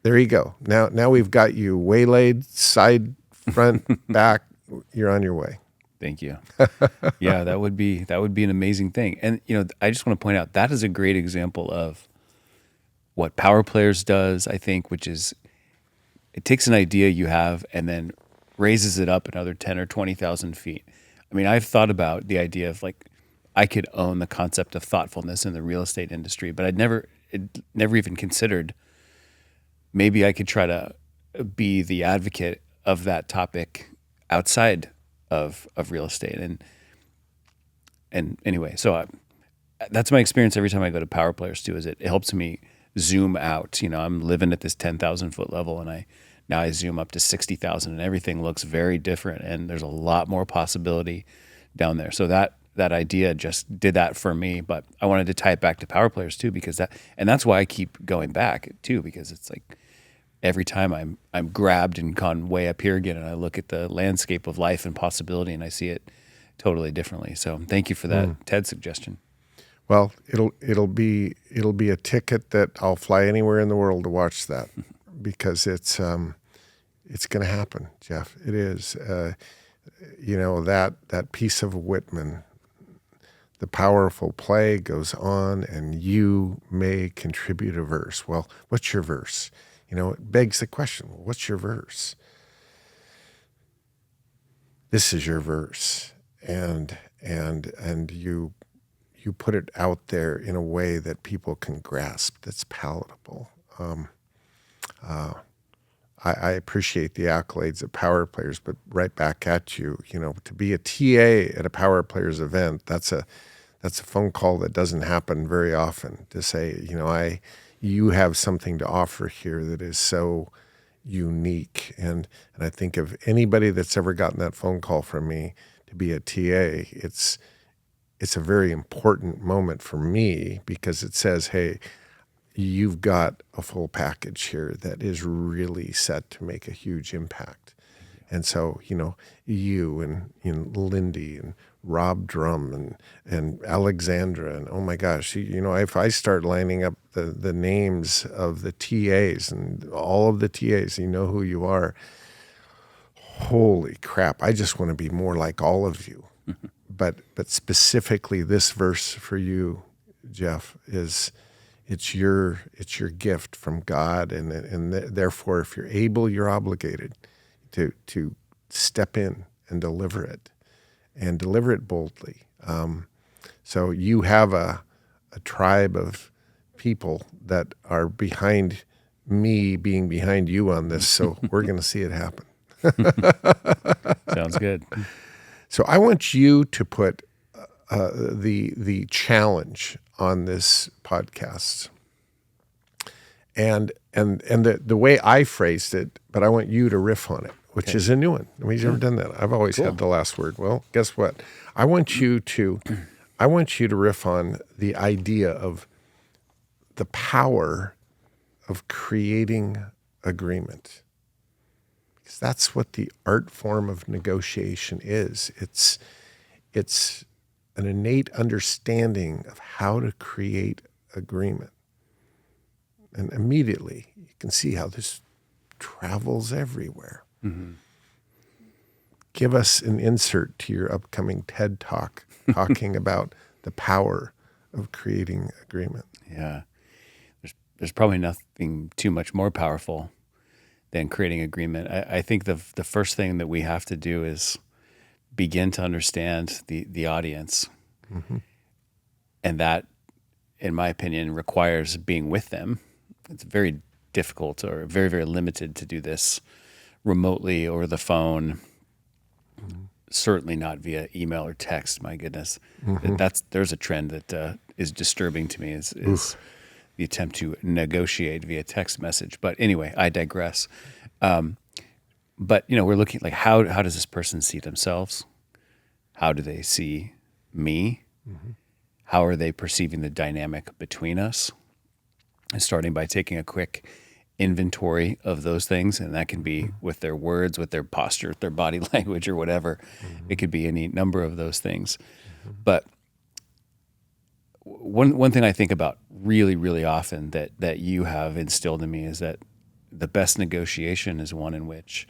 [SPEAKER 2] there you go. Now we've got you waylaid, side, front, back. You're on your way.
[SPEAKER 3] Thank you. Yeah, that would be an amazing thing. And I just want to point out that is a great example of what Power Players does, I think, which is it takes an idea you have and then raises it up another 10 or 20,000 feet. I mean, I've thought about the idea of I could own the concept of thoughtfulness in the real estate industry, but I'd never even considered maybe I could try to be the advocate of that topic outside of real estate. And anyway, so that's my experience every time I go to Power Players too, is it helps me zoom out. I'm living at this 10,000 foot level, and now I zoom up to 60,000, and everything looks very different, and there's a lot more possibility down there. So that idea just did that for me, but I wanted to tie it back to Power Players too, because that's why I keep going back too, because it's like every time I'm grabbed and gone way up here again, and I look at the landscape of life and possibility, and I see it totally differently. So thank you for that TED suggestion.
[SPEAKER 2] Well, it'll be a ticket that I'll fly anywhere in the world to watch that, because it's going to happen, Jeff. It is. That piece of Whitman, the powerful play goes on, and you may contribute a verse. Well, what's your verse? It begs the question, what's your verse? This is your verse. And you put it out there in a way that people can grasp, that's palatable. I appreciate the accolades of Power Players, but right back at you, to be a TA at a Power Players event, that's a phone call that doesn't happen very often, to say, you have something to offer here that is so unique. And I think of anybody that's ever gotten that phone call from me to be a TA, it's a very important moment for me, because it says, hey, you've got a full package here that is really set to make a huge impact. And so, you and Lindy and Rob Drum and Alexandra, and oh my gosh, if I start lining up the names of the TAs and all of the TAs, you know who you are. Holy crap, I just want to be more like all of you. But specifically this verse for you, Jeff, it's your gift from God, and therefore, if you're able, you're obligated to step in and deliver it, and deliver it boldly. So you have a tribe of people that are behind me being behind you on this, so we're going to see it happen.
[SPEAKER 3] Sounds good.
[SPEAKER 2] So I want you to put the challenge on this podcast, and the way I phrased it, but I want you to riff on it, which is a new one. Nobody's ever done that. I've always had the last word. Well, guess what? I want you to riff on the idea of the power of creating agreement. Because that's what the art form of negotiation is. It's an innate understanding of how to create agreement. And immediately you can see how this travels everywhere. Mm-hmm. Give us an insert to your upcoming TED Talk talking about the power of creating agreement.
[SPEAKER 3] Yeah. There's probably nothing too much more powerful than creating agreement. I think the first thing that we have to do is begin to understand the audience. Mm-hmm. And that, in my opinion, requires being with them. It's very difficult or very, very limited to do this remotely over the phone. Mm-hmm. Certainly not via email or text. My goodness, mm-hmm. There's a trend that is disturbing to me. Is the attempt to negotiate via text message. But anyway, I digress. But we're looking like how does this person see themselves? How do they see me? Mm-hmm. How are they perceiving the dynamic between us? And starting by taking a quick inventory of those things, and that can be with their words, with their posture, with their body language, or whatever. Mm-hmm. It could be any number of those things. Mm-hmm. But one thing I think about really, really often that you have instilled in me is that the best negotiation is one in which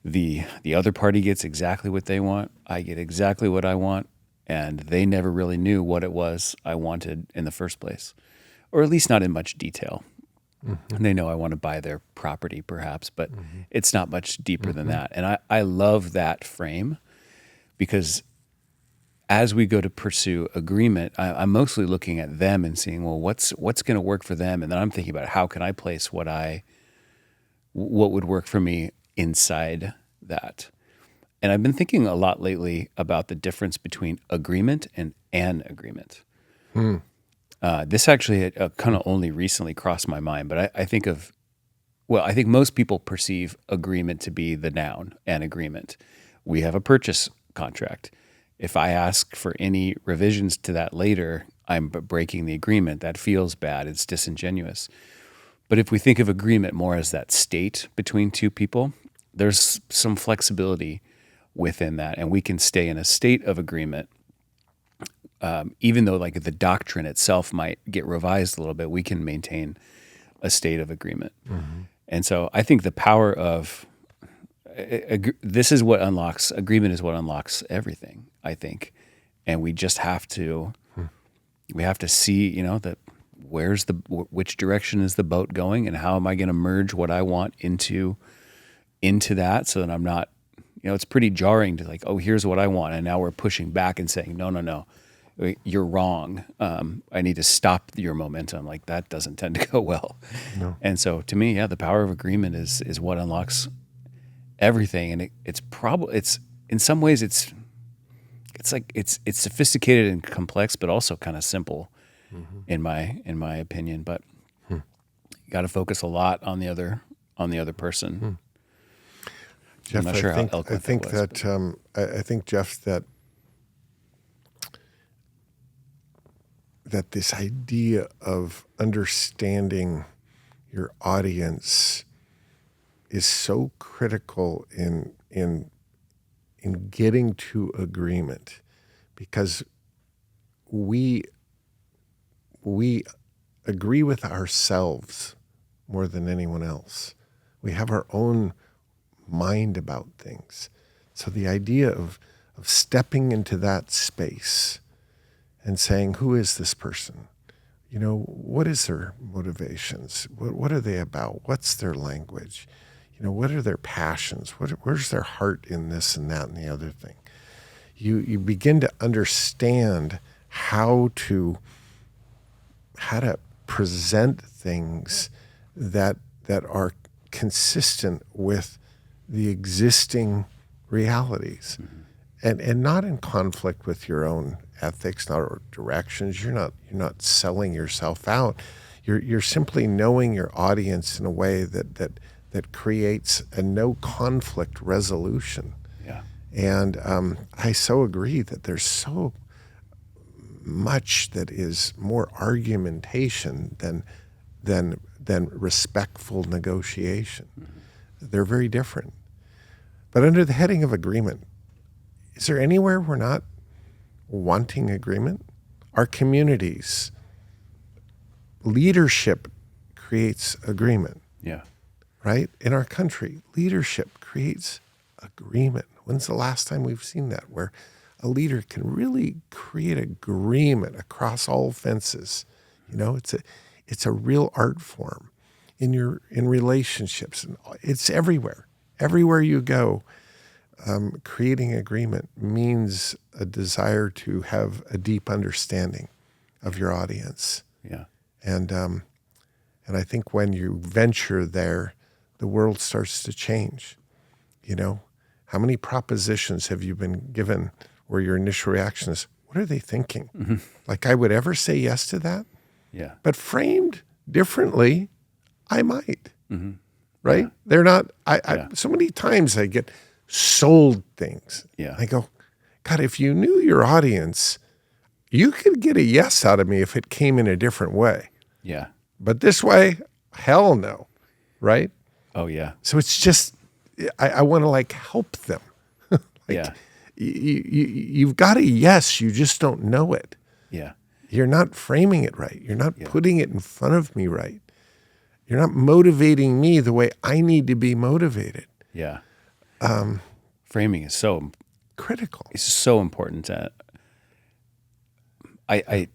[SPEAKER 3] the other party gets exactly what they want, I get exactly what I want, and they never really knew what it was I wanted in the first place, or at least not in much detail. Mm-hmm. And they know I want to buy their property perhaps, but mm-hmm. it's not much deeper mm-hmm. than that. And I love that frame because as we go to pursue agreement, I'm mostly looking at them and seeing, well, what's going to work for them? And then I'm thinking about how can I place what would work for me inside that. And I've been thinking a lot lately about the difference between agreement and an agreement. Hmm. This actually kind of only recently crossed my mind, but I think most people perceive agreement to be the noun, an agreement. We have a purchase contract. If I ask for any revisions to that later, I'm breaking the agreement. That feels bad. It's disingenuous. But if we think of agreement more as that state between two people, there's some flexibility within that, and we can stay in a state of agreement. Even though like the doctrine itself might get revised a little bit, we can maintain a state of agreement. Mm-hmm. And so I think the power of agreement is what unlocks everything, I think. And we just have to, we have to see, that which direction is the boat going and how am I going to merge what I want into that so that I'm not, it's pretty jarring to like, oh, here's what I want. And now we're pushing back and saying, no. You're wrong. I need to stop your momentum. Like that doesn't tend to go well. No. And so to me, the power of agreement is what unlocks everything. And it's in some ways it's sophisticated and complex, but also kind of simple mm-hmm. in my opinion. But you got to focus a lot on the other person.
[SPEAKER 2] Jeff, I'm not sure how eloquent I think that was, I think Jeff that this idea of understanding your audience is so critical in getting to agreement, because we agree with ourselves more than anyone else. We have our own mind about things. So the idea of stepping into that space and saying, who is this person? What is their motivations? What are they about? What's their language? What are their passions? Where's their heart in this and that and the other thing? You begin to understand how to present things that are consistent with the existing realities, and not in conflict with your own ethics, not or directions. You're not selling yourself out. You're simply knowing your audience in a way that creates a no conflict resolution.
[SPEAKER 3] Yeah.
[SPEAKER 2] And I so agree that there's so much that is more argumentation than respectful negotiation. They're very different. But under the heading of agreement, is there anywhere we're not wanting agreement? Our communities, leadership creates agreement,
[SPEAKER 3] Yeah.
[SPEAKER 2] right? In our country, leadership creates agreement. When's the last time we've seen that, where a leader can really create agreement across all fences? You know, it's a real art form in relationships, and it's everywhere. Everywhere you go, creating agreement means a desire to have a deep understanding of your audience.
[SPEAKER 3] Yeah.
[SPEAKER 2] And I think when you venture there, the world starts to change. You know, how many propositions have you been given where your initial reaction is, what are they thinking? Like, I would ever say yes to that?
[SPEAKER 3] Yeah.
[SPEAKER 2] But framed differently, I might. Right? They're not, so many times I get sold things.
[SPEAKER 3] Yeah.
[SPEAKER 2] I go, God, if you knew your audience, you could get a yes out of me if it came in a different way.
[SPEAKER 3] Yeah.
[SPEAKER 2] But this way, hell no. Right?
[SPEAKER 3] Oh, yeah.
[SPEAKER 2] So it's just, I want to like help them.
[SPEAKER 3] Yeah.
[SPEAKER 2] You've got a yes, you just don't know it.
[SPEAKER 3] Yeah.
[SPEAKER 2] You're not framing it right. You're not putting it in front of me right. You're not motivating me the way I need to be motivated.
[SPEAKER 3] Yeah. Framing is so
[SPEAKER 2] Critical.
[SPEAKER 3] It's so important. I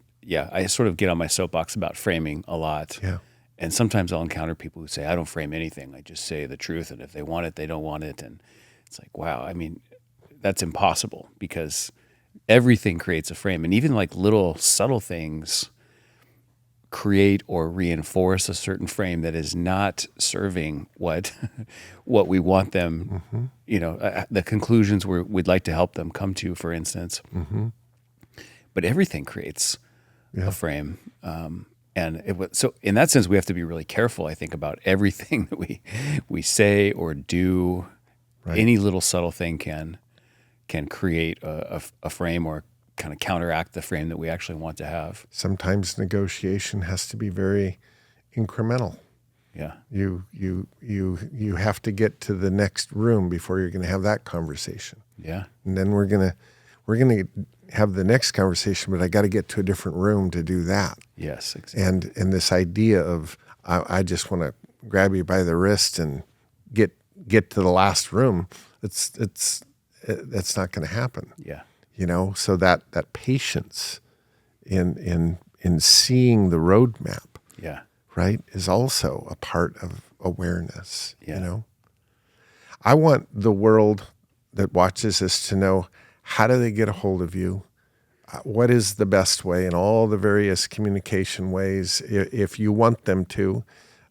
[SPEAKER 3] sort of get on my soapbox about framing a lot.
[SPEAKER 2] Yeah.
[SPEAKER 3] And sometimes I'll encounter people who say, I don't frame anything. I just say the truth. And if they want it, they don't want it. And it's like, wow, I mean, that's impossible, because everything creates a frame. And even like little subtle things create or reinforce a certain frame that is not serving what we want them, the conclusions we'd like to help them come to, for instance. But everything creates a frame. So in that sense, we have to be really careful, I think, about everything that we say or do. Right. Any little subtle thing can create a frame or kind of counteract the frame that we actually want to have.
[SPEAKER 2] Sometimes negotiation has to be very incremental.
[SPEAKER 3] Yeah.
[SPEAKER 2] You have to get to the next room before you're going to have that conversation.
[SPEAKER 3] Yeah.
[SPEAKER 2] And then we're going to have the next conversation, but I got to get to a different room to do that.
[SPEAKER 3] Yes, exactly.
[SPEAKER 2] And this idea of I just want to grab you by the wrist and get to the last room, that's not going to happen.
[SPEAKER 3] Yeah.
[SPEAKER 2] So that patience in seeing the roadmap, right, is also a part of awareness.
[SPEAKER 3] Yeah.
[SPEAKER 2] I want the world that watches this to know, how do they get a hold of you? What is the best way in all the various communication ways? If you want them to,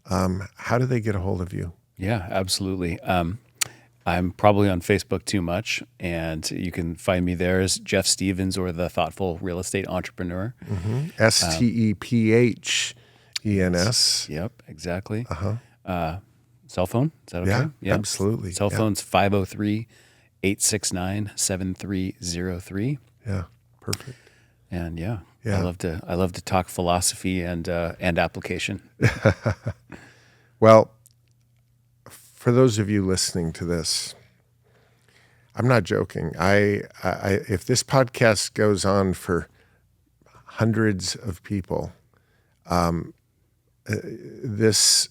[SPEAKER 2] how do they get a hold of you?
[SPEAKER 3] Yeah, absolutely. I'm probably on Facebook too much, and you can find me there as Jeff Stevens, or the Thoughtful Real Estate Entrepreneur.
[SPEAKER 2] STEPHENS.
[SPEAKER 3] Yep, exactly. Cell phone, is that okay?
[SPEAKER 2] Yeah, yep. Absolutely.
[SPEAKER 3] Cell phone's 503-869-7303.
[SPEAKER 2] Yeah, perfect.
[SPEAKER 3] And I love to talk philosophy and application.
[SPEAKER 2] Well, for those of you listening to this, I'm not joking. If this podcast goes on for hundreds of people, this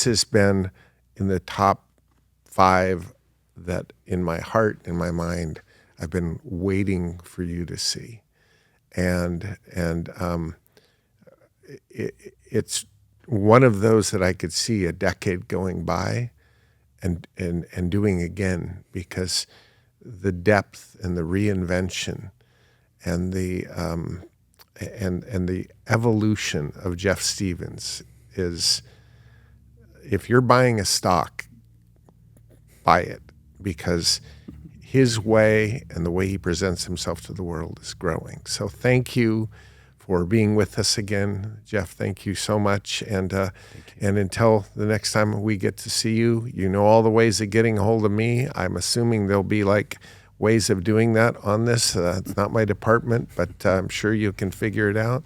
[SPEAKER 2] has been in the top 5 that in my heart, in my mind, I've been waiting for you to see. And it's one of those that I could see a decade going by and doing again, because the depth and the reinvention and the and the evolution of Jeff Stevens is, if you're buying a stock, buy it, because his way and the way he presents himself to the world is growing. So thank you for being with us again, Jeff. Thank you so much. And until the next time we get to see you, you know all the ways of getting a hold of me. I'm assuming there'll be like ways of doing that on this. It's not my department, but I'm sure you can figure it out.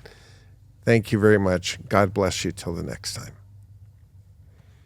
[SPEAKER 2] Thank you very much. God bless you till the next time.